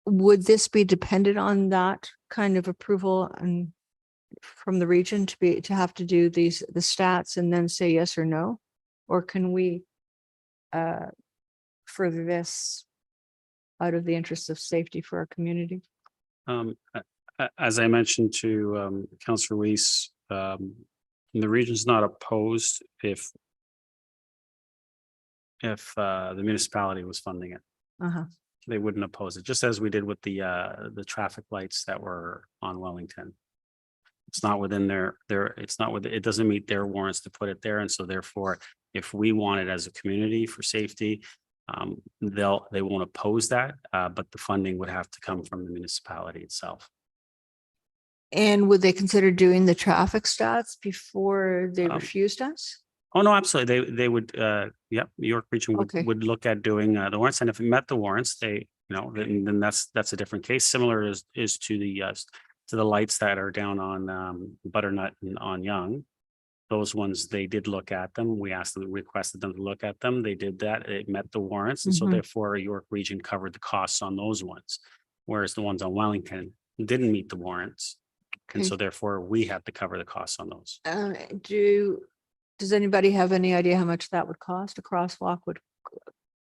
would this be dependent on that kind of approval and from the region to have to do the stats and then say yes or no? Or can we further this out of the interest of safety for our community? As I mentioned to Councillor Weese, the region's not opposed if the municipality was funding it. They wouldn't oppose it, just as we did with the traffic lights that were on Wellington. It's not within it doesn't meet their warrants to put it there. And so therefore, if we want it as a community for safety, they won't oppose that, but the funding would have to come from the municipality itself. And would they consider doing the traffic stats before they refused us? Oh, no, absolutely. They would, yep, York Region would look at doing the warrants, and if it met the warrants, then that's a different case. Similar is to the lights that are down on Butternut and on Young. Those ones, they did look at them. We requested them to look at them. They did that. It met the warrants, and so therefore York Region covered the costs on those ones, whereas the ones on Wellington didn't meet the warrants, and so therefore we have to cover the costs on those. Does anybody have any idea how much that would cost? A crosswalk would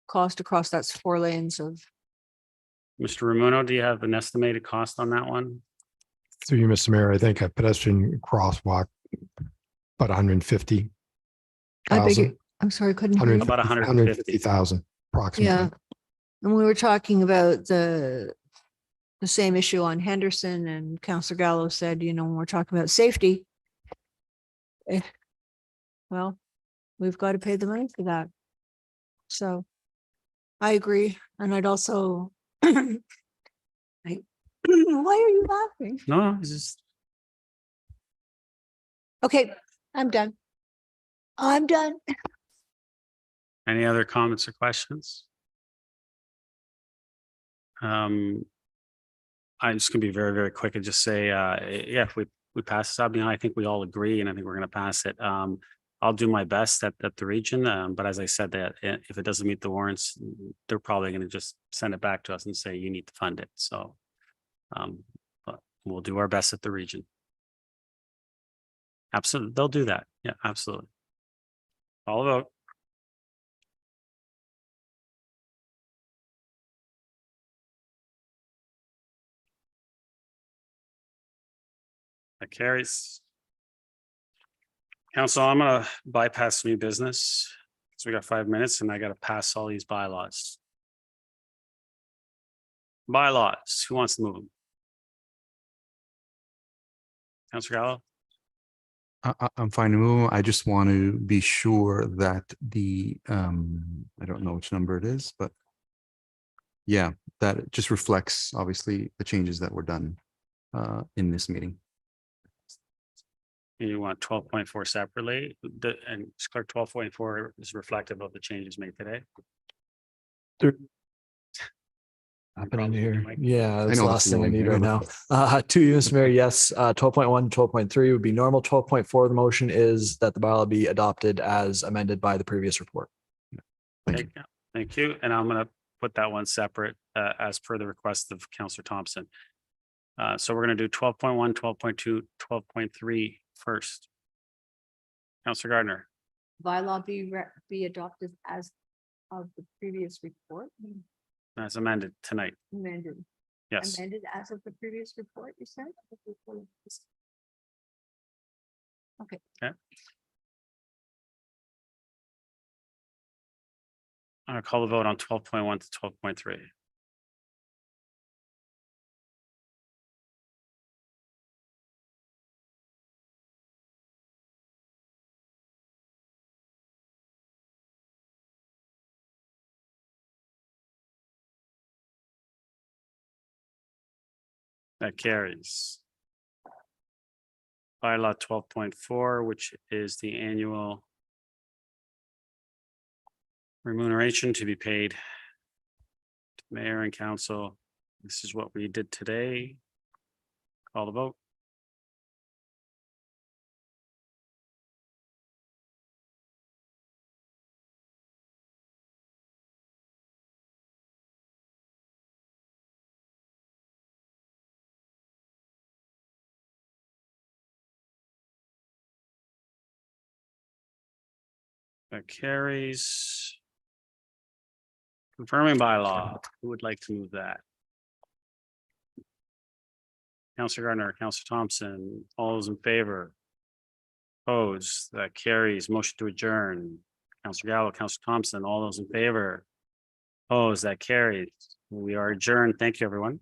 cost across that's 4 lanes of. Mr. Ramuno, do you have an estimated cost on that one? Through you, Mr. Mayor, I think a pedestrian crosswalk, about 150. I'm sorry, couldn't hear you. About 150,000 approximately. Yeah. And we were talking about the same issue on Henderson, and Councillor Gallo said, when we're talking about safety, well, we've got to pay the money for that. So I agree. And I'd also, why are you laughing? No, it's just. Okay, I'm done. Any other comments or questions? I'm just gonna be very, very quick and just say, yeah, if we pass this up, I think we all agree, and I think we're gonna pass it. I'll do my best at the region, but as I said, that if it doesn't meet the warrants, they're probably gonna just send it back to us and say, you need to fund it. So, but we'll do our best at the region. Absolutely, they'll do that. Yeah, absolutely. All vote. That carries. Council, I'm gonna bypass new business. So we got 5 minutes and I gotta pass all these bylaws. Bylaws, who wants to move them? Councillor Gallo? I'm fine to move. I just want to be sure that the, I don't know which number it is, but yeah, that it just reflects obviously the changes that were done in this meeting. You want 12.4 separately, and clerk 12.4 is reflective of the changes made today. Happening here. Yeah, I that's the know last it's thing I long. need I right know. now. To you, Mr. Mayor, yes, 12.1, 12.3 would be normal. 12.4, the motion is that the bylaw be adopted as amended by the previous report. Thank you. Thank you. And I'm gonna put that one separate as per the request of Councillor Thompson. So we're gonna do 12.1, 12.2, 12.3 first. Councillor Gardner, Bylaw be adopted as of the previous report, as amended tonight. amended. Yes. Amended as of the previous report, you said? Okay. Okay. I'll call the vote on 12.1 to 12.3. That carries. Bylaw 12.4, which is the annual remuneration to be paid to mayor and council. This is what we did today. Call the vote. That carries. Confirming bylaw, who would like to move that? Councillor Gardner, Councillor Thompson, all those in favor? Opposed, that carries. Motion to adjourn. Councillor Gallo, Councillor Thompson, all those in favor? Opposed, that carries. We are adjourned. Thank you, everyone.